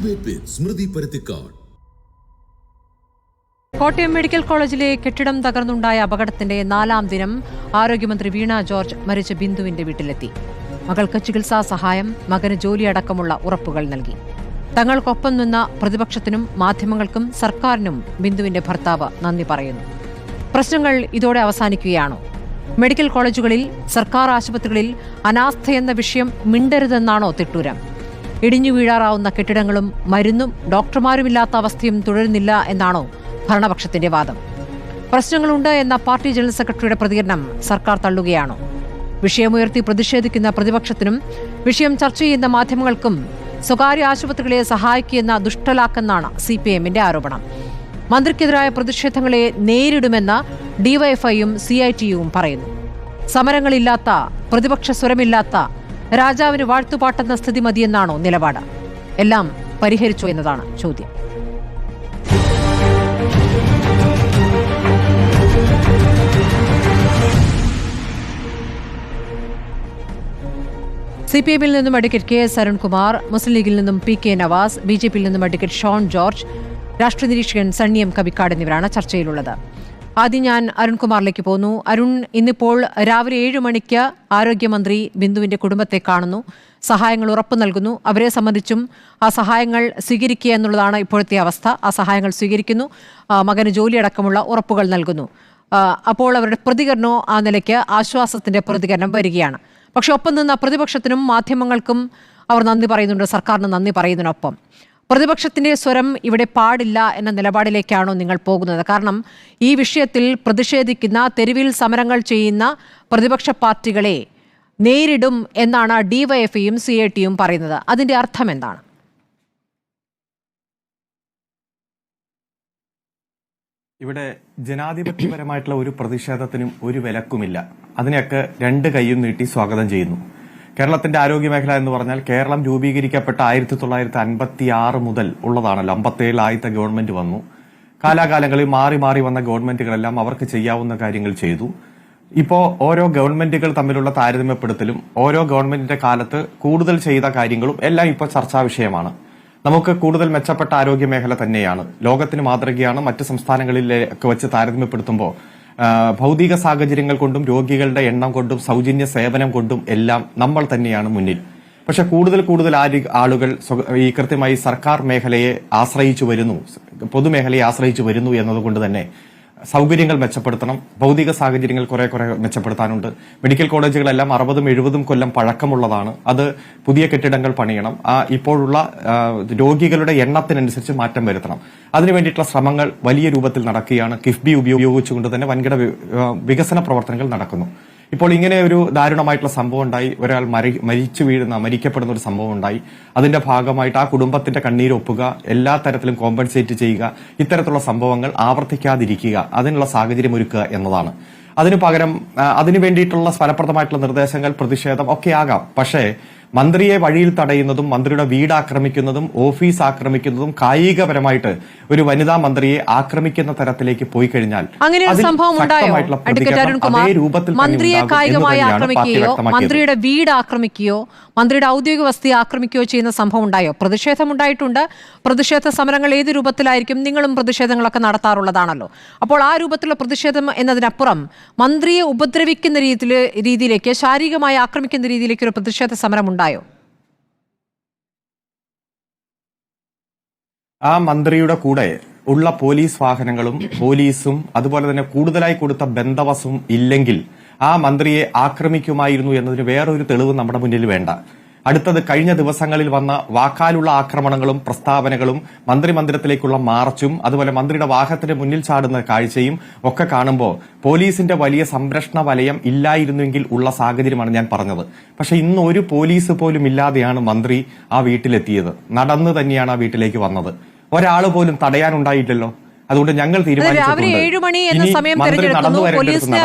Debate with Smruthy Paruthikad. Kottayam medical കോളേജിലെ കെട്ടിടം തകർന്നുണ്ടായ അപകടത്തിന്റെ 4ാം ദിനം ആരോഗ്യമന്ത്രി വീണ ജോർജ് മരിച്ച ബിന്ദുവിന്റെ വീട്ടിലെത്തി. മകൾക്ക് ചികിത്സാ സഹായം, മകന് ജോലിയടക്കമുള്ള ഉറപ്പുകൾ നൽകി. തങ്ങൾക്കൊപ്പം നിന്ന പ്രതിപക്ഷത്തിനും മാധ്യമങ്ങൾക്കും സർക്കാരിനും ബിന്ദുവിന്റെ ഭർത്താവ് നന്ദി പറയുന്നു. പ്രശ്നങ്ങൾ ഇതോടെ അവസാനിക്കുകയാണോ? മെഡിക്കൽ കോളേജുകളിൽ, സർക്കാർ ആശുപത്രികളിൽ അനാസ്ഥയെന്ന വിഷയം മിണ്ടരുതെന്നാണോ തിട്ടൂരം? ഇടിഞ്ഞു വീഴാറാവുന്ന കെട്ടിടങ്ങളും മരുന്നും ഡോക്ടർമാരുമില്ലാത്ത അവസ്ഥയും തുടരുന്നില്ല എന്നാണോ ഭരണപക്ഷത്തിന്റെ വാദം? പ്രശ്നങ്ങളുണ്ട് എന്ന പാർട്ടി ജനറൽ സെക്രട്ടറിയുടെ പ്രതികരണം സർക്കാർ തള്ളുകയാണോ? വിഷയമുയർത്തി പ്രതിഷേധിക്കുന്ന പ്രതിപക്ഷത്തിനും വിഷയം ചർച്ച ചെയ്യുന്ന മാധ്യമങ്ങൾക്കും സ്വകാര്യ ആശുപത്രികളെ സഹായിക്കുന്ന ദുഷ്ടലാക്കെന്നാണ് CPM-ന്റെ ആരോപണം. മന്ത്രിക്കെതിരായ പ്രതിഷേധങ്ങളെ നേരിടുമെന്ന് DYFI-യും CITU-വും പറയുന്നു. സമരങ്ങളില്ലാത്ത, പ്രതിപക്ഷ സ്വരമില്ലാത്ത, രാജാവിന് വാഴ്ത്തുപാട്ടെന്ന സ്ഥിതി മതിയെന്നാണോ നിലപാട്? എല്ലാം പരിഹരിച്ചോ എന്നതാണ് ചോദ്യം. CPM-ൽ നിന്നും അഡ്വക്കേറ്റ് KS അരുൺകുമാർ, മുസ്ലിം ലീഗിൽ നിന്നും PK നവാസ്, BJP-യിൽ നിന്നും അഡ്വക്കേറ്റ് ഷോൺ ജോർജ്, രാഷ്ട്രീയ നിരീക്ഷകൻ സണ്ണി M കവിക്കാട് എന്നിവരാണ് ചർച്ചയിലുള്ളത്. ആദ്യം ഞാൻ അരുൺകുമാറിലേക്ക് പോകുന്നു. അരുൺ, ഇന്നിപ്പോൾ രാവിലെ 7 മണിക്ക് ആരോഗ്യമന്ത്രി ബിന്ദുവിന്റെ കുടുംബത്തെ കാണുന്നു, സഹായങ്ങൾ ഉറപ്പു നൽകുന്നു. അവരെ സംബന്ധിച്ചും ആ സഹായങ്ങൾ സ്വീകരിക്കുക എന്നുള്ളതാണ് ഇപ്പോഴത്തെ അവസ്ഥ. ആ സഹായങ്ങൾ സ്വീകരിക്കുന്നു, മകന് ജോലിയടക്കമുള്ള ഉറപ്പുകൾ നൽകുന്നു. അപ്പോൾ അവരുടെ പ്രതികരണവും ആ നിലയ്ക്ക് ആശ്വാസത്തിന്റെ പ്രതികരണം വരികയാണ്. പക്ഷെ ഒപ്പം നിന്ന പ്രതിപക്ഷത്തിനും മാധ്യമങ്ങൾക്കും അവർ നന്ദി പറയുന്നുണ്ട്, സർക്കാരിന് നന്ദി പറയുന്നതിനൊപ്പം പ്രതിപക്ഷത്തിന്റെ സ്വരം ഇവിടെ പാടില്ല എന്ന നിലപാടിലേക്കാണോ നിങ്ങൾ പോകുന്നത്? കാരണം ഈ വിഷയത്തിൽ പ്രതിഷേധിക്കുന്ന, തെരുവിൽ സമരങ്ങൾ ചെയ്യുന്ന പ്രതിപക്ഷ പാർട്ടികളെ നേരിടും എന്നാണ് DYFI-യും CITU-യും പറയുന്നത്. അതിന്റെ അർത്ഥം എന്താണ്? ഇവിടെ ജനാധിപത്യപരമായിട്ടുള്ള ഒരു പ്രതിഷേധത്തിനും ഒരു വിലക്കുമില്ല. അതിനെയൊക്കെ 2 കൈയും നീട്ടി സ്വാഗതം ചെയ്യുന്നു. കേരളത്തിന്റെ ആരോഗ്യമേഖല എന്ന് പറഞ്ഞാൽ കേരളം രൂപീകരിക്കപ്പെട്ട 1956 മുതൽ ഉള്ളതാണല്ലോ. 57 ആദ്യത്തെ ഗവൺമെന്റ് വന്നു. കാലാകാലങ്ങളിൽ മാറി മാറി വന്ന ഗവൺമെന്റുകളെല്ലാം അവർക്ക് ചെയ്യാവുന്ന കാര്യങ്ങൾ ചെയ്തു. ഇപ്പോ ഓരോ ഗവൺമെന്റുകൾ തമ്മിലുള്ള താരതമ്യപ്പെടുത്തലും ഓരോ ഗവൺമെന്റിന്റെ കാലത്ത് കൂടുതൽ ചെയ്ത കാര്യങ്ങളും എല്ലാം ഇപ്പോൾ ചർച്ചാ വിഷയമാണ്. നമുക്ക് കൂടുതൽ മെച്ചപ്പെട്ട ആരോഗ്യ മേഖല തന്നെയാണ്, ലോകത്തിന് മാതൃകയാണ്. മറ്റ് സംസ്ഥാനങ്ങളിലേക്ക് വെച്ച് താരതമ്യപ്പെടുത്തുമ്പോൾ ഭൗതിക സാഹചര്യങ്ങൾ കൊണ്ടും രോഗികളുടെ എണ്ണം കൊണ്ടും സൗജന്യ സേവനം കൊണ്ടും എല്ലാം നമ്മൾ തന്നെയാണ് മുന്നിൽ. പക്ഷെ കൂടുതൽ ആളുകൾ ഈ കൃത്യമായി സർക്കാർ മേഖലയെ ആശ്രയിച്ചു വരുന്നു, പൊതുമേഖലയെ ആശ്രയിച്ചു വരുന്നു എന്നതുകൊണ്ട് തന്നെ സൗകര്യങ്ങൾ മെച്ചപ്പെടുത്തണം, ഭൗതിക സാഹചര്യങ്ങൾ കുറെ മെച്ചപ്പെടുത്താനുണ്ട്. മെഡിക്കൽ കോളേജുകളെല്ലാം 60-70 കൊല്ലം പഴക്കമുള്ളതാണ്. അത് പുതിയ കെട്ടിടങ്ങൾ പണിയണം. ഇപ്പോഴുള്ള രോഗികളുടെ എണ്ണത്തിനനുസരിച്ച് മാറ്റം വരുത്തണം. അതിനുവേണ്ടിയിട്ടുള്ള ശ്രമങ്ങൾ വലിയ രൂപത്തിൽ നടക്കുകയാണ്. കിഫ്ബി ഉപയോഗിച്ചുകൊണ്ട് തന്നെ വൻകിട വികസന പ്രവർത്തനങ്ങൾ നടക്കുന്നു. ഇപ്പോൾ ഇങ്ങനെ ഒരു ദാരുണമായിട്ടുള്ള സംഭവം ഉണ്ടായി, ഒരാൾ മരിക്കപ്പെടുന്ന ഒരു സംഭവം ഉണ്ടായി. അതിന്റെ ഭാഗമായിട്ട് ആ കുടുംബത്തിന്റെ കണ്ണീരൊപ്പുക, എല്ലാ തരത്തിലും കോമ്പൻസേറ്റ് ചെയ്യുക, ഇത്തരത്തിലുള്ള സംഭവങ്ങൾ ആവർത്തിക്കാതിരിക്കുക, അതിനുള്ള സാഹചര്യം ഒരുക്കുക എന്നതാണ്. അതിനു പകരം അതിനു വേണ്ടിയിട്ടുള്ള ഫലപ്രദമായിട്ടുള്ള നിർദ്ദേശങ്ങൾ, പ്രതിഷേധം ഒക്കെ ആകാം. പക്ഷേ മന്ത്രിയെ വഴിയിൽ തടയുന്നതും മന്ത്രിയുടെ വീട് ആക്രമിക്കുന്നതും ഓഫീസ് ആക്രമിക്കുന്നതും കായികപരമായിട്ട് ഒരു വനിതാ മന്ത്രിയെ ആക്രമിക്കുന്ന തരത്തിലേക്ക് പോയി കഴിഞ്ഞാൽ അങ്ങനെ ഒരു സംഭവം ഉണ്ടായോ? മന്ത്രിയെ കായികമായി ആക്രമിക്കുകയോ മന്ത്രിയുടെ വീട് ആക്രമിക്കുകയോ മന്ത്രിയുടെ ഔദ്യോഗിക വസതി ആക്രമിക്കുകയോ ചെയ്യുന്ന സംഭവം ഉണ്ടായോ? പ്രതിഷേധം ഉണ്ടായിട്ടുണ്ട്. പ്രതിഷേധ സമരങ്ങൾ ഏത് രൂപത്തിലായിരിക്കും? നിങ്ങളും പ്രതിഷേധങ്ങളൊക്കെ നടത്താറുള്ളതാണല്ലോ. അപ്പോൾ ആ രൂപത്തിലുള്ള പ്രതിഷേധം എന്നതിനപ്പുറം മന്ത്രിയെ ഉപദ്രവിക്കുന്ന രീതിയിലേക്ക്, ശാരീരികമായി ആക്രമിക്കുന്ന രീതിയിലേക്ക് ഒരു പ്രതിഷേധ സമരം ഉണ്ടായോ? ആ മന്ത്രിയുടെ കൂടെ ഉള്ള പോലീസ് വാഹനങ്ങളും പോലീസും അതുപോലെ തന്നെ കൂടുതലായി കൊടുത്ത ബന്ദവസും ഇല്ലെങ്കിൽ ആ മന്ത്രിയെ ആക്രമിക്കുമായിരുന്നു എന്നതിന് വേറൊരു തെളിവ് നമ്മുടെ മുന്നിൽ വേണ്ട. അടുത്തത് കഴിഞ്ഞ ദിവസങ്ങളിൽ വന്ന വാക്കാലുള്ള ആക്രമണങ്ങളും പ്രസ്താവനകളും മന്ത്രിമന്ദിരത്തിലേക്കുള്ള മാർച്ചും അതുപോലെ മന്ത്രിയുടെ വാഹനത്തിന്റെ മുന്നിൽ ചാടുന്ന കാഴ്ചയും ഒക്കെ കാണുമ്പോൾ പോലീസിന്റെ വലിയ സംരക്ഷണ വലയം ഇല്ലായിരുന്നെങ്കിൽ ഉള്ള സാഹചര്യമാണ് ഞാൻ പറഞ്ഞത്. പക്ഷെ ഇന്ന് ഒരു പോലീസ് പോലും ഇല്ലാതെയാണ് മന്ത്രി ആ വീട്ടിലെത്തിയത്. നടന്നു തന്നെയാണ് ആ വീട്ടിലേക്ക് വന്നത്. ഒരാൾ പോലും തടയാനുണ്ടായില്ലല്ലോ. അതുകൊണ്ട് ഞങ്ങൾ തീരുമാനിച്ചിട്ടുണ്ട്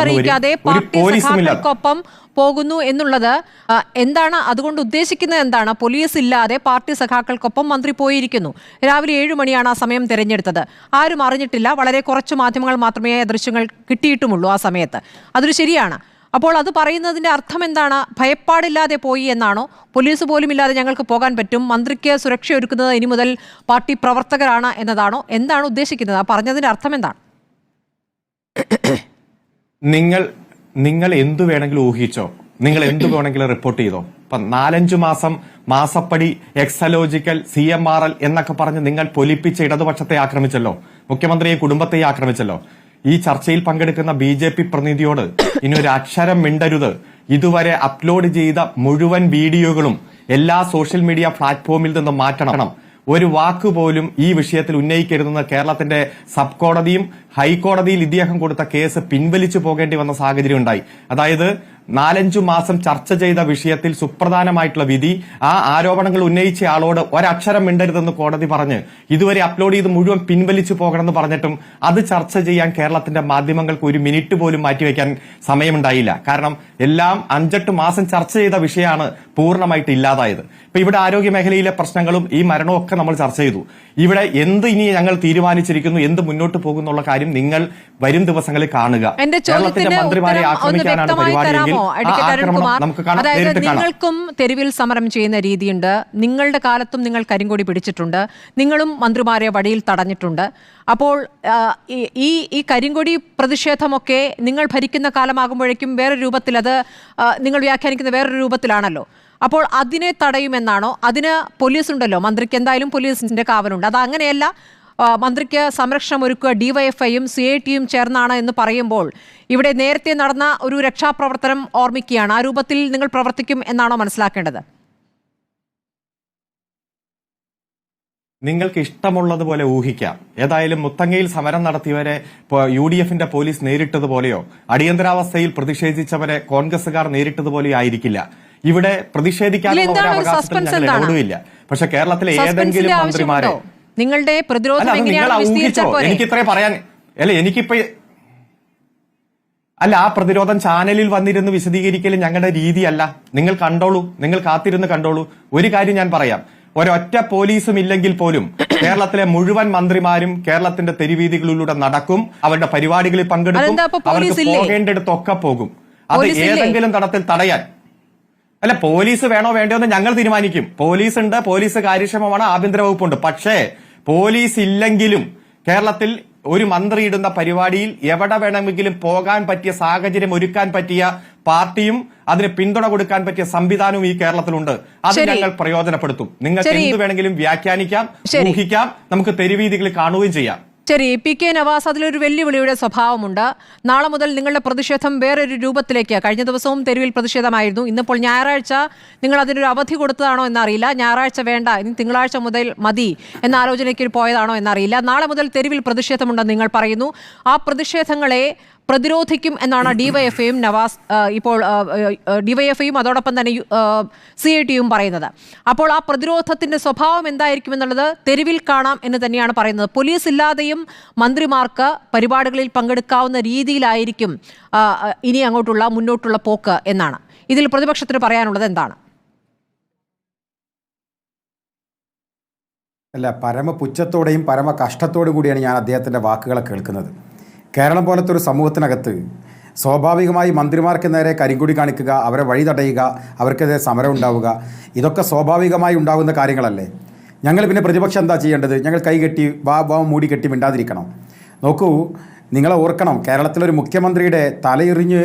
പോകുന്നു എന്നുള്ളത് എന്താണ്? അതുകൊണ്ട് ഉദ്ദേശിക്കുന്നത് എന്താണ്? പോലീസ് ഇല്ലാതെ പാർട്ടി സഖാക്കൾക്കൊപ്പം മന്ത്രി പോയിരിക്കുന്നു. രാവിലെ 7 മണിയാണ് ആ സമയം തെരഞ്ഞെടുത്തത്. ആരും അറിഞ്ഞിട്ടില്ല. വളരെ കുറച്ച് മാധ്യമങ്ങൾ മാത്രമേ ദൃശ്യങ്ങൾ കിട്ടിയിട്ടുമുള്ളൂ ആ സമയത്ത്. അതൊരു ശരിയാണ്. അപ്പോൾ അത് പറയുന്നതിന്റെ അർത്ഥം എന്താണ്? ഭയപ്പാടില്ലാതെ പോയി എന്നാണോ? പോലീസ് പോലും ഇല്ലാതെ ഞങ്ങൾക്ക് പോകാൻ പറ്റും, മന്ത്രിക്ക് സുരക്ഷ ഒരുക്കുന്നത് ഇനി മുതൽ പാർട്ടി പ്രവർത്തകരാണ് എന്നതാണോ? എന്താണ് ഉദ്ദേശിക്കുന്നത്? ആ പറഞ്ഞതിന്റെ അർത്ഥം എന്താണ്? നിങ്ങൾ എന്തു വേണമെങ്കിലും ഊഹിച്ചോ, നിങ്ങൾ എന്തു വേണമെങ്കിലും റിപ്പോർട്ട് ചെയ്തോ. 4-5 മാസം മാസപ്പടി, എക്സലോജിക്കൽ, CMRL എന്നൊക്കെ പറഞ്ഞ് നിങ്ങൾ പൊലിപ്പിച്ച ഇടതുപക്ഷത്തെ ആക്രമിച്ചല്ലോ, മുഖ്യമന്ത്രിയെ കുടുംബത്തെ ആക്രമിച്ചല്ലോ. ഈ ചർച്ചയിൽ പങ്കെടുക്കുന്ന BJP പ്രതിനിധിയോട് ഇനി ഒരു അക്ഷരം മിണ്ടരുത്. ഇതുവരെ അപ്ലോഡ് ചെയ്ത മുഴുവൻ വീഡിയോകളും എല്ലാ സോഷ്യൽ മീഡിയ പ്ലാറ്റ്ഫോമിൽ നിന്നും മാറ്റണം. ഒരു വാക്കുപോലും ഈ വിഷയത്തിൽ ഉന്നയിക്കരുതെന്ന് കേരളത്തിന്റെ സബ് കോടതിയും ഹൈക്കോടതിയിൽ ഇദ്ദേഹം കൊടുത്ത കേസ് പിൻവലിച്ചു പോകേണ്ടി വന്ന സാഹചര്യം ഉണ്ടായി. അതായത് 4-5 മാസം ചർച്ച ചെയ്ത വിഷയത്തിൽ സുപ്രധാനമായിട്ടുള്ള വിധി ആ ആരോപണങ്ങൾ ഉന്നയിച്ച ആളോട് ഒരക്ഷരം മിണ്ടരുതെന്ന് കോടതി പറഞ്ഞ് ഇതുവരെ അപ്ലോഡ് ചെയ്ത് മുഴുവൻ പിൻവലിച്ചു പോകണമെന്ന് പറഞ്ഞിട്ടും അത് ചർച്ച ചെയ്യാൻ കേരളത്തിന്റെ മാധ്യമങ്ങൾക്ക് ഒരു മിനിറ്റ് പോലും മാറ്റിവെക്കാൻ സമയമുണ്ടായില്ല. കാരണം എല്ലാം 5-8 മാസം ചർച്ച ചെയ്ത വിഷയമാണ് പൂർണ്ണമായിട്ട് ഇല്ലാതായത്. ഇപ്പൊ ഇവിടെ ആരോഗ്യ മേഖലയിലെ പ്രശ്നങ്ങളും ഈ മരണവും ഒക്കെ നമ്മൾ ചർച്ച ചെയ്തു. ഇവിടെ എന്ത് ഇനി ഞങ്ങൾ തീരുമാനിച്ചിരിക്കുന്നു, എന്ത് മുന്നോട്ട് പോകുന്നുള്ള കാര്യം നിങ്ങൾ വരും ദിവസങ്ങളിൽ കാണുക. കേരളത്തിന്റെ മന്ത്രിമാരെ ആക്രമിക്കാനാണ് പരിപാടിയെങ്കിൽ അതായത് നിങ്ങൾക്കും തെരുവിൽ സമരം ചെയ്യുന്ന രീതിയുണ്ട്. നിങ്ങളുടെ കാലത്തും നിങ്ങൾ കരിങ്കൊടി പിടിച്ചിട്ടുണ്ട്, നിങ്ങളും മന്ത്രിമാരെ വഴിയിൽ തടഞ്ഞിട്ടുണ്ട്. അപ്പോൾ ഈ കരിങ്കൊടി പ്രതിഷേധമൊക്കെ നിങ്ങൾ ഭരിക്കുന്ന കാലമാകുമ്പോഴേക്കും വേറൊരു രൂപത്തിൽ, അത് നിങ്ങൾ വ്യാഖ്യാനിക്കുന്ന വേറൊരു രൂപത്തിലാണല്ലോ. അപ്പോൾ അതിനെ തടയുമെന്നാണോ? അതിന് പോലീസ് ഉണ്ടല്ലോ, മന്ത്രിക്ക് എന്തായാലും പോലീസിന്റെ കാവലുണ്ട്. അത് അങ്ങനെയല്ല, മന്ത്രിക്ക് സംരക്ഷണം ഒരുക്കുക DYFIയും CITയും ചേർന്നാണ് എന്ന് പറയുമ്പോൾ ഇവിടെ നേരത്തെ നടന്ന ഒരു രക്ഷാപ്രവർത്തനം ഓർമ്മിക്കുകയാണ്. ആ രൂപത്തിൽ നിങ്ങൾ പ്രവർത്തിക്കും എന്നാണോ മനസ്സിലാക്കേണ്ടത്? നിങ്ങൾക്ക് ഇഷ്ടമുള്ളതുപോലെ ഊഹിക്കാം. ഏതായാലും മുത്തങ്ങയിൽ സമരം നടത്തിയവരെ UDFന്റെ പോലീസ് നേരിട്ടതുപോലെയോ അടിയന്തരാവസ്ഥയിൽ പ്രതിഷേധിച്ചവരെ കോൺഗ്രസുകാർ നേരിട്ടതുപോലെയോ ആയിരിക്കില്ല. ഇവിടെ പ്രതിഷേധിക്കാനുള്ള ഒരു അവകാശത്തിൽ ഞങ്ങൾ ഇടപെടുകയില്ല. പക്ഷെ കേരളത്തിലെ ഏതെങ്കിലും മന്ത്രിമാരെ നിങ്ങളുടെ പ്രതിരോധം എനിക്കിത്രേ പറയാൻ എനിക്കിപ്പോ ആ പ്രതിരോധം ചാനലിൽ വന്നിരുന്ന് വിശദീകരിക്കലും ഞങ്ങളുടെ രീതിയല്ല. നിങ്ങൾ കണ്ടോളൂ, നിങ്ങൾ കാത്തിരുന്ന് കണ്ടോളൂ. ഒരു കാര്യം ഞാൻ പറയാം, ഒരൊറ്റ പോലീസും ഇല്ലെങ്കിൽ പോലും കേരളത്തിലെ മുഴുവൻ മന്ത്രിമാരും കേരളത്തിന്റെ തെരുവീതികളിലൂടെ നടക്കും, അവരുടെ പരിപാടികളിൽ പങ്കെടുക്കും, അവർക്ക് പോകേണ്ടിടത്തൊക്കെ പോകും. അത് ഏതെങ്കിലും തരത്തിൽ തടയാൻ പോലീസ് വേണോ വേണ്ടോ എന്ന് ഞങ്ങൾ തീരുമാനിക്കും. പോലീസ് ഉണ്ട്, പോലീസ് കാര്യക്ഷമമാണ്, ആഭ്യന്തര വകുപ്പുണ്ട്. പക്ഷേ പോലീസ് ഇല്ലെങ്കിലും കേരളത്തിൽ ഒരു മന്ത്രി ഇടുന്ന പരിപാടിയിൽ എവിടെ വേണമെങ്കിലും പോകാൻ പറ്റിയ സാഹചര്യം ഒരുക്കാൻ പറ്റിയ പാർട്ടിയും അതിന് പിന്തുണ കൊടുക്കാൻ പറ്റിയ സംവിധാനവും ഈ കേരളത്തിലുണ്ട്. അത് ഞങ്ങൾ പ്രയോജനപ്പെടുത്തും. നിങ്ങൾക്ക് എന്ത് വേണമെങ്കിലും വ്യാഖ്യാനിക്കാം, ഊഹിക്കാം, നമുക്ക് തെരുവീതികളിൽ കാണുകയും ചെയ്യാം. ശരി, PK നവാസ്, അതിലൊരു വെല്ലുവിളിയുടെ സ്വഭാവമുണ്ട്. നാളെ മുതൽ നിങ്ങളുടെ പ്രതിഷേധം വേറൊരു രൂപത്തിലേക്ക്. കഴിഞ്ഞ ദിവസവും തെരുവിൽ പ്രതിഷേധമായിരുന്നു. ഇന്നിപ്പോൾ ഞായറാഴ്ച നിങ്ങൾ അതിനൊരു അവധി കൊടുത്തതാണോ എന്നറിയില്ല. ഞായറാഴ്ച വേണ്ട, ഇനി തിങ്കളാഴ്ച മുതൽ മതി എന്ന ആലോചനയ്ക്ക് പോയതാണോ എന്നറിയില്ല. നാളെ മുതൽ തെരുവിൽ പ്രതിഷേധമുണ്ടെന്ന് നിങ്ങൾ പറയുന്നു. ആ പ്രതിഷേധങ്ങളെ പ്രതിരോധിക്കും എന്നാണ് DYFIയും നവാസ് ഇപ്പോൾ DYFIയും അതോടൊപ്പം തന്നെ CITയും പറയുന്നത്. അപ്പോൾ ആ പ്രതിരോധത്തിന്റെ സ്വഭാവം എന്തായിരിക്കും എന്നുള്ളത് തെരുവിൽ കാണാം എന്ന് തന്നെയാണ് പറയുന്നത്. പോലീസ് ഇല്ലാതെയും മന്ത്രിമാർക്ക് പരിപാടികളിൽ പങ്കെടുക്കാവുന്ന രീതിയിലായിരിക്കും ഇനി അങ്ങോട്ടുള്ള മുന്നോട്ടുള്ള പോക്ക് എന്നാണ്. ഇതിൽ പ്രതിപക്ഷത്തിന് പറയാനുള്ളത് എന്താണ്? അല്ല, പരമപുച്ഛത്തോടെയും പരമ കഷ്ടത്തോടു കൂടിയാണ് ഞാൻ അദ്ദേഹത്തിൻ്റെ വാക്കുകളെ കേൾക്കുന്നത്. കേരളം പോലത്തെ ഒരു സമൂഹത്തിനകത്ത് സ്വാഭാവികമായി മന്ത്രിമാർക്ക് നേരെ കരിങ്കൊടി കാണിക്കുക, അവരെ വഴി തടയുക, അവർക്കെതിരെ സമരം ഉണ്ടാവുക, ഇതൊക്കെ സ്വാഭാവികമായി ഉണ്ടാകുന്ന കാര്യങ്ങളല്ലേ. ഞങ്ങൾ പിന്നെ പ്രതിപക്ഷം എന്താ ചെയ്യേണ്ടത്? ഞങ്ങൾ കൈകെട്ടി മൂടി കെട്ടി മിണ്ടാതിരിക്കണം? നോക്കൂ, നിങ്ങളെ ഓർക്കണം, കേരളത്തിലൊരു മുഖ്യമന്ത്രിയുടെ തലയെറിഞ്ഞ്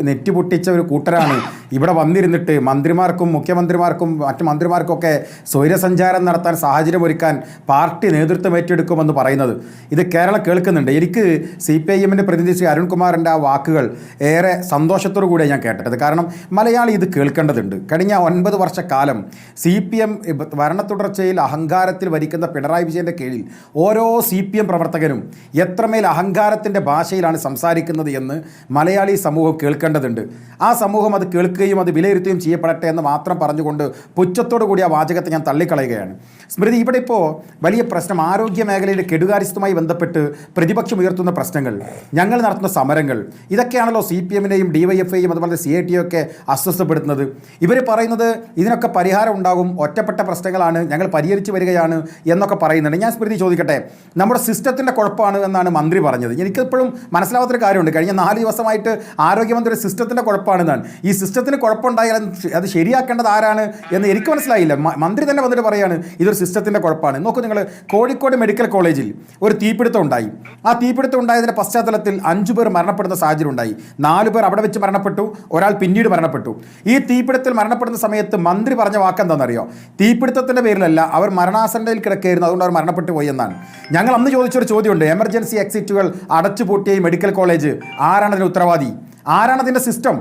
നെറ്റി പൊട്ടിച്ച ഒരു കൂട്ടരാണ് ഇവിടെ വന്നിരുന്നിട്ട് മന്ത്രിമാർക്കും മുഖ്യമന്ത്രിമാർക്കും മറ്റു മന്ത്രിമാർക്കൊക്കെ സ്വൈരസഞ്ചാരം നടത്താൻ സാഹചര്യമൊരുക്കാൻ പാർട്ടി നേതൃത്വം ഏറ്റെടുക്കുമെന്ന് പറയുന്നത്. ഇത് കേരളം കേൾക്കുന്നുണ്ട്. എനിക്ക് CPIMൻ്റെ പ്രതിനിധി ശ്രീ അരുൺകുമാറിൻ്റെ ആ വാക്കുകൾ ഏറെ സന്തോഷത്തോടു കൂടെ ഞാൻ കേട്ടത്. കാരണം മലയാളി ഇത് കേൾക്കേണ്ടതുണ്ട്. കഴിഞ്ഞ 9 വർഷക്കാലം CPM ഭരണത്തുടർച്ചയിൽ അഹങ്കാരത്തിൽ ഭരിക്കുന്ന പിണറായി വിജയൻ്റെ കീഴിൽ ഓരോ CPM പ്രവർത്തകനും എത്രമേൽ അഹങ്കാരത്തിൻ്റെ ഭാഷയിലാണ് സംസാരിക്കുന്നത് എന്ന് മലയാളി സമൂഹം കേൾക്കേണ്ടതുണ്ട്. ആ സമൂഹം അത് കേൾക്കുക പരിശോധിക്കുകയും അത് വിലയിരുത്തുകയും ചെയ്യപ്പെടട്ടെ എന്ന് മാത്രം പറഞ്ഞുകൊണ്ട് പുച്ഛത്തോടു കൂടി ആ വാചകത്തെ ഞാൻ തള്ളിക്കളയുകയാണ്. സ്മൃതി, ഇവിടെ ഇപ്പോൾ വലിയ പ്രശ്നം ആരോഗ്യ മേഖലയുടെ കെടുകാര്യസ്ഥവുമായി ബന്ധപ്പെട്ട് പ്രതിപക്ഷം ഉയർത്തുന്ന പ്രശ്നങ്ങൾ, ഞങ്ങൾ നടത്തുന്ന സമരങ്ങൾ, ഇതൊക്കെയാണല്ലോ CPM-നെയും DYFI-യും അതുപോലെ CIT ഒക്കെ അസ്വസ്ഥപ്പെടുത്തുന്നത്. ഇവർ പറയുന്നത് ഇതിനൊക്കെ പരിഹാരം ഉണ്ടാകും, ഒറ്റപ്പെട്ട പ്രശ്നങ്ങളാണ്, ഞങ്ങൾ പരിഹരിച്ചു വരികയാണ് എന്നൊക്കെ പറയുന്നുണ്ട്. ഞാൻ സ്മൃതി ചോദിക്കട്ടെ, നമ്മുടെ സിസ്റ്റത്തിൻ്റെ കുഴപ്പമാണ് എന്നാണ് മന്ത്രി പറഞ്ഞത്. എനിക്കിപ്പോഴും മനസ്സിലാവാത്തൊരു കാര്യമുണ്ട്. കഴിഞ്ഞ 4 ദിവസമായിട്ട് ആരോഗ്യമന്ത്രി സിസ്റ്റത്തിൻ്റെ കുഴപ്പമാണെന്നാണ്. ഈ സിസ്റ്റത്തിന് കുഴപ്പമുണ്ടായാൽ അത് ശരിയാക്കേണ്ടത് ആരാണ് എന്ന് എനിക്ക് മനസ്സിലായില്ല. മന്ത്രി തന്നെ വന്നിട്ട് പറയുകയാണ് ഇതൊരു സിസ്റ്റത്തിൻ്റെ കുഴപ്പമാണ്. നോക്കൂ, നിങ്ങൾ കോഴിക്കോട് മെഡിക്കൽ കോളേജിൽ ഒരു തീപിടുത്തം ഉണ്ടായി. ആ തീപിടുത്തം ഉണ്ടായതിൻ്റെ പശ്ചാത്തലത്തിൽ 5 പേർ മരണപ്പെടുന്ന സാഹചര്യം ഉണ്ടായി. 4 പേർ അവിടെ വെച്ച് മരണപ്പെട്ടു, ഒരാൾ പിന്നീട് മരണപ്പെട്ടു. ഈ തീപിടുത്തത്തിൽ മരണപ്പെടുന്ന സമയത്ത് മന്ത്രി പറഞ്ഞ വാക്കെന്താണെന്നറിയോ? തീപിടുത്തത്തിൻ്റെ പേരിലല്ല, അവർ മരണാസന്നയിൽ കിടക്കുകയായിരുന്നു, അതുകൊണ്ട് അവർ മരണപ്പെട്ടു പോയി എന്നാണ്. ഞങ്ങൾ അന്ന് ചോദിച്ചൊരു ചോദ്യമുണ്ട്, എമർജൻസി എക്സിറ്റുകൾ അടച്ചുപൂട്ടിയ ഈ മെഡിക്കൽ കോളേജ് ആരാണ് അതിന് ഉത്തരവാദി? ആരാണ് അതിൻ്റെ സിസ്റ്റം?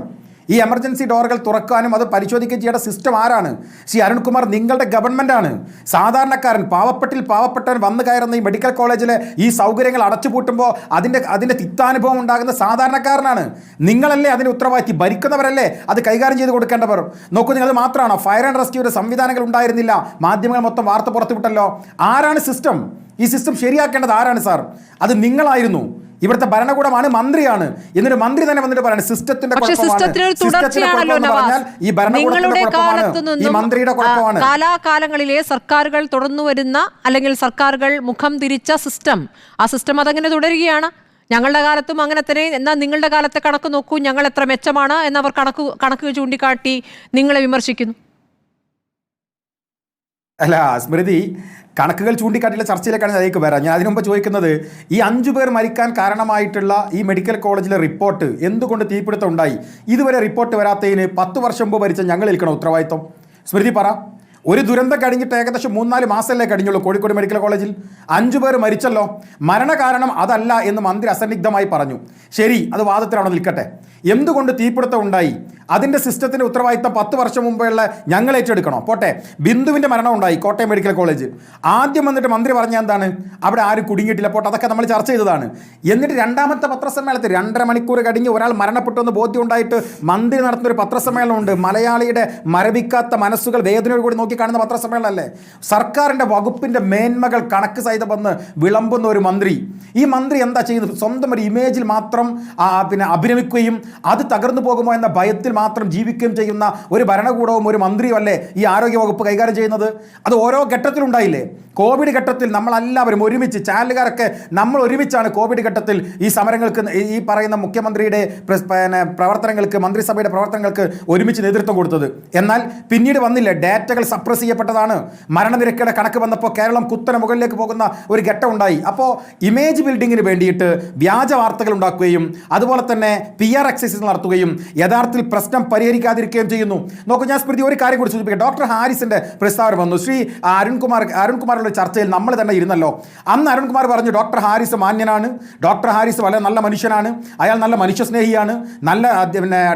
ഈ എമർജൻസി ഡോറുകൾ തുറക്കാനും അത് പരിശോധിക്കുകയും ചെയ്യേണ്ട സിസ്റ്റം ആരാണ്? ശ്രീ അരുൺകുമാർ, നിങ്ങളുടെ ഗവൺമെൻറ്റാണ്. സാധാരണക്കാരൻ, പാവപ്പെട്ടവൻ വന്നു കയറുന്ന ഈ മെഡിക്കൽ കോളേജിലെ ഈ സൗകര്യങ്ങൾ അടച്ചുപൂട്ടുമ്പോൾ അതിൻ്റെ തിക്താനുഭവം ഉണ്ടാകുന്ന സാധാരണക്കാരനാണ്. നിങ്ങളല്ലേ അതിന് ഉത്തരവാദിത്തി? ഭരിക്കുന്നവരല്ലേ അത് കൈകാര്യം ചെയ്ത് കൊടുക്കേണ്ടവർ? നോക്കൂ, നിങ്ങൾ മാത്രമാണോ? ഫയർ ആൻഡ് റെസ്ക്യൂയുടെ സംവിധാനങ്ങൾ ഉണ്ടായിരുന്നില്ല, മാധ്യമങ്ങൾ മൊത്തം വാർത്ത പുറത്തുവിട്ടല്ലോ. ആരാണ് സിസ്റ്റം? ഈ സിസ്റ്റം ശരിയാക്കേണ്ടത് ആരാണ് സാർ? അത് നിങ്ങളായിരുന്നു. ഇവിടുത്തെ ഭരണകൂടമാണ്, മന്ത്രിയാണ്. എന്നിട്ട് മന്ത്രി തന്നെ വന്നിട്ട് പറയാണ് സിസ്റ്റത്തിന്റെ കാലാകാലങ്ങളിലെ സർക്കാരുകൾ തുടർന്നു വരുന്ന അല്ലെങ്കിൽ സർക്കാരുകൾ മുഖം തിരിച്ച സിസ്റ്റം, ആ സിസ്റ്റം അതങ്ങനെ തുടരുകയാണ്. ഞങ്ങളുടെ കാലത്തും അങ്ങനെ തന്നെ. എന്നാൽ നിങ്ങളുടെ കാലത്തെ കണക്ക് നോക്കൂ, ഞങ്ങൾ എത്ര മെച്ചമാണ് എന്നവർ കണക്ക് ചൂണ്ടിക്കാട്ടി നിങ്ങളെ വിമർശിക്കുന്നു. അല്ല സ്മൃതി, കണക്കുകൾ ചൂണ്ടിക്കാട്ടിയുള്ള ചർച്ചയിലേക്കാണ് അതിലേക്ക് വരാം. ഞാൻ അതിനു മുമ്പ് ചോദിക്കുന്നത്, ഈ 5 പേർ മരിക്കാൻ കാരണമായിട്ടുള്ള ഈ മെഡിക്കൽ കോളേജിലെ റിപ്പോർട്ട്, എന്തുകൊണ്ട് തീപിടുത്തം ഉണ്ടായി, ഇതുവരെ റിപ്പോർട്ട് വരാത്തതിന് 10 വർഷം മുമ്പ് ഭരിച്ച ഞങ്ങൾ ഏൽക്കണം ഉത്തരവാദിത്വം? സ്മൃതി പറ. ഒരു ദുരന്തം കഴിഞ്ഞിട്ട് ഏകദേശം 3-4 മാസമല്ലേ കഴിഞ്ഞുള്ളൂ കോഴിക്കോട് മെഡിക്കൽ കോളേജിൽ? 5 പേർ മരിച്ചല്ലോ. മരണകാരണം അതല്ല എന്ന് മന്ത്രി അസന്നിഗ്ധമായി പറഞ്ഞു. ശരി, അത് വാദത്തിലാണോ നിൽക്കട്ടെ. എന്തുകൊണ്ട് തീപിടുത്തം ഉണ്ടായി? അതിൻ്റെ സിസ്റ്റത്തിൻ്റെ ഉത്തരവാദിത്തം 10 വർഷം മുമ്പുള്ള ഞങ്ങൾ ഏറ്റെടുക്കണോ? പോട്ടെ, ബിന്ദുവിൻ്റെ മരണം ഉണ്ടായി കോട്ടയം മെഡിക്കൽ കോളേജ്. ആദ്യം വന്നിട്ട് മന്ത്രി പറഞ്ഞ എന്താണ്? അവിടെ ആരും കുടുങ്ങിയിട്ടില്ല, പോട്ടെ, അതൊക്കെ നമ്മൾ ചർച്ച ചെയ്തതാണ്. എന്നിട്ട് രണ്ടാമത്തെ പത്രസമ്മേളനത്തിൽ 2.5 മണിക്കൂർ കഴിഞ്ഞ് ഒരാൾ മരണപ്പെട്ടെന്ന് ബോധ്യം ഉണ്ടായിട്ട് മന്ത്രി നടത്തുന്ന ഒരു പത്രസമ്മേളനമുണ്ട്. മലയാളിയുടെ മരവിക്കാത്ത മനസ്സുകൾ വേദനയോട് കൂടി നോക്കി കാണുന്ന പത്രസമ്മേളനമല്ലേ? സർക്കാരിൻ്റെ വകുപ്പിൻ്റെ മേന്മകൾ കണക്ക് സഹിതം വന്ന് വിളമ്പുന്ന ഒരു മന്ത്രി. ഈ മന്ത്രി എന്താ ചെയ്യുന്നത്? സ്വന്തം ഒരു ഇമേജിൽ മാത്രം അഭിനമിക്കുകയും അത് തകർന്നു പോകുമോ എന്ന ഭയത്തിൽ മാത്രം ജീവിക്കുകയും ചെയ്യുന്ന ഒരു ഭരണകൂടവും ഒരു മന്ത്രിയും അല്ലേ ഈ ആരോഗ്യവകുപ്പ് കൈകാര്യം ചെയ്യുന്നത്? അത് ഓരോ ഘട്ടത്തിലുണ്ടായില്ലേ? കോവിഡ് ഘട്ടത്തിൽ നമ്മളെല്ലാവരും ഒരുമിച്ച്, ചാനലുകാരൊക്കെ നമ്മൾ ഒരുമിച്ചാണ് കോവിഡ് ഘട്ടത്തിൽ ഈ സമരങ്ങൾക്ക്, ഈ പറയുന്ന മുഖ്യമന്ത്രിയുടെ പ്രവർത്തനങ്ങൾക്ക്, മന്ത്രിസഭയുടെ പ്രവർത്തനങ്ങൾക്ക് ഒരുമിച്ച് നേതൃത്വം കൊടുത്തത്. എന്നാൽ പിന്നീട് വന്നില്ല, ഡാറ്റകൾ സപ്രസ് ചെയ്യപ്പെട്ടതാണ്. മരണനിരക്കുകളുടെ കണക്ക് വന്നപ്പോൾ കേരളം കുത്തനെ മുകളിലേക്ക് പോകുന്ന ഒരു ഘട്ടം ഉണ്ടായി. അപ്പോൾ ഇമേജ് ബിൽഡിങ്ങിന് വേണ്ടിയിട്ട് വ്യാജ വാർത്തകൾ ഉണ്ടാക്കുകയും അതുപോലെ തന്നെ PR എക്സസൈസ് നടത്തുകയും യഥാർത്ഥത്തിൽ പ്രശ്നം പരിഹരിക്കാതിരിക്കുകയും ചെയ്യുന്നു. നോക്കൂ, ഞാൻ സ്മൃതി ഒരു കാര്യം കൂടി സൂചിപ്പിക്കാം. ഡോക്ടർ ഹാരിസിന്റെ പ്രസ്താവന വന്നു. ശ്രീ അരുൺകുമാറുടെ ചർച്ചയിൽ നമ്മൾ തന്നെ ഇരുന്നല്ലോ. അന്ന് അരുൺകുമാർ പറഞ്ഞു ഡോക്ടർ ഹാരിസ് മാന്യനാണ്, ഡോക്ടർ ഹാരിസ് വളരെ നല്ല മനുഷ്യനാണ്, അയാൾ നല്ല മനുഷ്യസ്നേഹിയാണ്, നല്ല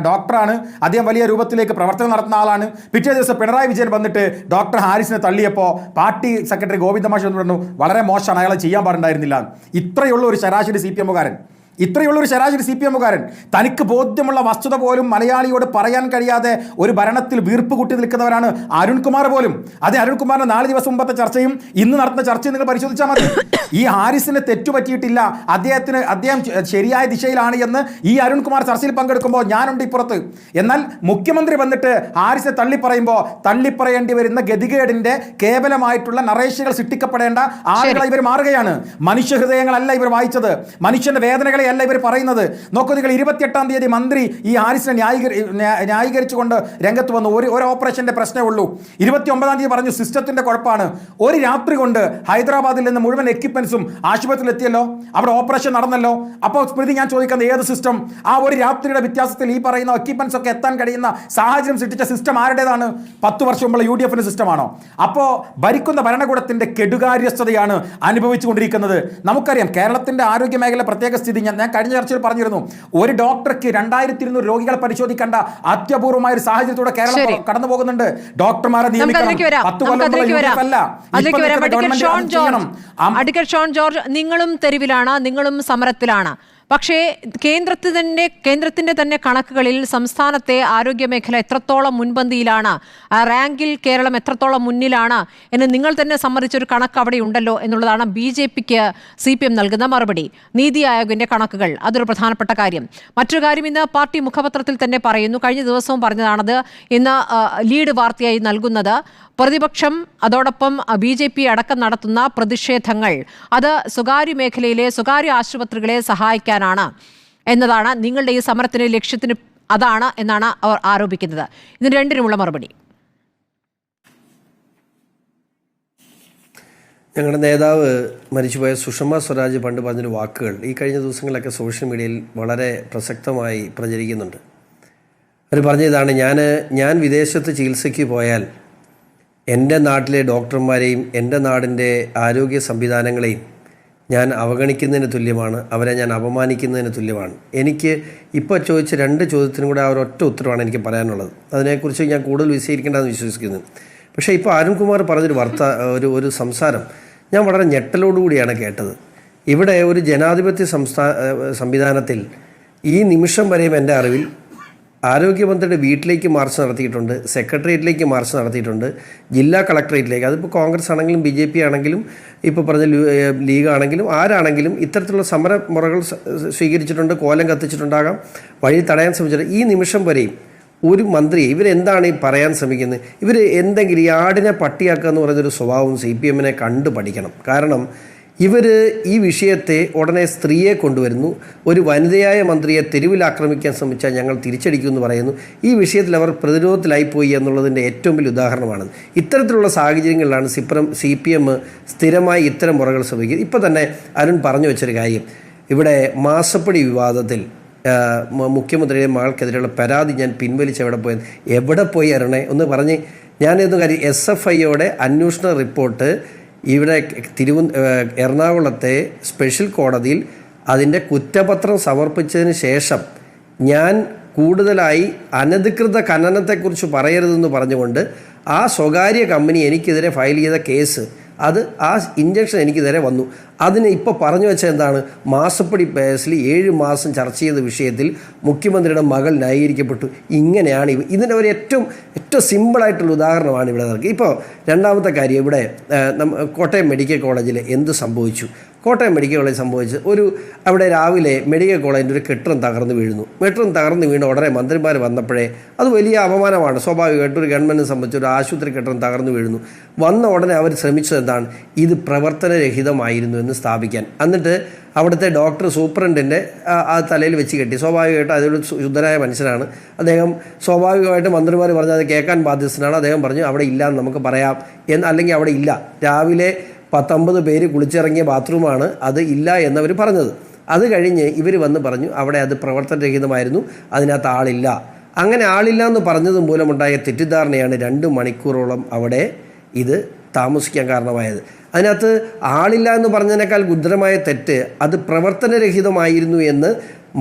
ഡോക്ടറാണ്, അദ്ദേഹം വലിയ രൂപത്തിലേക്ക് പ്രവർത്തനം നടത്തുന്ന ആളാണ്. പിറ്റേ ദിവസം പിണറായി വിജയൻ വന്നിട്ട് ഡോക്ടർ ഹാരിസിനെ തള്ളിയപ്പോൾ പാർട്ടി സെക്രട്ടറി ഗോവിന്ദ മാഷ് എന്ന് പറഞ്ഞു വളരെ മോശമാണ്, അയാളെ ചെയ്യാൻ പാടുണ്ടായിരുന്നില്ല. ഇത്രയുള്ള ഒരു ശരാശരി CPM-കാരൻ തനിക്ക് ബോധ്യമുള്ള വസ്തുത പോലും മലയാളിയോട് പറയാൻ കഴിയാതെ ഒരു ഭരണത്തിൽ വീർപ്പ് കൂട്ടി നിൽക്കുന്നവരാണ് അരുൺകുമാർ പോലും. അതേ അരുൺകുമാറിന്റെ 4 ദിവസം മുമ്പത്തെ ചർച്ചയും ഇന്ന് നടത്തുന്ന ചർച്ചയും നിങ്ങൾ പരിശോധിച്ചാൽ മതി. ഈ ഹാരിസിന് തെറ്റുപറ്റിയിട്ടില്ല, അദ്ദേഹം ശരിയായ ദിശയിലാണ് എന്ന് ഈ അരുൺകുമാർ ചർച്ചയിൽ പങ്കെടുക്കുമ്പോൾ ഞാനുണ്ട് ഇപ്പുറത്ത്. എന്നാൽ മുഖ്യമന്ത്രി വന്നിട്ട് ഹാരിസിനെ തള്ളിപ്പറയേണ്ടി വരുന്ന ഗതികേടിന്റെ കേവലമായിട്ടുള്ള നറേഷനുകൾ സൃഷ്ടിക്കപ്പെടേണ്ട ആളുകളെ ഇവർ മാറുകയാണ്. മനുഷ്യഹൃദയങ്ങളല്ല ഇവർ വായിച്ചത്, മനുഷ്യന്റെ വേദനകളെ അല്ല ഇവർ പറയുന്നത്. നോക്കൂ, നിങ്ങൾ 28-ാം തീയതി മന്ത്രി ഈ ഹാരിസിനെ ന്യായീകരിച്ചുകൊണ്ട് രംഗത്ത് വന്നു. ഒരു ഓപ്പറേഷന്റെ പ്രശ്നമേ ഉള്ളൂ. 29-ാം തീയതി പറഞ്ഞു സിസ്റ്റത്തിന്റെ കുഴപ്പമാണ്. ഒരു രാത്രി കൊണ്ട് ഹൈദരാബാദിൽ നിന്ന് മുഴുവൻ എക്യുപ്മെന്റ്സും ആശുപത്രിയിൽ എത്തിയല്ലോ, അവിടെ ഓപ്പറേഷൻ നടന്നല്ലോ. അപ്പോൾ സ്മൃതി, ഞാൻ ചോദിക്കുന്നത് ഏത് സിസ്റ്റം? ആ ഒരു രാത്രിയുടെ വ്യത്യാസത്തിൽ ഈ പറയുന്ന എക്യുപ്മെന്റ്സ് ഒക്കെ എത്താൻ കഴിയുന്ന സാഹചര്യം സൃഷ്ടിച്ച സിസ്റ്റം ആരുടേതാണ്? 10 വർഷം മുമ്പുള്ള UDF-ന്റെ സിസ്റ്റമാണോ? അപ്പോൾ ഭരിക്കുന്ന ഭരണകൂടത്തിന്റെ കെടുകാര്യസ്ഥതയാണ് അനുഭവിച്ചുകൊണ്ടിരിക്കുന്നത്. നമുക്കറിയാം കേരളത്തിന്റെ ആരോഗ്യ മേഖല പ്രത്യേക സ്ഥിതി. ഞാൻ കഴിഞ്ഞ ചർച്ചയിൽ പറഞ്ഞിരുന്നു, ഒരു ഡോക്ടർക്ക് 2200 രോഗികളെ പരിശോധിക്കേണ്ട അത്യപൂർവമായ ഒരു സാഹചര്യത്തോടെ കേരളം കടന്നു പോകുന്നുണ്ട്. ഡോക്ടർമാരെ അഡ്വക്കേറ്റ് ഷോൺ ജോർജ്, നിങ്ങളും തെരുവിലാണ്, നിങ്ങളും സമരത്തിലാണ്. പക്ഷേ കേന്ദ്രത്തിന്റെ തന്നെ കണക്കുകളിൽ സംസ്ഥാനത്തെ ആരോഗ്യ മേഖല എത്രത്തോളം മുൻപന്തിയിലാണ്, റാങ്കിൽ കേരളം എത്രത്തോളം മുന്നിലാണ് എന്ന് നിങ്ങൾ തന്നെ സമ്മതിച്ചൊരു കണക്ക് അവിടെ ഉണ്ടല്ലോ എന്നുള്ളതാണ് BJPക്ക് CPM നൽകുന്ന മറുപടി. നീതി ആയോഗിന്റെ കണക്കുകൾ അതൊരു പ്രധാനപ്പെട്ട കാര്യം. മറ്റൊരു കാര്യം ഇന്ന് പാർട്ടി മുഖപത്രത്തിൽ തന്നെ പറയുന്നു, കഴിഞ്ഞ ദിവസവും പറഞ്ഞതാണത്, ഇന്ന് ലീഡ് വാർത്തയായി നൽകുന്നത് പ്രതിപക്ഷം അതോടൊപ്പം BJP അടക്കം നടത്തുന്ന പ്രതിഷേധങ്ങൾ അത് സ്വകാര്യ മേഖലയിലെ സ്വകാര്യ ആശുപത്രികളെ സഹായിക്കാനാണ് എന്നതാണ്. നിങ്ങളുടെ ഈ സമരത്തിന്റെ ലക്ഷ്യത്തിന് അതാണ് എന്നാണ് അവർ ആരോപിക്കുന്നത്. ഇതിന് രണ്ടിനുമുള്ള മറുപടി. ഞങ്ങളുടെ നേതാവ് മരിച്ചുപോയ സുഷമ സ്വരാജ് പണ്ട് പറഞ്ഞൊരു വാക്കുകൾ ഈ കഴിഞ്ഞ ദിവസങ്ങളിലൊക്കെ സോഷ്യൽ മീഡിയയിൽ വളരെ പ്രസക്തമായി പ്രചരിക്കുന്നുണ്ട്. അവർ പറഞ്ഞതാണ്, ഞാൻ വിദേശത്ത് ചികിത്സയ്ക്ക് പോയാൽ എൻ്റെ നാട്ടിലെ ഡോക്ടർമാരെയും എൻ്റെ നാടിൻ്റെ ആരോഗ്യ സംവിധാനങ്ങളെയും ഞാൻ അവഗണിക്കുന്നതിന് തുല്യമാണ്, അവരെ ഞാൻ അപമാനിക്കുന്നതിന് തുല്യമാണ്. എനിക്ക് ഇപ്പോൾ ചോദിച്ച 2 ചോദ്യത്തിനും കൂടെ ആ ഒരൊറ്റ ഉത്തരവാണ് എനിക്ക് പറയാനുള്ളത്. അതിനെക്കുറിച്ച് ഞാൻ കൂടുതൽ വിശദീകരിക്കേണ്ടതെന്ന് വിശ്വസിക്കുന്നു. പക്ഷേ ഇപ്പോൾ അരുൺകുമാർ പറഞ്ഞൊരു ഒരു സംസാരം ഞാൻ വളരെ ഞെട്ടലോടുകൂടിയാണ് കേട്ടത്. ഇവിടെ ഒരു ജനാധിപത്യ സംവിധാനത്തിൽ ഈ നിമിഷം വരെയും എൻ്റെ അറിവിൽ ആരോഗ്യമന്ത്രിയുടെ വീട്ടിലേക്ക് മാർച്ച് നടത്തിയിട്ടുണ്ട്, സെക്രട്ടേറിയറ്റിലേക്ക് മാർച്ച് നടത്തിയിട്ടുണ്ട്, ജില്ലാ കളക്ടറേറ്റിലേക്ക്, അതിപ്പോൾ കോൺഗ്രസ് ആണെങ്കിലും BJP ആണെങ്കിലും ഇപ്പോൾ പറഞ്ഞ ലീഗ് ആണെങ്കിലും ആരാണെങ്കിലും ഇത്തരത്തിലുള്ള സമരമുറകൾ സ്വീകരിച്ചിട്ടുണ്ട്, കോലം കത്തിച്ചിട്ടുണ്ടാകാം, വഴി തടയാൻ ശ്രമിച്ചിട്ടുണ്ട്. ഈ നിമിഷം വരെയും ഒരു മന്ത്രിയെ ഇവരെന്താണ് ഈ പറയാൻ ശ്രമിക്കുന്നത്? ഇവർ എന്തെങ്കിലും ഈ ആടിനെ പട്ടിയാക്കുക എന്ന് പറയുന്നൊരു സ്വഭാവം CPMനെ കണ്ടു പഠിക്കണം. കാരണം ഇവർ ഈ വിഷയത്തെ ഉടനെ സ്ത്രീയെ കൊണ്ടുവരുന്നു, ഒരു വനിതയായ മന്ത്രിയെ തെരുവിൽ ആക്രമിക്കാൻ ശ്രമിച്ചാൽ ഞങ്ങൾ തിരിച്ചടിക്കുമെന്ന് പറയുന്നു. ഈ വിഷയത്തിൽ അവർ പ്രതിരോധത്തിലായിപ്പോയി എന്നുള്ളതിൻ്റെ ഏറ്റവും വലിയ ഉദാഹരണമാണ്. ഇത്തരത്തിലുള്ള സാഹചര്യങ്ങളിലാണ് CPM സ്ഥിരമായി ഇത്തരം മുറകൾ ശ്രമിക്കുന്നത്. ഇപ്പോൾ തന്നെ അരുൺ പറഞ്ഞു വെച്ചൊരു കാര്യം, ഇവിടെ മാസപ്പടി വിവാദത്തിൽ മുഖ്യമന്ത്രിയുടെ മകൾക്കെതിരെയുള്ള പരാതി ഞാൻ പിൻവലിച്ച് എവിടെ പോയി അരുണേ ഒന്ന് പറഞ്ഞ്. ഞാനിതൊന്നും കാര്യം SFIയുടെ അന്വേഷണ റിപ്പോർട്ട് ഇവിടെ എറണാകുളത്തെ സ്പെഷ്യൽ കോടതിയിൽ അതിൻ്റെ കുറ്റപത്രം സമർപ്പിച്ചതിന് ശേഷം ഞാൻ കൂടുതലായി അനധികൃത ഖനനത്തെക്കുറിച്ച് പറയരുതെന്ന് പറഞ്ഞുകൊണ്ട് ആ സ്വകാര്യ കമ്പനി എനിക്കെതിരെ ഫയൽ ചെയ്ത കേസ് ആ ഇഞ്ചക്ഷൻ എനിക്കെതിരെ വന്നു. അതിന് ഇപ്പോൾ പറഞ്ഞു വെച്ചാൽ എന്താണ്, മാസപ്പടി കേസിൽ 7 മാസം ചർച്ച ചെയ്ത വിഷയത്തിൽ മുഖ്യമന്ത്രിയുടെ മകൾ ന്യായീകരിക്കപ്പെട്ടു. ഇങ്ങനെയാണ് ഇതിൻ്റെ ഒരു ഏറ്റവും സിമ്പിളായിട്ടുള്ള ഉദാഹരണമാണ് ഇവിടെ നടക്കുക. ഇപ്പോൾ രണ്ടാമത്തെ കാര്യം, ഇവിടെ കോട്ടയം മെഡിക്കൽ കോളേജിൽ എന്ത് സംഭവിച്ചു? കോട്ടയം മെഡിക്കൽ കോളേജ് സംഭവിച്ച് അവിടെ രാവിലെ മെഡിക്കൽ കോളേജിൻ്റെ ഒരു കെട്ടിടം തകർന്നു വീഴുന്നു. തകർന്നു വീണ് ഉടനെ മന്ത്രിമാർ വന്നപ്പോഴേ അത് വലിയ അപമാനമാണ്. സ്വാഭാവികമായിട്ട് ഒരു ഗവൺമെൻറ്റിനെ സംബന്ധിച്ച് ഒരു ആശുപത്രി കെട്ടിടം തകർന്നു വീഴുന്നു. വന്ന ഉടനെ അവർ ശ്രമിച്ചത് എന്താണ്, ഇത് പ്രവർത്തനരഹിതമായിരുന്നു എന്ന് സ്ഥാപിക്കാൻ. എന്നിട്ട് അവിടുത്തെ ഡോക്ടർ സൂപ്രണ്ടിൻ്റെ ആ തലയിൽ വെച്ച് കെട്ടി. സ്വാഭാവികമായിട്ട് അതൊരു ശുദ്ധനായ മനുഷ്യനാണ് അദ്ദേഹം. സ്വാഭാവികമായിട്ട് മന്ത്രിമാർ പറഞ്ഞാൽ അത് കേൾക്കാൻ ബാധ്യസ്ഥനാണ്. അദ്ദേഹം പറഞ്ഞു അവിടെ ഇല്ല എന്ന് നമുക്ക് പറയാം അല്ലെങ്കിൽ അവിടെ ഇല്ല. രാവിലെ 10-50 പേര് കുളിച്ചിറങ്ങിയ ബാത്റൂമാണ്, അത് ഇല്ല എന്നവർ പറഞ്ഞത്. അത് കഴിഞ്ഞ് ഇവർ വന്ന് പറഞ്ഞു അവിടെ അത് പ്രവർത്തനരഹിതമായിരുന്നു, അതിനകത്ത് ആളില്ല. അങ്ങനെ ആളില്ല എന്ന് പറഞ്ഞത് മൂലമുണ്ടായ തെറ്റിദ്ധാരണയാണ് 2 മണിക്കൂറോളം അവിടെ ഇത് താമസിക്കാൻ കാരണമായത്. അതിനകത്ത് ആളില്ല എന്ന് പറഞ്ഞതിനേക്കാൾ ഗുരുതരമായ തെറ്റ് അത് പ്രവർത്തനരഹിതമായിരുന്നു എന്ന്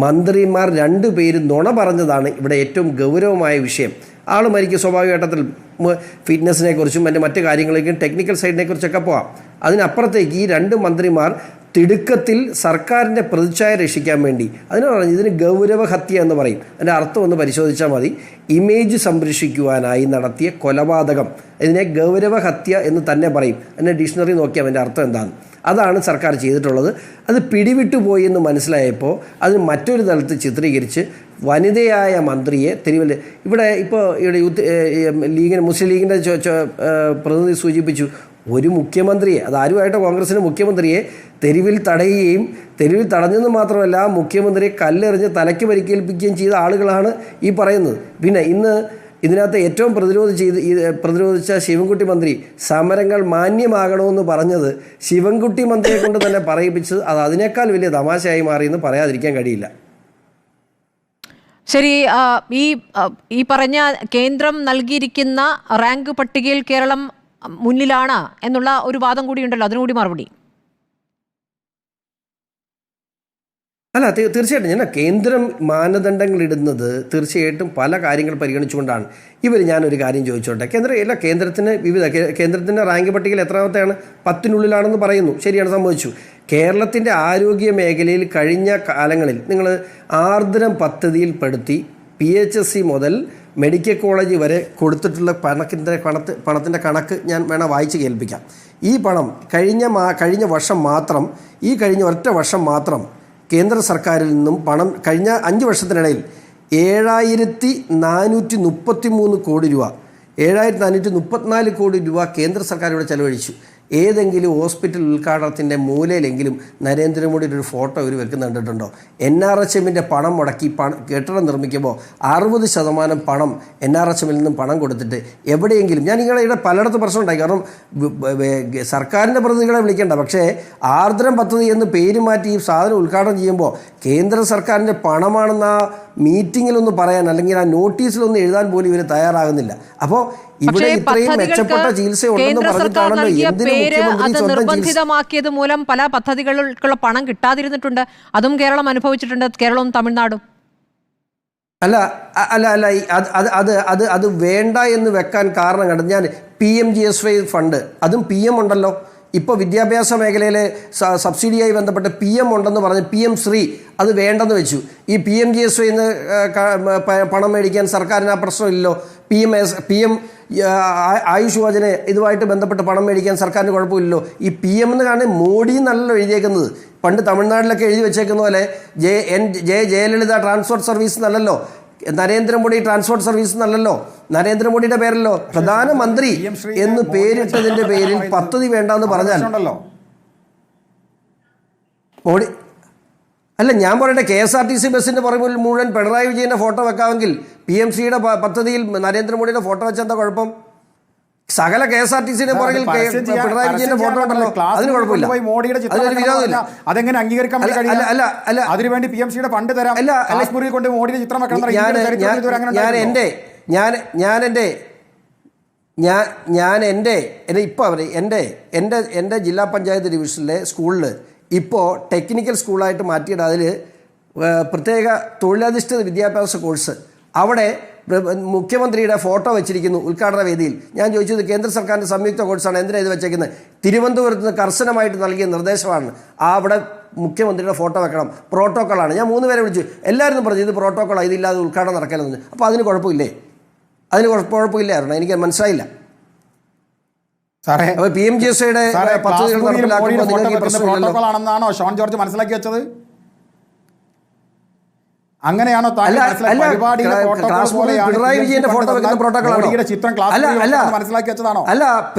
മന്ത്രിമാർ 2 പേര് നുണ പറഞ്ഞതാണ് ഇവിടെ ഏറ്റവും ഗൗരവമായ വിഷയം. ആൾ മരിക്കും, സ്വാഭാവികഘട്ടത്തിൽ ഫിറ്റ്നസിനെ കുറിച്ചും മറ്റ് കാര്യങ്ങളെയും ടെക്നിക്കൽ സൈഡിനെ കുറിച്ചൊക്കെ പോവാം. അതിനപ്പുറത്തേക്ക് ഈ 2 മന്ത്രിമാർ തിടുക്കത്തിൽ സർക്കാരിൻ്റെ പ്രതിച്ഛായ രക്ഷിക്കാൻ വേണ്ടി അതിനാണ് ഇതിന് ഗൗരവഹത്യ എന്ന് പറയും. അതിൻ്റെ അർത്ഥം ഒന്ന് പരിശോധിച്ചാൽ മതി. ഇമേജ് സംരക്ഷിക്കുവാനായി നടത്തിയ കൊലപാതകം, ഇതിനെ ഗൗരവഹത്യ എന്ന് തന്നെ പറയും. അതിൻ്റെ ഡിക്ഷണറി നോക്കിയാൽ അതിൻ്റെ അർത്ഥം എന്താണ്. അതാണ് സർക്കാർ ചെയ്തിട്ടുള്ളത്. അത് പിടിവിട്ടുപോയി എന്ന് മനസ്സിലായപ്പോൾ അത് മറ്റൊരു തലത്തിൽ ചിത്രീകരിച്ച് വനിതയായ മന്ത്രിയെ തെരുവിൽ ഇവിടെ മുസ്ലിം ലീഗിൻ്റെ പ്രതിനിധി സൂചിപ്പിച്ചു, ഒരു മുഖ്യമന്ത്രിയെ, അതാരുമായിട്ട് കോൺഗ്രസിൻ്റെ മുഖ്യമന്ത്രിയെ തെരുവിൽ തടയുകയും തെരുവിൽ തടഞ്ഞെന്ന് മാത്രമല്ല മുഖ്യമന്ത്രിയെ കല്ലെറിഞ്ഞ് തലയ്ക്ക് പരിക്കേൽപ്പിക്കുകയും ചെയ്ത ആളുകളാണ് ഈ പറയുന്നത്. പിന്നെ ഇന്ന് ഇതിനകത്ത് ഏറ്റവും പ്രതിരോധിച്ച ശിവൻകുട്ടി മന്ത്രി സമരങ്ങൾ മാന്യമാകണമെന്ന് പറഞ്ഞത് ശിവൻകുട്ടി മന്ത്രിയെ കൊണ്ട് തന്നെ പറയിപ്പിച്ചത് അത് അതിനേക്കാൾ വലിയ തമാശയായി മാറിയെന്ന് പറയാതിരിക്കാൻ കഴിയില്ല. ശരി, ഈ പറഞ്ഞ കേന്ദ്രം നൽകിയിരിക്കുന്ന റാങ്ക് പട്ടികയിൽ കേരളം മുന്നിലാണ് എന്നുള്ള ഒരു വാദം കൂടി ഉണ്ടല്ലോ, അതിനുകൂടി മറുപടി. അല്ല, തീർച്ചയായിട്ടും ഞാൻ കേന്ദ്രം മാനദണ്ഡങ്ങൾ ഇടുന്നത് തീർച്ചയായിട്ടും പല കാര്യങ്ങൾ പരിഗണിച്ചുകൊണ്ടാണ്. ഞാനൊരു കാര്യം ചോദിച്ചോട്ടെ, കേന്ദ്രത്തിൻ്റെ റാങ്ക് പട്ടികയിൽ എത്രാമത്തെയാണ്? 10-നുള്ളിലാണെന്ന് പറയുന്നു. ശരിയാണ്, സംഭവിച്ചു. കേരളത്തിൻ്റെ ആരോഗ്യ മേഖലയിൽ കഴിഞ്ഞ കാലങ്ങളിൽ നിങ്ങൾ ആർദ്രം പദ്ധതിയിൽ പെടുത്തി PHSC മുതൽ മെഡിക്കൽ കോളേജ് വരെ കൊടുത്തിട്ടുള്ള പണത്തിൻ്റെ കണക്ക് ഞാൻ വായിച്ച് കേൾപ്പിക്കാം. ഈ പണം കഴിഞ്ഞ വർഷം മാത്രം, കഴിഞ്ഞ ഒറ്റ വർഷം മാത്രം കേന്ദ്ര സർക്കാരിൽ നിന്നും പണം കഴിഞ്ഞ 5 വർഷത്തിനിടയിൽ 7433 കോടി രൂപ, 7434 കോടി രൂപ കേന്ദ്ര സർക്കാർ ഇവിടെ ചെലവഴിച്ചു. ഏതെങ്കിലും ഹോസ്പിറ്റൽ ഉദ്ഘാടനത്തിൻ്റെ മൂലയിലെങ്കിലും നരേന്ദ്രമോദിയുടെ ഒരു ഫോട്ടോ ഇവർ വെക്കുന്ന കണ്ടിട്ടുണ്ടോ? NRHMൻ്റെ പണം മുടക്കി കെട്ടിടം നിർമ്മിക്കുമ്പോൾ 60% പണം NRHMൽ നിന്നും പണം കൊടുത്തിട്ട് എവിടെയെങ്കിലും, ഞാൻ ഇവിടെ പലയിടത്തും പ്രശ്നം ഉണ്ടായി. കാരണം സർക്കാരിൻ്റെ പ്രതിനിധികളെ വിളിക്കേണ്ട, പക്ഷേ ആർദ്രം പദ്ധതി എന്ന് പേര് മാറ്റി ഈ സാധനം ഉദ്ഘാടനം ചെയ്യുമ്പോൾ കേന്ദ്ര സർക്കാരിൻ്റെ പണമാണെന്ന് ആ മീറ്റിങ്ങിലൊന്ന് പറയാൻ, അല്ലെങ്കിൽ ആ നോട്ടീസിലൊന്ന് എഴുതാൻ പോലും ഇവർ തയ്യാറാകുന്നില്ല. അപ്പോൾ ഇവിടെ ഇത്രയും മെച്ചപ്പെട്ട ചികിത്സ ഉണ്ടെന്ന് പറഞ്ഞിട്ടാണല്ലോ അത് നിർബന്ധിതമാക്കിയത് മൂലം പല പദ്ധതികൾക്കുള്ള പണം കിട്ടാതിരുന്നിട്ടുണ്ട്. അതും കേരളം അനുഭവിച്ചിട്ടുണ്ട്, കേരളവും തമിഴ്നാടും. അല്ല അല്ല അല്ല അത് വേണ്ട എന്ന് വെക്കാൻ കാരണം കണ്ടത് ഞാൻ PMGSY ഫണ്ട്, അതും PM ഉണ്ടല്ലോ. ഇപ്പോൾ വിദ്യാഭ്യാസ മേഖലയിലെ സബ്സിഡിയായി ബന്ധപ്പെട്ട് PM ഉണ്ടെന്ന് പറഞ്ഞ് PM ശ്രീ അത് വേണ്ടെന്ന് വെച്ചു. ഈ PMGSY പണം മേടിക്കാൻ സർക്കാരിന് ആ പ്രശ്നമില്ലല്ലോ. PM ആയുഷ് യോജന ഇതുമായിട്ട് ബന്ധപ്പെട്ട് പണം മേടിക്കാൻ സർക്കാരിന് കുഴപ്പമില്ലല്ലോ. ഈ PM എന്ന് കാണുന്നത് മോഡി എന്നല്ലല്ലോ എഴുതിയേക്കുന്നത്. പണ്ട് തമിഴ്നാട്ടിലൊക്കെ എഴുതി വെച്ചേക്കുന്ന പോലെ ജയലളിത ട്രാൻസ്പോർട്ട് സർവീസ് എന്നല്ലല്ലോ, നരേന്ദ്രമോദി ട്രാൻസ്പോർട്ട് സർവീസ് എന്നല്ലല്ലോ, നരേന്ദ്രമോദിയുടെ പേരല്ലോ. പ്രധാനമന്ത്രി എന്ന് പേരിട്ടതിന്റെ പേരിൽ പദ്ധതി വേണ്ടെന്ന് പറഞ്ഞാൽ മോഡി അല്ല, ഞാൻ പറയട്ടെ, KSRTC ബസ്സിന്റെ പുറകിൽ മുഴുവൻ പിണറായി വിജയന്റെ ഫോട്ടോ വെക്കാമെങ്കിൽ PMCയുടെ പദ്ധതിയിൽ നരേന്ദ്രമോദിയുടെ ഫോട്ടോ വെച്ചാൽ എന്താ കുഴപ്പം? സകല KSRTCയുടെ പുറകിൽ പിണറായി വിജയന്റെ ഫോട്ടോ ഉണ്ടല്ലോ, അതിന് കുഴപ്പമില്ല, അതിനൊരു വിരോധമില്ല. അതെങ്ങനെ അംഗീകരിക്കാൻ അതിനുവേണ്ടി PMCയുടെ ഫണ്ട് തരാം, കാശ്മീരിൽ കൊണ്ട് മോഡിയുടെ ചിത്രം വെക്കണം. എൻ്റെ ജില്ലാ പഞ്ചായത്ത് ഡിവിഷനിലെ സ്കൂളിൽ ഇപ്പോൾ ടെക്നിക്കൽ സ്കൂളായിട്ട് മാറ്റിയിട്ട് അതിൽ പ്രത്യേക തൊഴിലധിഷ്ഠിത വിദ്യാഭ്യാസ കോഴ്സ്, അവിടെ മുഖ്യമന്ത്രിയുടെ ഫോട്ടോ വെച്ചിരിക്കുന്നു ഉദ്ഘാടന വേദിയിൽ. ഞാൻ ചോദിച്ചത് കേന്ദ്ര സർക്കാരിൻ്റെ സംയുക്ത കോഴ്സാണ്, എന്തിനാണ് ഇത് വെച്ചേക്കുന്നത്? തിരുവനന്തപുരത്ത് നിന്ന് കർശനമായിട്ട് നൽകിയ നിർദ്ദേശമാണ് അവിടെ മുഖ്യമന്ത്രിയുടെ ഫോട്ടോ വെക്കണം, പ്രോട്ടോക്കോളാണ്. ഞാൻ 3 പേരെ വിളിച്ചു, എല്ലാവരും പറഞ്ഞു ഇത് പ്രോട്ടോക്കോളാണ്, ഇതില്ലാതെ ഉദ്ഘാടനം നടക്കലെന്ന്. അപ്പോൾ അതിന് കുഴപ്പമില്ലേ? അതിന് കുഴപ്പമില്ലായിരുന്നു, എനിക്ക് മനസ്സിലായില്ല. അപ്പോൾ PMGSYയുടെ പദ്ധതികൾ നടപ്പിലാക്കുമ്പോൾ നിങ്ങൾക്ക് പ്രശ്നമില്ലല്ലോ. ഷോൺ ജോർജ് മനസ്സിലാക്കി വെച്ചത് അങ്ങനെയാണോ? പിണറായി വിജയന്റെ ഫോട്ടോ വെക്കുന്ന പ്രോട്ടോക്കോളാണോ? മനസ്സിലാക്കി വെച്ചതാണോ? അല്ല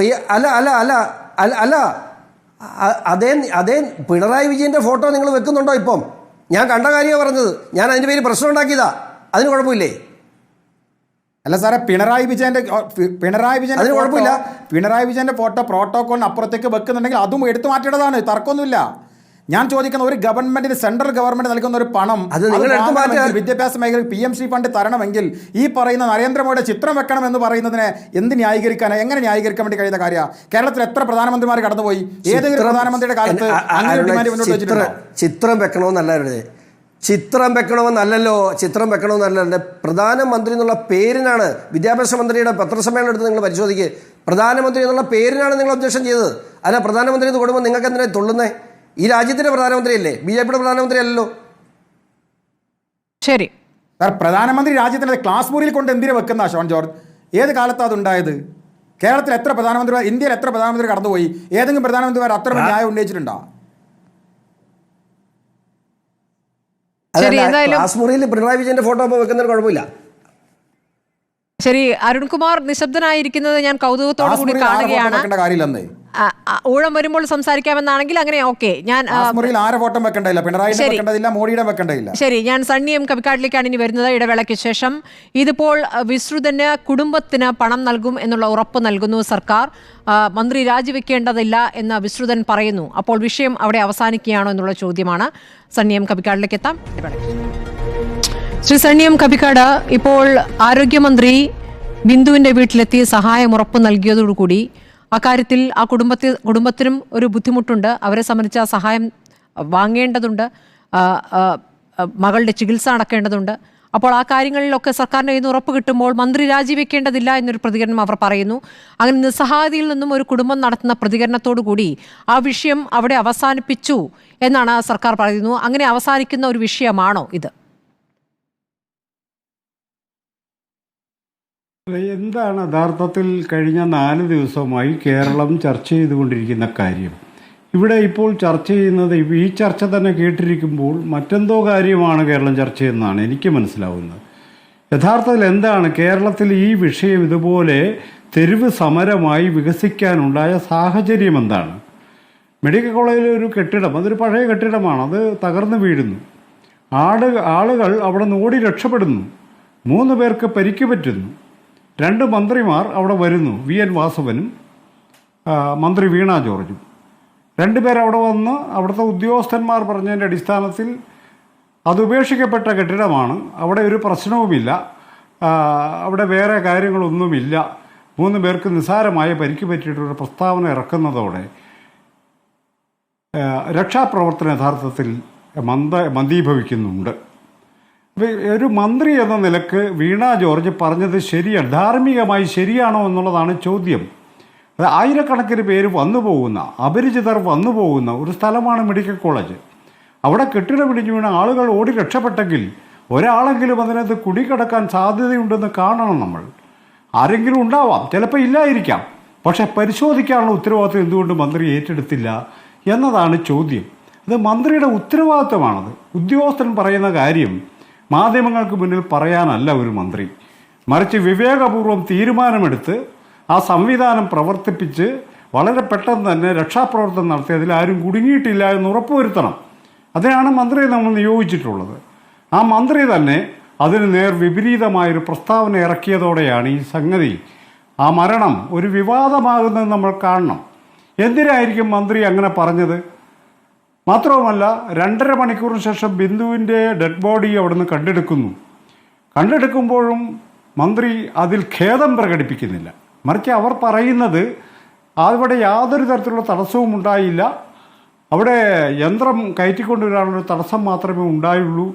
അല്ല അല്ല അല്ല അല്ല അതേ പിണറായി വിജയന്റെ ഫോട്ടോ നിങ്ങൾ വെക്കുന്നുണ്ടോ? ഇപ്പം ഞാൻ കണ്ട കാര്യമാണ് പറഞ്ഞത്. ഞാൻ അതിന്റെ പേര് പ്രശ്നം ഉണ്ടാക്കിയതാ, അതിന് കുഴപ്പമില്ലേ? അല്ല സാറേ, പിണറായി വിജയന്റെ അതിന് കുഴപ്പമില്ല. പിണറായി വിജയന്റെ ഫോട്ടോ പ്രോട്ടോകോളിന് അപ്പുറത്തേക്ക് വെക്കുന്നുണ്ടെങ്കിൽ അതും എടുത്തു മാറ്റേണ്ടതാണ്, തർക്കമൊന്നുമില്ല. ഞാൻ ചോദിക്കുന്ന, ഒരു ഗവൺമെന്റിന്, സെൻട്രൽ ഗവൺമെന്റ് നൽകുന്ന ഒരു പണം വിദ്യാഭ്യാസ മേഖല PMC ഫണ്ട് തരണമെങ്കിൽ ഈ പറയുന്ന നരേന്ദ്രമോദിയുടെ ചിത്രം വെക്കണം എന്ന് പറയുന്നതിനെ എങ്ങനെ ന്യായീകരിക്കാൻ വേണ്ടി കഴിയുന്ന കാര്യമാണ്? കേരളത്തിൽ എത്ര പ്രധാനമന്ത്രിമാർ കടന്നുപോയി? ഏതെങ്കിലും പ്രധാനമന്ത്രിയുടെ കാലത്ത് ചിത്രം വെക്കണമെന്നല്ലേ? ചിത്രം വെക്കണമെന്നല്ല, പ്രധാനമന്ത്രി എന്നുള്ള പേരിനാണ്. വിദ്യാഭ്യാസ മന്ത്രിയുടെ പത്രസമ്മേളനം എടുത്ത് നിങ്ങൾ പരിശോധിക്കുക. പ്രധാനമന്ത്രി എന്നുള്ള പേരിനാണ് നിങ്ങൾ ഒബ്ജക്ഷൻ ചെയ്തത്. അല്ല, പ്രധാനമന്ത്രി എന്ന് കൊടുക്കുമ്പോൾ നിങ്ങൾക്ക് എന്തിനാ തുള്ളുന്നേ? ഈ രാജ്യത്തിന്റെ പ്രധാനമന്ത്രിയല്ലേ, BJPയുടെ പ്രധാനമന്ത്രി അല്ലല്ലോ. ശരി സാർ, പ്രധാനമന്ത്രി രാജ്യത്തിന്റെ ക്ലാസ് മുറിയിൽ കൊണ്ട് എന്തിനാ വെക്കുന്ന ഷോൺ ജോർജ്? ഏത് കാലത്താണ് അതുണ്ടായത്? കേരളത്തിൽ എത്ര പ്രധാനമന്ത്രിമാർ, ഇന്ത്യയിൽ എത്ര പ്രധാനമന്ത്രി കടന്നുപോയി? ഏതെങ്കിലും പ്രധാനമന്ത്രിമാർ അത്ര ന്യായം ഉന്നയിച്ചിട്ടുണ്ടോ? ക്ലാസ് മുറിയിൽ പിണറായി വിജയന്റെ ഫോട്ടോ വെക്കുന്നതിന് കുഴപ്പമില്ല. ശരി, അരുൺകുമാർ നിശബ്ദനായിരിക്കുന്നത് ഞാൻ കൗതുകത്തോടു കൂടി കാണുകയാണ്. ഊഴം വരുമ്പോൾ സംസാരിക്കാമെന്നാണെങ്കിൽ അങ്ങനെ ഓക്കെ. ശരി, ഞാൻ സണ്ണി എം കവിക്കാട്ടിലേക്കാണ് ഇനി വരുന്നത് ഇടവേളയ്ക്ക് ശേഷം. ഇതിപ്പോൾ വിശ്രുതന് കുടുംബത്തിന് പണം നൽകും എന്നുള്ള ഉറപ്പ് നൽകുന്നു സർക്കാർ. മന്ത്രി രാജിവെക്കേണ്ടതില്ല എന്ന് വിശ്രുതൻ പറയുന്നു. അപ്പോൾ വിഷയം അവിടെ അവസാനിക്കുകയാണോ എന്നുള്ള ചോദ്യമാണ്. സണ്ണി എം കവിക്കാട്ടിലേക്ക് എത്താം. ശ്രീ സണ്ണി എം കവിക്കാട്, ഇപ്പോൾ ആരോഗ്യമന്ത്രി ബിന്ദുവിന്റെ വീട്ടിലെത്തി സഹായം ഉറപ്പ് നൽകിയതോടുകൂടി അക്കാര്യത്തിൽ ആ കുടുംബത്തിനും ഒരു ബുദ്ധിമുട്ടുണ്ട്. അവരെ സംബന്ധിച്ച സഹായം വാങ്ങേണ്ടതുണ്ട്. മകളുടെ ചികിത്സ നടക്കേണ്ടതുണ്ട്. അപ്പോൾ ആ കാര്യങ്ങളിലൊക്കെ സർക്കാരിന് ഇന്ന് ഉറപ്പ് കിട്ടുമ്പോൾ മന്ത്രി രാജിവെക്കേണ്ടതില്ല എന്നൊരു പ്രതികരണം അവർ പറയുന്നു. അങ്ങനെ നിസ്സഹായതയിൽ നിന്നും ഒരു കുടുംബം നടത്തുന്ന പ്രതികരണത്തോടു കൂടി ആ വിഷയം അവിടെ അവസാനിപ്പിച്ചു എന്നാണ് സർക്കാർ പറയുന്നു. അങ്ങനെ അവസാനിക്കുന്ന ഒരു വിഷയമാണോ ഇത്? എന്താണ് യഥാർത്ഥത്തിൽ കഴിഞ്ഞ 4 ദിവസമായി കേരളം ചർച്ച ചെയ്തുകൊണ്ടിരിക്കുന്ന കാര്യം? ഇവിടെ ഇപ്പോൾ ചർച്ച ചെയ്യുന്നത്, ഈ ചർച്ച തന്നെ കേട്ടിരിക്കുമ്പോൾ മറ്റെന്തോ കാര്യമാണ് കേരളം ചർച്ച ചെയ്യുന്നതാണ് എനിക്ക് മനസ്സിലാവുന്നത്. യഥാർത്ഥത്തിൽ എന്താണ് കേരളത്തിൽ ഈ വിഷയം ഇതുപോലെ തെരുവ് സമരമായി വികസിക്കാനുണ്ടായ സാഹചര്യം എന്താണ്? മെഡിക്കൽ കോളേജിലെ ഒരു കെട്ടിടം, അതൊരു പഴയ കെട്ടിടമാണ്, അത് തകർന്നു വീഴുന്നു. ആളുകൾ അവിടെ നിന്ന് ഓടി രക്ഷപ്പെടുന്നു. 3 പേർക്ക് പരിക്ക് പറ്റുന്നു. 2 മന്ത്രിമാർ അവിടെ വരുന്നു, VN വാസവനും മന്ത്രി വീണ ജോർജും. 2 പേർ അവിടെ വന്ന് അവിടുത്തെ ഉദ്യോഗസ്ഥന്മാർ പറഞ്ഞതിൻ്റെ അടിസ്ഥാനത്തിൽ അത് ഉപേക്ഷിക്കപ്പെട്ട കെട്ടിടമാണ്, അവിടെ ഒരു പ്രശ്നവുമില്ല, അവിടെ വേറെ കാര്യങ്ങളൊന്നുമില്ല, 3 പേർക്ക് നിസ്സാരമായ പരിക്ക് പറ്റിയിട്ടൊരു പ്രസ്താവന ഇറക്കുന്നതോടെ രക്ഷാപ്രവർത്തനം യഥാർത്ഥത്തിൽ മന്ദീഭവിക്കുന്നുണ്ട്. ഒരു മന്ത്രി എന്ന നിലക്ക് വീണ ജോർജ് പറഞ്ഞത് ശരിയാണ്, ധാർമ്മികമായി ശരിയാണോ എന്നുള്ളതാണ് ചോദ്യം. അത് ആയിരക്കണക്കിന് പേര് വന്നു പോകുന്ന, അപരിചിതർ വന്നു പോകുന്ന ഒരു സ്ഥലമാണ് മെഡിക്കൽ കോളേജ്. അവിടെ കെട്ടിടം ഇടിഞ്ഞു വീണ ആളുകൾ ഓടി രക്ഷപ്പെട്ടെങ്കിൽ ഒരാളെങ്കിലും അതിനകത്ത് കുടികിടക്കാൻ സാധ്യതയുണ്ടെന്ന് കാണണം നമ്മൾ. ആരെങ്കിലും ഉണ്ടാവാം, ചിലപ്പോൾ ഇല്ലായിരിക്കാം, പക്ഷെ പരിശോധിക്കാനുള്ള ഉത്തരവാദിത്വം എന്തുകൊണ്ട് മന്ത്രി ഏറ്റെടുത്തില്ല എന്നതാണ് ചോദ്യം. അത് മന്ത്രിയുടെ ഉത്തരവാദിത്വമാണത്. ഉദ്യോഗസ്ഥൻ പറയുന്ന കാര്യം മാധ്യമങ്ങൾക്ക് മുന്നിൽ പറയാനല്ല ഒരു മന്ത്രി, മറിച്ച് വിവേകപൂർവ്വം തീരുമാനമെടുത്ത് ആ സംവിധാനം പ്രവർത്തിപ്പിച്ച് വളരെ പെട്ടെന്ന് തന്നെ രക്ഷാപ്രവർത്തനം നടത്തി അതിൽ ആരും കുടുങ്ങിയിട്ടില്ല എന്ന് ഉറപ്പുവരുത്തണം. അതിനാണ് മന്ത്രിയെ നമ്മൾ നിയോഗിച്ചിട്ടുള്ളത്. ആ മന്ത്രി തന്നെ അതിന് നേർ വിപരീതമായൊരു പ്രസ്താവന ഇറക്കിയതോടെയാണ് ഈ സംഗതി, ആ മരണം ഒരു വിവാദമാകുന്നത് നമ്മൾ കാണണം. എന്തിനായിരിക്കും മന്ത്രി അങ്ങനെ പറഞ്ഞത്? മാത്രവുമല്ല, 2.5 മണിക്കൂറിന് ശേഷം ബിന്ദുവിൻ്റെ ഡെഡ് ബോഡി അവിടുന്ന് കണ്ടെടുക്കുമ്പോഴും മന്ത്രി അതിൽ ഖേദം പ്രകടിപ്പിക്കുന്നില്ല. മറിച്ച് അവർ പറയുന്നത് അവിടെ യാതൊരു തരത്തിലുള്ള തടസ്സവും ഉണ്ടായില്ല, അവിടെ യന്ത്രം കയറ്റിക്കൊണ്ടുവരാനുള്ള തടസ്സം മാത്രമേ ഉണ്ടായുള്ളൂ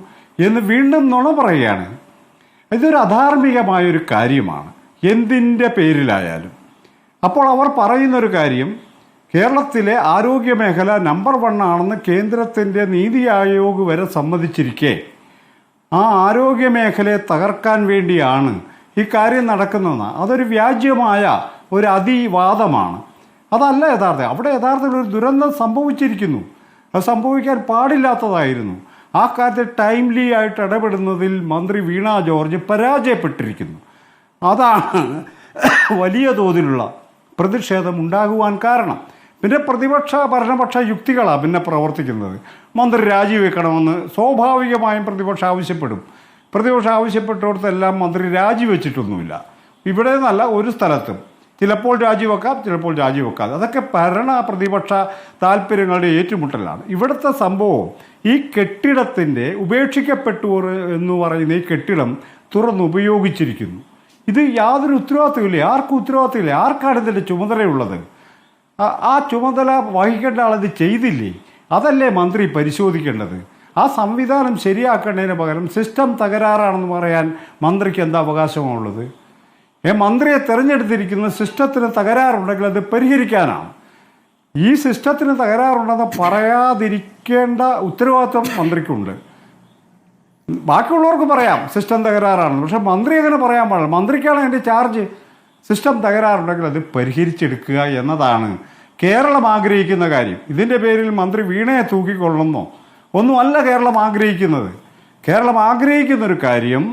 എന്ന് വീണ്ടും നുണ പറയുകയാണ്. ഇതൊരു അധാർമികമായൊരു കാര്യമാണ് എന്തിൻ്റെ പേരിലായാലും. അപ്പോൾ അവർ പറയുന്നൊരു കാര്യം, കേരളത്തിലെ ആരോഗ്യ മേഖല നമ്പർ 1 ആണെന്ന് കേന്ദ്രത്തിൻ്റെ നീതി ആയോഗ് വരെ സമ്മതിച്ചിരിക്കെ ആ ആരോഗ്യ മേഖലയെ തകർക്കാൻ വേണ്ടിയാണ് ഈ കാര്യം നടക്കുന്നതെന്ന്. അതൊരു വ്യാജ്യമായ ഒരു അതിവാദമാണ്. അതല്ല യഥാർത്ഥം. അവിടെ യഥാർത്ഥത്തിൽ ഒരു ദുരന്തം സംഭവിച്ചിരിക്കുന്നു, അത് സംഭവിക്കാൻ പാടില്ലാത്തതായിരുന്നു. ആ കാര്യത്തിൽ ടൈംലി ആയിട്ട് ഇടപെടുന്നതിൽ മന്ത്രി വീണ ജോർജ് പരാജയപ്പെട്ടിരിക്കുന്നു. അതാണ് വലിയ തോതിലുള്ള പ്രതിഷേധം ഉണ്ടാകുവാൻ കാരണം. പിന്നെ ഭരണപക്ഷ യുക്തികളാണ് പിന്നെ പ്രവർത്തിക്കുന്നത്. മന്ത്രി രാജിവെക്കണമെന്ന് സ്വാഭാവികമായും പ്രതിപക്ഷം ആവശ്യപ്പെടും. പ്രതിപക്ഷം ആവശ്യപ്പെട്ടിടത്തെല്ലാം മന്ത്രി രാജിവെച്ചിട്ടൊന്നുമില്ല. ഇവിടെ നിന്നല്ല, ഒരു സ്ഥലത്തും ചിലപ്പോൾ രാജിവെക്കാം, ചിലപ്പോൾ രാജിവെക്കാതെ. അതൊക്കെ പ്രതിപക്ഷ താല്പര്യങ്ങളുടെ ഏറ്റുമുട്ടലാണ്. ഇവിടുത്തെ സംഭവം ഈ കെട്ടിടത്തിൻ്റെ ഉപേക്ഷിക്കപ്പെട്ടു എന്ന് പറയുന്ന ഈ കെട്ടിടം തുറന്നുപയോഗിച്ചിരിക്കുന്നു. ഇത് യാതൊരു ഉത്തരവാദിത്വമില്ല, ആർക്കും ഉത്തരവാദിത്വമില്ല. ആർക്കാണ് ഇതിൻ്റെ ചുമതലയുള്ളത്? ആ ചുമതല വഹിക്കേണ്ട ആളത് ചെയ്തില്ലേ? അതല്ലേ മന്ത്രി പരിശോധിക്കേണ്ടത്? ആ സംവിധാനം ശരിയാക്കേണ്ടതിന് പകരം സിസ്റ്റം തകരാറാണെന്ന് പറയാൻ മന്ത്രിക്ക് എന്താ അവകാശമാണുള്ളത്? മന്ത്രിയെ തിരഞ്ഞെടുത്തിരിക്കുന്നത് സിസ്റ്റത്തിന് തകരാറുണ്ടെങ്കിൽ അത് പരിഹരിക്കാനാണ്. ഈ സിസ്റ്റത്തിന് തകരാറുണ്ടെന്ന് പറയാതിരിക്കേണ്ട ഉത്തരവാദിത്വം മന്ത്രിക്കുണ്ട്. ബാക്കിയുള്ളവർക്ക് പറയാം സിസ്റ്റം തകരാറാണെന്ന്, പക്ഷെ മന്ത്രി അങ്ങനെ പറയാൻ പാടില്ല. മന്ത്രിക്കാണ് അതിൻ്റെ ചാർജ്. സിസ്റ്റം തകരാറുണ്ടെങ്കിൽ അത് പരിഹരിച്ചെടുക്കുക എന്നതാണ് കേരളം ആഗ്രഹിക്കുന്ന കാര്യം. ഇതിൻ്റെ പേരിൽ മന്ത്രി വീണയെ തൂക്കിക്കൊള്ളുന്നോ ഒന്നുമല്ല കേരളം ആഗ്രഹിക്കുന്നത്. കേരളം ആഗ്രഹിക്കുന്നൊരു കാര്യം,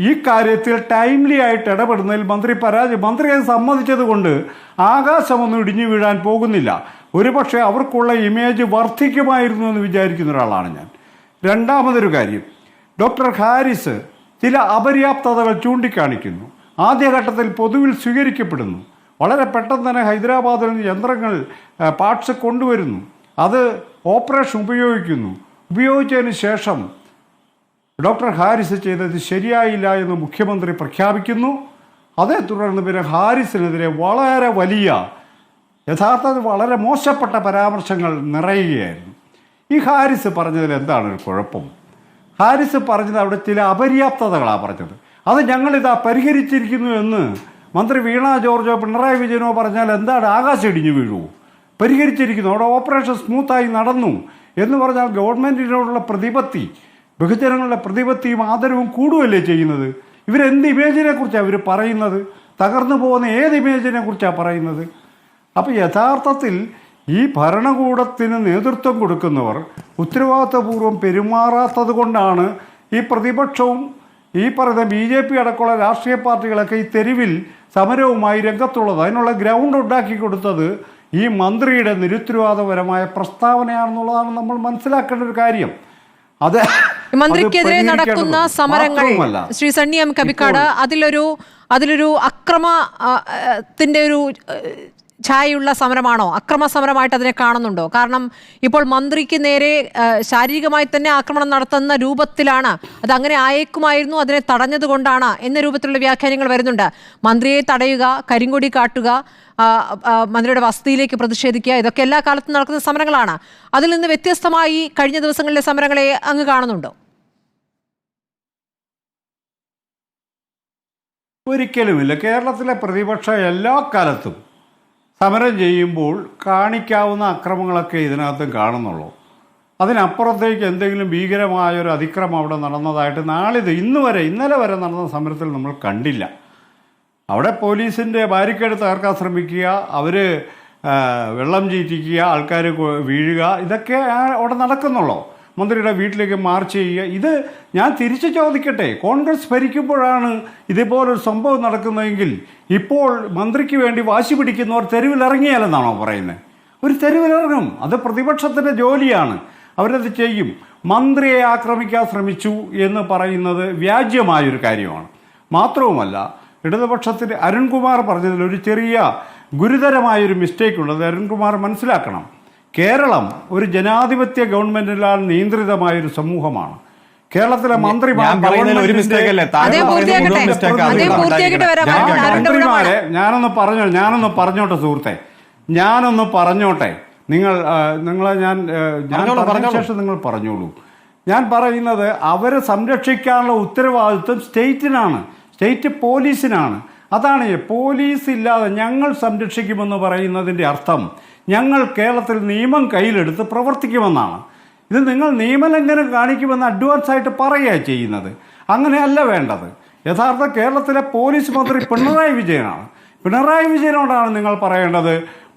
ഈ കാര്യത്തിൽ ടൈംലി ആയിട്ട് ഇടപെടുന്നതിൽ മന്ത്രി അത് സമ്മതിച്ചത് കൊണ്ട് ആകാശമൊന്നും ഇടിഞ്ഞു വീഴാൻ പോകുന്നില്ല. ഒരുപക്ഷെ അവർക്കുള്ള ഇമേജ് വർദ്ധിക്കുമായിരുന്നു എന്ന് വിചാരിക്കുന്ന ഒരാളാണ് ഞാൻ. രണ്ടാമതൊരു കാര്യം, ഡോക്ടർ ഹാരിസ് ചില അപര്യാപ്തതകൾ ചൂണ്ടിക്കാണിക്കുന്നു. ആദ്യഘട്ടത്തിൽ പൊതുവിൽ സ്വീകരിക്കപ്പെടുന്നു. വളരെ പെട്ടെന്ന് തന്നെ ഹൈദരാബാദിൽ നിന്ന് യന്ത്രങ്ങൾ പാർട്സ് കൊണ്ടുവരുന്നു. അത് ഓപ്പറേഷൻ ഉപയോഗിച്ചതിന് ശേഷം ഡോക്ടർ ഹാരിസ് ചെയ്തത് ശരിയായില്ല എന്ന് മുഖ്യമന്ത്രി പ്രഖ്യാപിക്കുന്നു. അതേ തുടർന്ന് പിന്നെ ഹാരിസിനെതിരെ വളരെ വലിയ, യഥാർത്ഥത്തിൽ വളരെ മോശപ്പെട്ട പരാമർശങ്ങൾ നിറയുകയായിരുന്നു. ഈ ഹാരിസ് പറഞ്ഞതിൽ എന്താണ് ഒരു കുഴപ്പം? ഹാരിസ് പറഞ്ഞത് അവിടെ ചില അപര്യാപ്തതകളാണ് പറഞ്ഞത്. അത് ഞങ്ങളിതാ പരിഹരിച്ചിരിക്കുന്നു എന്ന് മന്ത്രി വീണ ജോർജോ പിണറായി വിജയനോ പറഞ്ഞാൽ എന്താണ് ആകാശം ഇടിഞ്ഞു വീഴുമോ? പരിഹരിച്ചിരിക്കുന്നു, അവിടെ ഓപ്പറേഷൻ സ്മൂത്തായി നടന്നു എന്ന് പറഞ്ഞാൽ ഗവൺമെൻറ്റിനോടുള്ള പ്രതിപത്തി, ബഹുജനങ്ങളുടെ പ്രതിപത്തിയും ആദരവും കൂടുകയല്ലേ ചെയ്യുന്നത്? ഇവരെന്ത് ഇമേജിനെ കുറിച്ചാണ് ഇവർ പറയുന്നത്? തകർന്നു പോകുന്ന ഏത് ഇമേജിനെ കുറിച്ചാണ് പറയുന്നത്? അപ്പോൾ യഥാർത്ഥത്തിൽ ഈ ഭരണകൂടത്തിന് നേതൃത്വം കൊടുക്കുന്നവർ ഉത്തരവാദിത്തപൂർവ്വം പെരുമാറാത്തത് കൊണ്ടാണ് ഈ പ്രതിപക്ഷവും ഈ പറയുന്ന BJP അടക്കമുള്ള രാഷ്ട്രീയ പാർട്ടികളൊക്കെ ഈ തെരുവിൽ സമരവുമായി രംഗത്തുള്ളത്. അതിനുള്ള ഗ്രൗണ്ട് ഉണ്ടാക്കി കൊടുത്തത് ഈ മന്ത്രിയുടെ നിരുത്തരവാദപരമായ പ്രസ്താവനയാണെന്നുള്ളതാണ് നമ്മൾ മനസ്സിലാക്കേണ്ട ഒരു കാര്യം. അത് മന്ത്രിക്കെതിരെ നടക്കുന്ന സമരങ്ങൾ ശ്രീ സണ്ണി എം കബിക്കാട് അതിലൊരു അക്രമത്തിന്റെ ഒരു ഛായയുള്ള സമരമാണോ? അക്രമ സമരമായിട്ട് അതിനെ കാണുന്നുണ്ടോ? കാരണം ഇപ്പോൾ മന്ത്രിക്ക് നേരെ ശാരീരികമായി തന്നെ ആക്രമണം നടത്തുന്ന രൂപത്തിലാണ്, അത് അങ്ങനെ ആയേക്കുമായിരുന്നു, അതിനെ തടഞ്ഞതുകൊണ്ടാണ് എന്ന രൂപത്തിലുള്ള വ്യാഖ്യാനങ്ങൾ വരുന്നുണ്ട്. മന്ത്രിയെ തടയുക, കരിങ്കൊടി കാട്ടുക, മന്ത്രിയുടെ വസതിയിലേക്ക് പ്രതിഷേധിക്കുക, ഇതൊക്കെ എല്ലാ കാലത്തും നടക്കുന്ന സമരങ്ങളാണ്. അതിൽ നിന്ന് വ്യത്യസ്തമായി കഴിഞ്ഞ ദിവസങ്ങളിലെ സമരങ്ങളെ അങ്ങ് കാണുന്നുണ്ടോ? ഒരിക്കലുമില്ല. കേരളത്തിലെ പ്രതിപക്ഷം എല്ലാ കാലത്തും സമരം ചെയ്യുമ്പോൾ കാണിക്കാവുന്ന അക്രമങ്ങളൊക്കെ ഇതിനകത്തും കാണുന്നുള്ളൂ. അതിനപ്പുറത്തേക്ക് എന്തെങ്കിലും ഭീകരമായൊരു അതിക്രമം അവിടെ നടന്നതായിട്ട് ഇന്നലെ വരെ നടന്ന സമരത്തിൽ നമ്മൾ കണ്ടില്ല. അവിടെ പോലീസിൻ്റെ ബാരിക്കേഡ് തകർക്കാൻ ശ്രമിക്കുക, അവർ വെള്ളം ചീറ്റിക്കുക, ആൾക്കാർ വീഴുക, ഇതൊക്കെ അവിടെ നടക്കുന്നുള്ളൂ. മന്ത്രിയുടെ വീട്ടിലേക്ക് മാർച്ച് ചെയ്യുക. ഇത് ഞാൻ തിരിച്ചു ചോദിക്കട്ടെ, കോൺഗ്രസ് ഭരിക്കുമ്പോഴാണ് ഇതുപോലൊരു സംഭവം നടക്കുന്നതെങ്കിൽ ഇപ്പോൾ മന്ത്രിക്ക് വേണ്ടി വാശി പിടിക്കുന്നവർ തെരുവിലിറങ്ങിയാലെന്നാണോ പറയുന്നത്? ഒരു തെരുവിലിറങ്ങും, അത് പ്രതിപക്ഷത്തിൻ്റെ ജോലിയാണ്, അവരത് ചെയ്യും. മന്ത്രിയെ ആക്രമിക്കാൻ ശ്രമിച്ചു എന്ന് പറയുന്നത് വ്യാജ്യമായൊരു കാര്യമാണ്. മാത്രവുമല്ല, ഇടതുപക്ഷത്തിന് അരുൺകുമാർ പറഞ്ഞതിൽ ഒരു ചെറിയ ഗുരുതരമായൊരു മിസ്റ്റേക്ക് ഉണ്ട്. അത് അരുൺകുമാർ മനസ്സിലാക്കണം. കേരളം ഒരു ജനാധിപത്യ ഗവൺമെന്റിനാൽ നിയന്ത്രിതമായൊരു സമൂഹമാണ്. കേരളത്തിലെ മന്ത്രിമാരെ ഞാനൊന്ന് പറഞ്ഞോട്ടെ സുഹൃത്തെ, നിങ്ങളെ ഞാൻ പറഞ്ഞ ശേഷം നിങ്ങൾ പറഞ്ഞോളൂ. ഞാൻ പറയുന്നത് അവരെ സംരക്ഷിക്കാനുള്ള ഉത്തരവാദിത്വം സ്റ്റേറ്റ് പോലീസിനാണ്. അതാണ് പോലീസ് ഇല്ലാതെ ഞങ്ങൾ സംരക്ഷിക്കുമെന്ന് പറയുന്നതിൻ്റെ അർത്ഥം ഞങ്ങൾ കേരളത്തിൽ നിയമം കയ്യിലെടുത്ത് പ്രവർത്തിക്കുമെന്നാണ്. ഇത് നിങ്ങൾ നിയമലംഘനം കാണിക്കുമെന്ന് അഡ്വാൻസായിട്ട് പറയുകയാണ് ചെയ്യുന്നത്. അങ്ങനെയല്ല വേണ്ടത്. യഥാർത്ഥ കേരളത്തിലെ പോലീസ് മന്ത്രി പിണറായി വിജയനാണ്. പിണറായി വിജയനോടാണ് നിങ്ങൾ പറയേണ്ടത്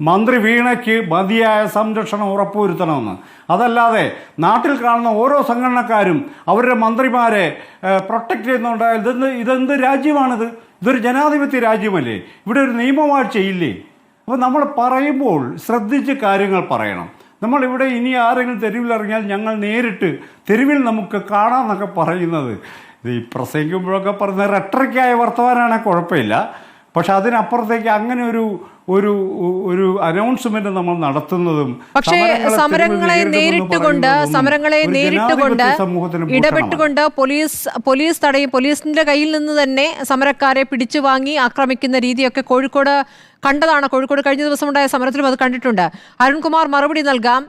മന്ത്രി വീണയ്ക്ക് മതിയായ സംരക്ഷണം ഉറപ്പുവരുത്തണമെന്ന്. അതല്ലാതെ നാട്ടിൽ കാണുന്ന ഓരോ സംഘടനക്കാരും അവരുടെ മന്ത്രിമാരെ പ്രൊട്ടക്റ്റ് ചെയ്യുന്നുണ്ടായാൽ ഇതെന്ത് രാജ്യമാണിത്? ഇതൊരു ജനാധിപത്യ രാജ്യമല്ലേ? ഇവിടെ ഒരു നിയമവാഴ്ചയില്ലേ? അപ്പോൾ നമ്മൾ പറയുമ്പോൾ ശ്രദ്ധിച്ച് കാര്യങ്ങൾ പറയണം. നമ്മളിവിടെ ഇനി ആരെങ്കിലും തെരുവിലിറങ്ങിയാൽ ഞങ്ങൾ നേരിട്ട് തെരുവിൽ നമുക്ക് കാണാമെന്നൊക്കെ പറയുന്നത് ഈ പ്രസംഗിക്കുമ്പോഴൊക്കെ പറയുന്ന റെട്ടറിക്കായ വർത്തമാനമാണെങ്കിൽ കുഴപ്പമില്ല. പക്ഷെ അതിനപ്പുറത്തേക്ക് അങ്ങനെ ഒരു അനൗൺസ്മെന്റ് നമ്മൾ നടത്തുന്നതും സമരങ്ങളെ നേരിട്ടുകൊണ്ട് ഇടപെട്ടുകൊണ്ട് പോലീസ് തടയും, പോലീസിന്റെ കയ്യിൽ നിന്ന് തന്നെ സമരക്കാരെ പിടിച്ചു വാങ്ങി ആക്രമിക്കുന്ന രീതിയൊക്കെ കോഴിക്കോട് കണ്ടതാണ്. കോഴിക്കോട് കഴിഞ്ഞ ദിവസം ഉണ്ടായ സമരത്തിലും അത് കണ്ടിട്ടുണ്ട്. അരുൺകുമാർ മറുപടി നൽകാം.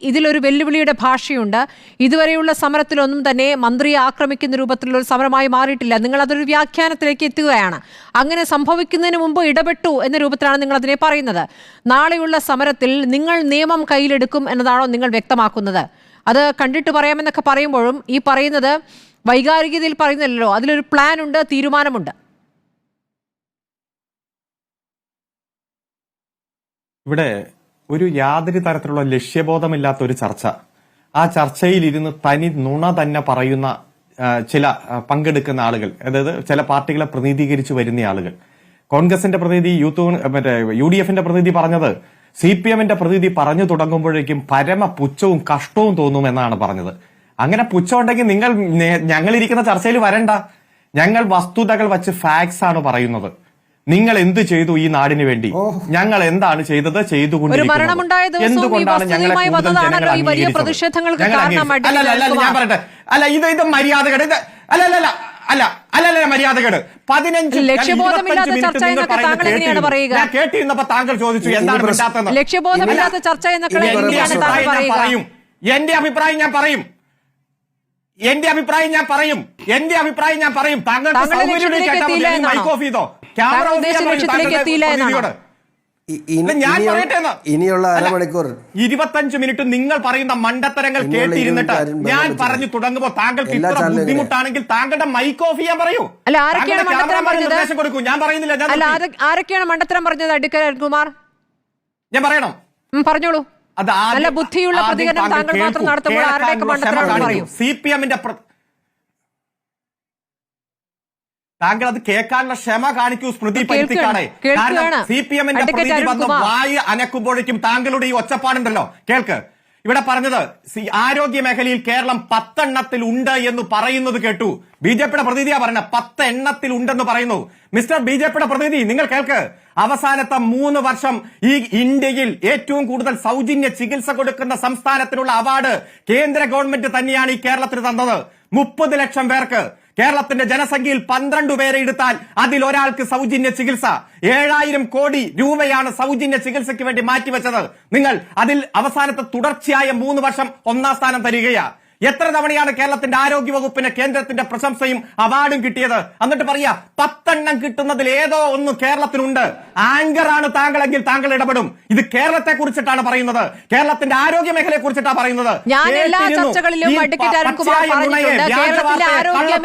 ഇതിലൊരു വെല്ലുവിളിയുടെ ഭാഷയുണ്ട്. ഇതുവരെയുള്ള സമരത്തിലൊന്നും തന്നെ മന്ത്രിയെ ആക്രമിക്കുന്ന രൂപത്തിലുള്ള ഒരു സമരമായി മാറിയിട്ടില്ല. നിങ്ങൾ അതൊരു വ്യാഖ്യാനത്തിലേക്ക് എത്തുകയാണ്. അങ്ങനെ സംഭവിക്കുന്നതിന് മുമ്പ് ഇടപെട്ടു എന്ന രൂപത്തിലാണ് നിങ്ങൾ അതിനെ പറയുന്നത്. നാളെയുള്ള സമരത്തിൽ നിങ്ങൾ നിയമം കയ്യിലെടുക്കും എന്നതാണോ നിങ്ങൾ വ്യക്തമാക്കുന്നത്? അത് കണ്ടിട്ട് പറയാമെന്നൊക്കെ പറയുമ്പോഴും ഈ പറയുന്നത് വൈകാരികതയിൽ പറയുന്നില്ലല്ലോ. അതിലൊരു പ്ലാൻ ഉണ്ട്, തീരുമാനമുണ്ട്. ഇവിടെ യാതൊരു തരത്തിലുള്ള ലക്ഷ്യബോധമില്ലാത്ത ഒരു ചർച്ച, ആ ചർച്ചയിൽ ഇരുന്ന് തനി നുണ തന്നെ പറയുന്ന ചില പങ്കെടുക്കുന്ന ആളുകൾ, അതായത് ചില പാർട്ടികളെ പ്രതിനിധീകരിച്ചു വരുന്ന ആളുകൾ. കോൺഗ്രസിന്റെ പ്രതിനിധി, UDF-ന്റെ പ്രതിനിധി പറഞ്ഞത് CPM-ന്റെ പ്രതിനിധി പറഞ്ഞു തുടങ്ങുമ്പോഴേക്കും പരമ പുച്ഛവും കഷ്ടവും തോന്നുമെന്നാണ് പറഞ്ഞത്. അങ്ങനെ പുച്ഛം ഉണ്ടെങ്കിൽ നിങ്ങൾ ഞങ്ങളിരിക്കുന്ന ചർച്ചയിൽ വരണ്ട. ഞങ്ങൾ വസ്തുതകൾ വച്ച് ഫാക്ട്സ് ആണ് പറയുന്നത്. നിങ്ങൾ എന്ത് ചെയ്തു ഈ നാടിന് വേണ്ടി? ഞങ്ങൾ എന്താണ് ചെയ്തത്, ചെയ്തുകൊണ്ടിരിക്കുന്നത്? എന്തുകൊണ്ടാണ് ഞങ്ങളെ കൂടുതൽ ജനങ്ങൾ അംഗീകരിച്ചത്? ഞാൻ പറയട്ടെ, ഇത് മര്യാദകേട്. അല്ല മര്യാദകേട്. 15 ലക്ഷ്യബോധമില്ലാത്ത ചർച്ച എന്നൊക്കെ താങ്കൾ എങ്ങനെയാണ് പറയുക? ഞാൻ കേട്ടിരുന്നപ്പോ താങ്കൾ ചോദിച്ചു എന്താണ് മിണ്ടാത്തത്. ലക്ഷ്യബോധമില്ലാത്ത ചർച്ച എന്നൊക്കെ എങ്ങനെയാണ് താങ്കൾ പറയുക? എന്റെ അഭിപ്രായം ഞാൻ പറയും. താങ്കൾക്ക് മൈക്ക് ഓഫ് ചെയ്തോ, ക്യാമറ ഓഫ് ചെയ്തോ. ഞാൻ പറയട്ടെ, ഇനിയുള്ള അരമണിക്കൂർ 25 മിനിറ്റ് നിങ്ങൾ പറയുന്ന മണ്ടത്തരങ്ങൾ കേട്ടിരുന്നിട്ട് ഞാൻ പറഞ്ഞു തുടങ്ങുമ്പോ താങ്കൾക്ക് ഇത്ര ബുദ്ധിമുട്ടാണെങ്കിൽ താങ്കളുടെ മൈക്ക് ഓഫ് ചെയ്യാൻ പറയൂ. നിർദ്ദേശം കൊടുക്കൂ. ഞാൻ പറയുന്നില്ല. ആരൊക്കെയാണ് മണ്ടത്തരം പറഞ്ഞത്? അഡ്വക്കേറ്റ് കുമാർ, ഞാൻ പറയണം, പറഞ്ഞോളൂ. നല്ല ബുദ്ധിയുള്ള പ്രതികരണം താങ്കൾ മാത്രം നടത്തുമ്പോൾ ആരുടെയൊക്കെ മണ്ടത്തരം പറയൂ. CPM-ന്റെ താങ്കൾ അത് കേൾക്കാനുള്ള ക്ഷമ കാണിക്കൂ സ്മൃതി പരുത്തിക്കാണേ. കാരണം CPM-ന്റെ പ്രതിനിധി വന്ന് വായ അനക്കുമ്പോഴേക്കും താങ്കളുടെ ഈ ഒച്ചപ്പാടുണ്ടല്ലോ കേൾക്ക്. ഇവിടെ പറഞ്ഞത് ആരോഗ്യ മേഖലയിൽ കേരളം 10 എണ്ണത്തിൽ ഉണ്ട് എന്ന് പറയുന്നത് കേട്ടു. BJP-യുടെ പ്രതിനിധിയാ പറഞ്ഞ 10 എണ്ണത്തിൽ ഉണ്ടെന്ന് പറയുന്നു. മിസ്റ്റർ BJP-യുടെ പ്രതിനിധി, നിങ്ങൾ കേൾക്ക്. അവസാനത്തെ 3 വർഷം ഈ ഇന്ത്യയിൽ ഏറ്റവും കൂടുതൽ സൗജന്യ ചികിത്സ കൊടുക്കുന്ന സംസ്ഥാനത്തിനുള്ള അവാർഡ് കേന്ദ്ര ഗവൺമെന്റ് തന്നെയാണ് ഈ കേരളത്തിന് തന്നത്. 30 ലക്ഷം പേർക്ക്. കേരളത്തിന്റെ ജനസംഖ്യയിൽ 12 പേരെ എടുത്താൽ അതിൽ ഒരാൾക്ക് സൗജന്യ ചികിത്സ. 7000 കോടി രൂപയാണ് സൗജന്യ ചികിത്സയ്ക്ക് വേണ്ടി മാറ്റിവെച്ചത്. നിങ്ങൾ അതിൽ അവസാനത്തെ തുടർച്ചയായ 3 വർഷം 1ാം സ്ഥാനം തരികയാ. എത്ര തവണയാണ് കേരളത്തിന്റെ ആരോഗ്യ വകുപ്പിന് കേന്ദ്രത്തിന്റെ പ്രശംസയും അവാർഡും കിട്ടിയത്? എന്നിട്ട് പറയാ 10 എണ്ണം കിട്ടുന്നതിൽ ഏതോ ഒന്ന് കേരളത്തിനുണ്ട്. ആങ്കറാണ് താങ്കളെങ്കിൽ താങ്കൾ ഇടപെടും. ഇത് കേരളത്തെ കുറിച്ചിട്ടാണ് പറയുന്നത്, കേരളത്തിന്റെ ആരോഗ്യ മേഖലയെ കുറിച്ചിട്ടാണ് പറയുന്നത്. ഞാൻ എല്ലാ ചർച്ചകളിലും അഡ്വക്കേറ്റ് അരുൺകുമാർ പറഞ്ഞിട്ടുണ്ട്, കേരളത്തിലെ ആരോഗ്യ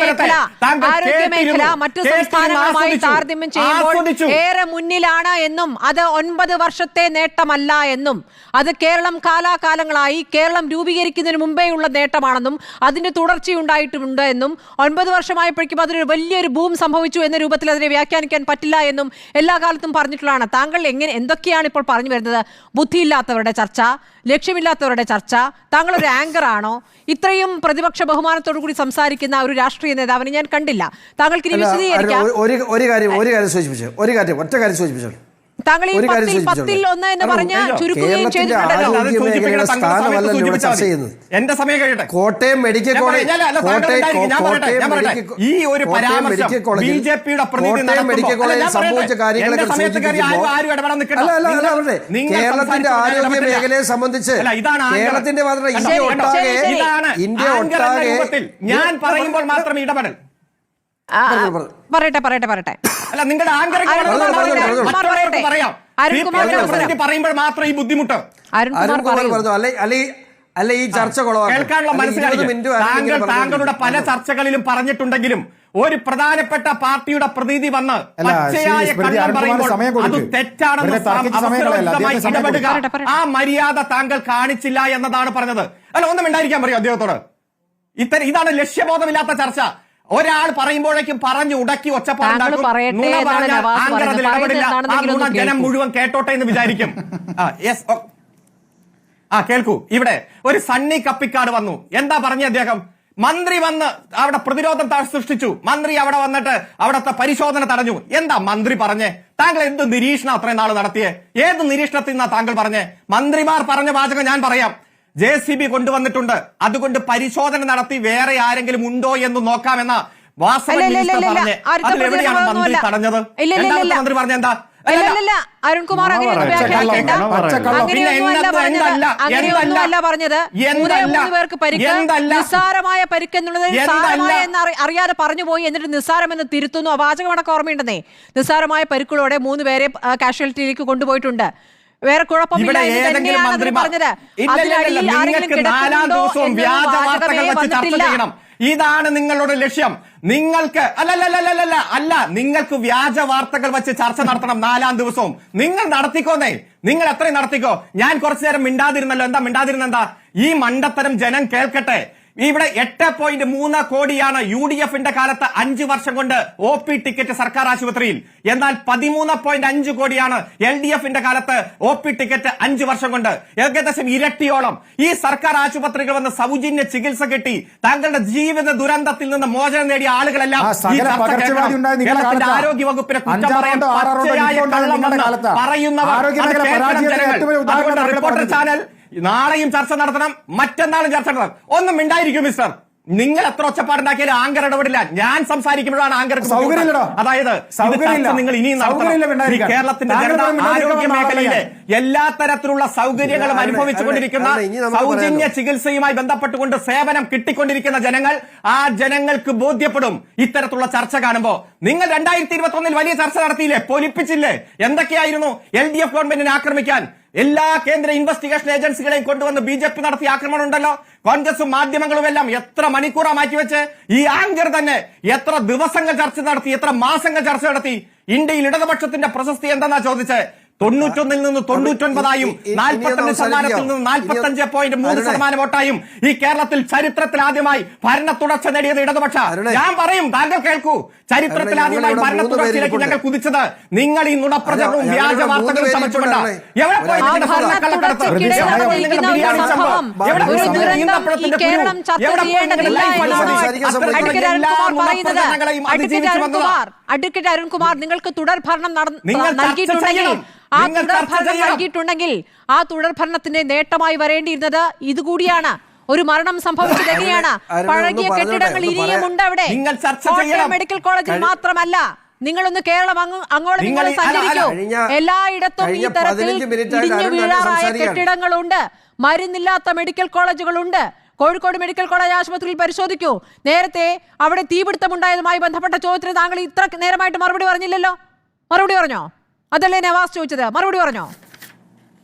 മേഖല മറ്റു സംസ്ഥാനങ്ങളുമായി താരതമ്യം ചെയ്യുമ്പോൾ ഏറെ മുന്നിലാണ് എന്നും അത് 9 വർഷത്തെ നേട്ടമല്ല എന്നും അത് കേരളം കാലാകാലങ്ങളായി കേരളം രൂപീകരിക്കുന്നതിന് മുമ്പേ ഉള്ള നേട്ടമാണെന്നും അതിന്റെ തുടർച്ചയുണ്ടായിട്ടുമുണ്ട് എന്നും 9 വർഷമായപ്പോഴേക്കും അതിനൊരു വലിയൊരു ബൂം സംഭവിച്ചു എന്ന രൂപത്തിൽ അതിനെ വ്യാഖ്യാനിക്കാൻ പറ്റില്ല എന്നും എല്ലാ കാലത്തും പറഞ്ഞിട്ടുള്ളതാണ്. താങ്കൾ എന്തൊക്കെയാണ് ഇപ്പോൾ പറഞ്ഞു വരുന്നത്? ബുദ്ധിയില്ലാത്തവരുടെ ചർച്ച, ലക്ഷ്യമില്ലാത്തവരുടെ ചർച്ച. താങ്കൾ ഒരു ആങ്കർ ആണോ? ഇത്രയും പ്രതിപക്ഷ ബഹുമാനത്തോടു കൂടി സംസാരിക്കുന്ന ഒരു രാഷ്ട്രീയ നേതാവിനെ ഞാൻ കണ്ടില്ല. താങ്കൾക്ക് ഇനി വിശദീകരിക്കാം. ഒറ്റ കാര്യം സൂചിപ്പിച്ചോളൂ. താങ്കൾ ഈ 10ൽ 1 എന്ന് പറഞ്ഞ് ചുരുക്കുകയും ചെയ്തിട്ടുണ്ടല്ലോ. എന്റെ സമയം കഴിയട്ടെ. കോട്ടയം മെഡിക്കൽ കോളേജ് ഈ ഒരു പരാമർശം BJP-യുടെ സംഭവിച്ച കാര്യങ്ങളെ കേരളത്തിന്റെ ആരോഗ്യ മേഖലയെ സംബന്ധിച്ച് കേരളത്തിന്റെ മാത്രം ഇന്ത്യ ഒട്ടാകെ ഞാൻ പറയുമ്പോൾ മാത്രം ഇടപെടൽ. പറയട്ടെ. അല്ല, നിങ്ങളുടെ പറയുമ്പോൾ മാത്രം ഈ ബുദ്ധിമുട്ട്. അല്ല ഈ ചർച്ച കേൾക്കാനുള്ള മനസ്സിലായി. താങ്കളുടെ പല ചർച്ചകളിലും പറഞ്ഞിട്ടുണ്ടെങ്കിലും ഒരു പ്രധാനപ്പെട്ട പാർട്ടിയുടെ പ്രതിനിധി വന്ന് പച്ചയായ കള്ളം പറയുമ്പോൾ അത് തെറ്റാണെന്ന് ഇടപെടുക, ആ മര്യാദ താങ്കൾ കാണിച്ചില്ല എന്നതാണ് പറഞ്ഞത്. അല്ല, ഒന്നും ഉണ്ടായിരിക്കാൻ പറയും അദ്ദേഹത്തോട്. ഇതാണ് ലക്ഷ്യബോധമില്ലാത്ത ചർച്ച. ഒരാൾ പറയുമ്പോഴേക്കും പറഞ്ഞു ഉടക്കി ഒച്ചപ്പാടുണ്ടാക്കും. ജനം മുഴുവൻ കേട്ടോട്ടെ എന്ന് വിചാരിക്കും. കേൾക്കൂ. ഇവിടെ ഒരു സണ്ണി കപ്പിക്കാട് വന്നു. എന്താ പറഞ്ഞ അദ്ദേഹം? മന്ത്രി വന്ന് അവിടെ പ്രതിരോധം സൃഷ്ടിച്ചു. മന്ത്രി അവിടെ വന്നിട്ട് അവിടുത്തെ പരിശോധന തടഞ്ഞു. എന്താ മന്ത്രി പറഞ്ഞേ? താങ്കൾ എന്ത് നിരീക്ഷണം അത്രയും നാൾ നടത്തിയേ? ഏത് നിരീക്ഷണത്തിൽ നിന്നാ താങ്കൾ പറഞ്ഞേ? മന്ത്രിമാർ പറഞ്ഞ വാചകം ഞാൻ പറയാം. JCB കൊണ്ടുവന്നിട്ടുണ്ട്, അതുകൊണ്ട് പരിശോധന നടത്തി വേറെ ആരെങ്കിലും ഉണ്ടോ എന്ന് നോക്കാമെന്ന അതിലെവിടെയാണ് മന്ത്രി തടഞ്ഞത്? മന്ത്രി പറഞ്ഞ എന്താ? അരുൺകുമാർ അങ്ങനെയൊന്നുമല്ല പറഞ്ഞത്. 3 പേർക്ക് പരിക്ക്, നിസ്സാരമായ പരിക്ക് എന്നുള്ളത് നിസ്സാരമായ എന്ന് അറിയാതെ പറഞ്ഞുപോയി, എന്നിട്ട് നിസ്സാരമെന്ന് തിരുത്തുന്നു. വാചകമടക്കം ഓർമ്മയുണ്ടെന്നേ. നിസ്സാരമായ പരിക്കുകളോടെ 3 പേരെ കാഷ്വാലിറ്റിയിലേക്ക് കൊണ്ടുപോയിട്ടുണ്ട്. വേറെ കുഴപ്പമില്ല എന്ന് തന്നെയാണ് പറഞ്ഞത്. അതിനടിയിൽ ആരെങ്കിലും കിടക്കുന്നുണ്ടോ വന്നിട്ടില്ല. ഇതാണ് നിങ്ങളുടെ ലക്ഷ്യം. നിങ്ങൾക്ക് നിങ്ങൾക്ക് വ്യാജ വാർത്തകൾ വെച്ച് ചർച്ച നടത്തണം 4-ാം ദിവസവും. നിങ്ങൾ നടത്തിക്കോന്നേ, നിങ്ങൾ എത്രയും നടത്തിക്കോ. ഞാൻ കുറച്ചു നേരം മിണ്ടാതിരുന്നല്ലോ. എന്താ മിണ്ടാതിരുന്നെന്താ? ഈ മണ്ടത്തരം ജനം കേൾക്കട്ടെ. ഇവിടെ 8.3 കോടിയാണ് UDF-ന്റെ കാലത്ത് 5 വർഷം കൊണ്ട് OP ടിക്കറ്റ് സർക്കാർ ആശുപത്രിയിൽ. എന്നാൽ 13.5 കോടിയാണ് LDF-ന്റെ കാലത്ത് OP ടിക്കറ്റ് 5 വർഷം കൊണ്ട്. ഏകദേശം ഇരട്ടിയോളം ഈ സർക്കാർ ആശുപത്രികൾ വന്ന് സൗജന്യ ചികിത്സ കിട്ടി. താങ്കളുടെ ജീവിത ദുരന്തത്തിൽ നിന്ന് മോചനം നേടിയ ആളുകളെല്ലാം കേരളത്തിന്റെ ആരോഗ്യ വകുപ്പിനെ കുറ്റം പറയാൻ പറയുന്നവർ റിപ്പോർട്ടർ ചാനൽ നാളെയും ചർച്ച നടത്തണം, മറ്റന്നാളും ചർച്ച നടത്തണം. ഒന്നും മിണ്ടായിരിക്കും മിസ്റ്റർ. നിങ്ങൾ എത്ര ഒച്ചപ്പാടുണ്ടാക്കിയാലും ആങ്കർ ഇടപെടില്ല. ഞാൻ സംസാരിക്കുമ്പോഴാണ് ആങ്കർക്ക് സൗകര്യമില്ലടോ. അതായത് നിങ്ങൾ ഇനിയും നടത്തണം. കേരളത്തിന്റെ ആരോഗ്യ മേഖലയിലെ എല്ലാ തരത്തിലുള്ള സൗകര്യങ്ങളും അനുഭവിച്ചുകൊണ്ടിരിക്കുന്ന സൗജന്യ ചികിത്സയുമായി ബന്ധപ്പെട്ടുകൊണ്ട് സേവനം കിട്ടിക്കൊണ്ടിരിക്കുന്ന ജനങ്ങൾ, ആ ജനങ്ങൾക്ക് ബോധ്യപ്പെടും ഇത്തരത്തിലുള്ള ചർച്ച കാണുമ്പോ. നിങ്ങൾ 2021 വലിയ ചർച്ച നടത്തിയില്ലേ? പൊലിപ്പിച്ചില്ലേ? എന്തൊക്കെയായിരുന്നു LDF ഗവൺമെന്റിനെ ആക്രമിക്കാൻ? എല്ലാ കേന്ദ്ര ഇൻവെസ്റ്റിഗേഷൻ ഏജൻസികളെയും കൊണ്ടുവന്ന് BJP നടത്തിയ ആക്രമണം ഉണ്ടല്ലോ. കോൺഗ്രസും മാധ്യമങ്ങളും എല്ലാം എത്ര മണിക്കൂറാ മാറ്റിവെച്ച് ഈ ആങ്കർ തന്നെ എത്ര ദിവസങ്ങൾ ചർച്ച നടത്തി, എത്ര മാസങ്ങൾ ചർച്ച നടത്തി. ഇന്ത്യയിൽ ഇടതുപക്ഷത്തിന്റെ പ്രശസ്തി എന്തെന്നാ ചോദിച്ചത്? 91 നിന്ന് 99ആയും 45% നിന്ന് 45.3% വോട്ടായും ഈ കേരളത്തിൽ ചരിത്രത്തിൽ ആദ്യമായി ഭരണ തുടർച്ച നേടിയത് ഇടതുപക്ഷ. ഞാൻ പറയും, താങ്കൾ കേൾക്കൂ. ചരിത്രത്തിൽ ആദ്യമായി ഭരണ തുടർച്ചയിലേക്ക് ഞങ്ങൾ കുതിച്ചത് നിങ്ങൾ ഈ നുണപ്രചരണവും വ്യാജ വാർത്തകളും ചമച്ചുകൊണ്ട്. എവിടെ പോയി അഡ്വക്കേറ്റ് അരുൺകുമാർ, നിങ്ങൾക്ക് തുടർ ഭരണം നൽകിയിട്ടുണ്ടെങ്കിൽ ആ തുടർ ഭരണത്തിന്റെ നേട്ടമായി വരേണ്ടിയിരുന്നത് ഇതുകൂടിയാണ്. ഒരു മരണം സംഭവിച്ചത് എങ്ങനെയാണ്? പഴകിയ കെട്ടിടങ്ങൾ ഇനിയുമുണ്ട് അവിടെ. കോട്ടയം മെഡിക്കൽ കോളേജിൽ മാത്രമല്ല, നിങ്ങളൊന്ന് കേരളം അങ്ങോളം ഇങ്ങോളം സഞ്ചരിക്കൂ. എല്ലായിടത്തും ഈ തരത്തിൽ ഇടിഞ്ഞു വീഴാറായ കെട്ടിടങ്ങളുണ്ട്. മരുന്നില്ലാത്ത മെഡിക്കൽ കോളേജുകളുണ്ട്. കോഴിക്കോട് മെഡിക്കൽ കോളേജ് ആശുപത്രിയിൽ പരിശോധിക്കൂ. നേരത്തെ അവിടെ തീപിടുത്തമുണ്ടായതുമായി ബന്ധപ്പെട്ട ചോദ്യത്തിന് താങ്കൾ ഇത്ര നേരമായിട്ട് മറുപടി പറഞ്ഞില്ലല്ലോ. മറുപടി പറഞ്ഞോ? അതല്ലേ നവാസ് ചോദിച്ചത്? മറുപടി പറഞ്ഞോ?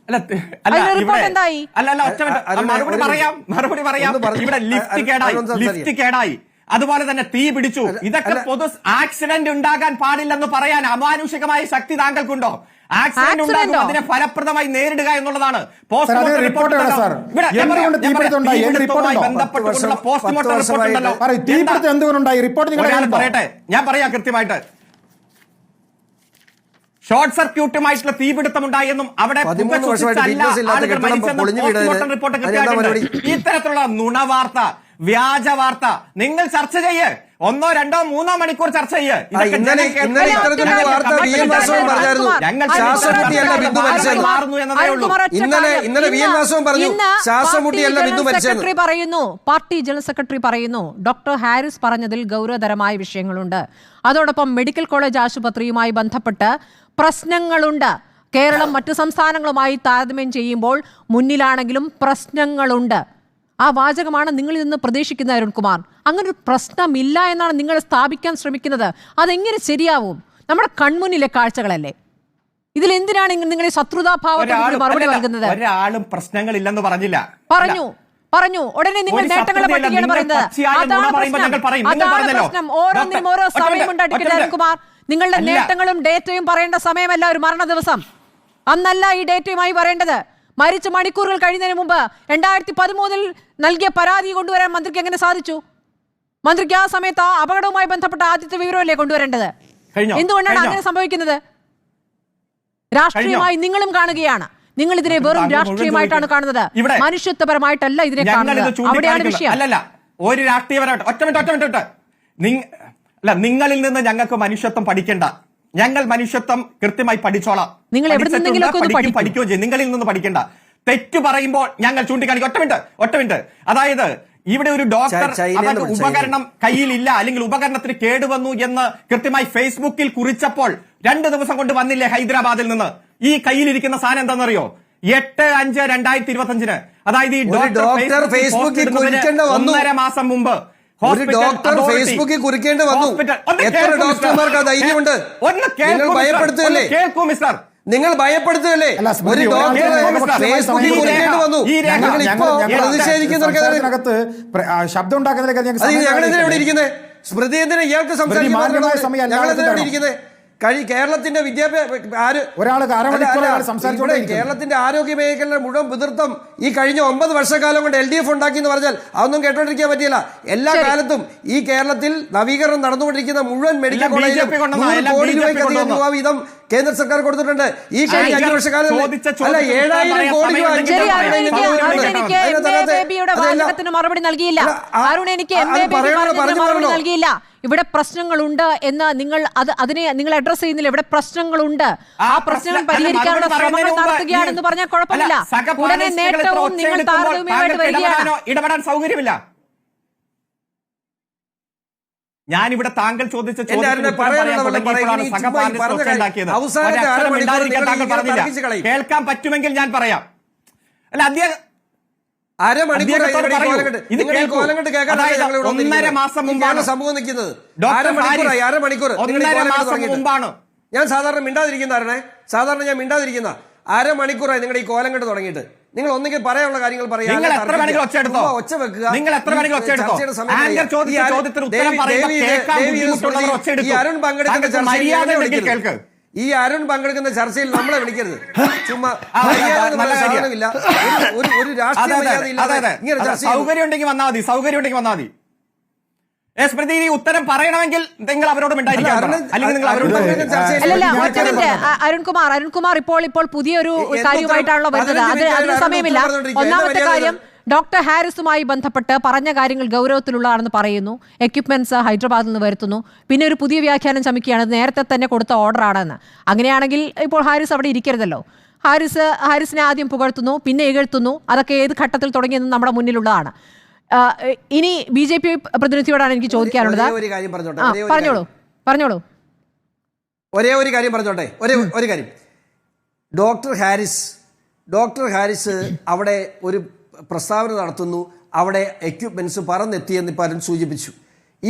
റിപ്പോർട്ട് എന്തായി? മറുപടി പറയാം. ഇവിടെ ലിഫ്റ്റ് കേടായി, അതുപോലെ തന്നെ തീ പിടിച്ചു. ഇതൊക്കെ പൊതു ആക്സിഡന്റ് ഉണ്ടാകാൻ പാടില്ലെന്ന് പറയാൻ അമാനുഷികമായ ശക്തി താങ്കൾക്കുണ്ടോ? ആക്സിഡന്റ് ഉണ്ടാകും, അതിനെ ഫലപ്രദമായി നേരിടുക എന്നുള്ളതാണ്. പോസ്റ്റ്മോർട്ടം റിപ്പോർട്ട് പറയട്ടെ, ഞാൻ പറയാം കൃത്യമായിട്ട്. ഷോർട്ട് സർക്യൂട്ടുമായിട്ടുള്ള തീപിടുത്തം ഉണ്ടായെന്നും അവിടെ റിപ്പോർട്ട് കൃത്യമായിട്ടുണ്ട്. ഇത്തരത്തിലുള്ള നുണവാർത്ത, വ്യാജ വാർത്ത നിങ്ങൾ ചർച്ച ചെയ്യ്. 1, 2, 3 മണിക്കൂർ ചർച്ച ചെയ്യ്. സെക്രട്ടറി പറയുന്നു, പാർട്ടി ജനറൽ സെക്രട്ടറി പറയുന്നു, ഡോക്ടർ ഹാരിസ് പറഞ്ഞതിൽ ഗൗരവതരമായ വിഷയങ്ങളുണ്ട്. അതോടൊപ്പം മെഡിക്കൽ കോളേജ് ആശുപത്രിയുമായി ബന്ധപ്പെട്ട് പ്രശ്നങ്ങളുണ്ട്. കേരളം മറ്റു സംസ്ഥാനങ്ങളുമായി താരതമ്യം ചെയ്യുമ്പോൾ മുന്നിലാണെങ്കിലും പ്രശ്നങ്ങളുണ്ട്. ആ വാചകമാണ് നിങ്ങളിൽ നിന്ന് പ്രതീക്ഷിക്കുന്ന അരുൺകുമാർ. അങ്ങനൊരു പ്രശ്നമില്ല എന്നാണ് നിങ്ങൾ സ്ഥാപിക്കാൻ ശ്രമിക്കുന്നത്. അതെങ്ങനെ ശരിയാവും? നമ്മുടെ കൺമുന്നിലെ കാഴ്ചകളല്ലേ. ഇതിലെന്തിനാണ് നിങ്ങൾ ശത്രുതാഭാവത്തോട് മറുപടി നൽകുന്നത്? ഒരാളും പ്രശ്നങ്ങളില്ലെന്ന് പറഞ്ഞു ഉടനെ നിങ്ങൾ നേട്ടങ്ങളെ പറ്റിയാണ് പറയുന്നത്. അതാണ് പ്രശ്നം. ഓരോന്നിനും ഓരോ സമയമുണ്ട് അഡ്വക്കേറ്റ് അരുൺകുമാർ. നിങ്ങളുടെ നേട്ടങ്ങളും ഡേറ്റയും പറയേണ്ട സമയമല്ല ഒരു മരണ ദിവസം. അന്നല്ല ഈ ഡേറ്റയുമായി പറയേണ്ടത്. മരിച്ച മണിക്കൂറുകൾ കഴിയുന്നതിന് മുമ്പ് 2013 നൽകിയ പരാതി കൊണ്ടുവരാൻ മന്ത്രിക്ക് എങ്ങനെ സാധിച്ചു? മന്ത്രിക്ക് ആ സമയത്ത് ആ അപകടവുമായി ബന്ധപ്പെട്ട ആദ്യത്തെ വിവരമല്ലേ കൊണ്ടുവരേണ്ടത്? എന്തുകൊണ്ടാണ് അങ്ങനെ സംഭവിക്കുന്നത്? രാഷ്ട്രീയമായി നിങ്ങളും കാണുകയാണ്. നിങ്ങൾ ഇതിനെ വെറും രാഷ്ട്രീയമായിട്ടാണ് കാണുന്നത്, മനുഷ്യത്വപരമായിട്ടല്ല ഇതിനെ കാണുന്നത്. അവിടെയാണ് വിഷയം. അല്ലല്ല, ഒരു രാഷ്ട്രീയപരമായിട്ട് നിങ്ങളിൽ നിന്ന് ഞങ്ങൾക്ക് മനുഷ്യത്വം പഠിക്കേണ്ട. ഞങ്ങൾ മനുഷ്യത്വം കൃത്യമായി പഠിച്ചോളാം. നിങ്ങൾ പഠിക്കുകയോ ചെയ്യും. നിങ്ങളിൽ നിന്ന് പഠിക്കേണ്ട. തെറ്റു പറയുമ്പോൾ ഞങ്ങൾ ചൂണ്ടിക്കാണിക്കും. ഒറ്റ മിനിറ്റ്. അതായത് ഇവിടെ ഒരു ഡോക്ടർ ഉപകരണം കയ്യിലില്ല, അല്ലെങ്കിൽ ഉപകരണത്തിന് കേടുവന്നു എന്ന് കൃത്യമായി ഫേസ്ബുക്കിൽ കുറിച്ചപ്പോൾ 2 ദിവസം കൊണ്ട് വന്നില്ലേ ഹൈദരാബാദിൽ നിന്ന്? ഈ കയ്യിലിരിക്കുന്ന സാധനം എന്താണെന്നറിയോ? 8/5/2025 അതായത് ഈ ഡോക്ടർ ഫേസ്ബുക്കിൽ 1.5 മാസം മുമ്പ് ഒരു ഡോക്ടർ ഫേസ്ബുക്കിൽ കുറിക്കേണ്ടി വന്നു. എത്ര ഡോക്ടർമാർക്ക് ധൈര്യമുണ്ട്? നിങ്ങൾ ഭയപ്പെടുത്തുകയല്ലേ? നിങ്ങൾ ഭയപ്പെടുത്തുകയല്ലേ? ഒരു ഡോക്ടർ ഫേസ്ബുക്കിൽ കുറിക്കേണ്ടി വന്നു. ഞങ്ങൾ ഇപ്പോ പ്രതിഷേധിക്കുന്നവർക്ക് ശബ്ദം ഉണ്ടാക്കുന്നതിലേക്ക് ഞങ്ങളെന്തിനാ ഇവിടെ ഇരിക്കുന്നത്? സ്മൃതി എന്തിനാ ഇയാൾക്ക് സംസാരിക്കാൻ? ഞങ്ങളെന്തിനാ ഇവിടെ ഇരിക്കുന്നത്? കേരളത്തിന്റെ കേരളത്തിന്റെ ആരോഗ്യ മേഖലയുടെ മുഴുവൻ പിതൃത്വം ഈ കഴിഞ്ഞ 9 വർഷക്കാലം കൊണ്ട് LDF ഉണ്ടാക്കി എന്ന് പറഞ്ഞാൽ അതൊന്നും കേട്ടോണ്ടിരിക്കാൻ പറ്റില്ല. എല്ലാ കാലത്തും ഈ കേരളത്തിൽ നവീകരണം നടന്നുകൊണ്ടിരിക്കുന്ന മുഴുവൻ മെഡിക്കൽ കോളേജിലും 100 കോടി രൂപയ്ക്കധികം രൂപ വീതം കേന്ദ്ര സർക്കാർ കൊടുത്തിട്ടുണ്ട്. ഈ കഴിഞ്ഞ 5 വർഷക്കാലം അല്ല 7000 കോടി നൽകിയില്ല. ഇവിടെ പ്രശ്നങ്ങളുണ്ട് എന്ന് അതിനെ നിങ്ങൾ അഡ്രസ് ചെയ്യുന്നില്ല. ഇവിടെ പ്രശ്നങ്ങളുണ്ട്. ആ പ്രശ്നങ്ങൾ പരിഹരിക്കാനുള്ള ശ്രമങ്ങൾ നടത്തുകയാണെന്ന് പറഞ്ഞാൽ കുഴപ്പമില്ല. ഉടനെ നേട്ടവും നിങ്ങൾ താരതമ്യമായിട്ട് വരികയാണ്. ഇടപെടാൻ സൗകര്യമില്ല. ഞാനിവിടെ താങ്കൾ ചോദിച്ച എന്റെ അരുണെ പറയാനുള്ളവരുടെ അവസാനത്തെ അരമണിക്കൂർ കേൾക്കാൻ പറ്റുമെങ്കിൽ ഞാൻ പറയാം. അല്ല അദ്ദേഹം അരമണിക്കൂർ 1.5 മാസം മുമ്പാണ് സംഭവം നിൽക്കുന്നത്. അരമണിക്കൂർ മുമ്പാണ് ഞാൻ സാധാരണ മിണ്ടാതിരിക്കുന്ന സാധാരണ ഞാൻ മിണ്ടാതിരിക്കുന്ന അരമണിക്കൂറായി നിങ്ങളുടെ ഈ കോലം കെട്ട് തുടങ്ങിയിട്ട്. നിങ്ങൾ ഒന്നെങ്കിൽ പറയാനുള്ള കാര്യങ്ങൾ പറയാം. ഒച്ച വെക്കുക. ഈ അരുൺ പങ്കെടുക്കുന്ന ചർച്ചയിൽ ചർച്ചയിൽ നമ്മളെ വിളിക്കരുത്. ചുമ്മാ സാധനമില്ല, ഒരു രാഷ്ട്രീയ മര്യാദയില്ലാതെ ഇങ്ങനെ ചർച്ച. സൗകര്യം ഉണ്ടെങ്കിൽ വന്നാൽ മതി. സ്മൃതി ഈ ഉത്തരം പറയണമെങ്കിൽ നിങ്ങൾ അവരോട് അരുൺകുമാർ ഇപ്പോൾ പുതിയൊരു കാര്യമായിട്ടാണല്ലോ വരുന്നത്. അതിന് സമയമില്ല. ഒന്നാമത്തെ കാര്യം, ഡോക്ടർ ഹാരിസുമായി ബന്ധപ്പെട്ട് പറഞ്ഞ കാര്യങ്ങൾ ഗൗരവത്തിലുള്ളതാണെന്ന് പറയുന്നു. എക്യുപ്മെന്റ്സ് ഹൈദരാബാദിൽ നിന്ന് വരുത്തുന്നു. പിന്നെ ഒരു പുതിയ വ്യാഖ്യാനം ചമയ്ക്കുകയാണ്, നേരത്തെ തന്നെ കൊടുത്ത ഓർഡറാണെന്ന്. അങ്ങനെയാണെങ്കിൽ ഇപ്പോൾ ഹാരിസ് അവിടെ ഇരിക്കരുതല്ലോ. ഹാരിസിനെ ആദ്യം പുകഴ്ത്തുന്നു, പിന്നെ ഇകഴ്ത്തുന്നു. അതൊക്കെ ഏത് ഘട്ടത്തിൽ തുടങ്ങിയെന്ന് നമ്മുടെ മുന്നിലുള്ളതാണ്. ഇനി BJP പ്രതിനിധിയോടാണ് എനിക്ക് ചോദിക്കാനുള്ളത്. പറഞ്ഞോളൂ. ഒരേ ഒരു കാര്യം പറഞ്ഞോട്ടെ. ഒരു കാര്യം, ഡോക്ടർ ഹാരിസ് അവിടെ ഒരു പ്രസ്താവന നടത്തുന്നു. അവിടെ എക്യുപ്മെന്റ്സ് പറന്നെത്തിയെന്ന് ഇപ്പം അരുൺ സൂചിപ്പിച്ചു.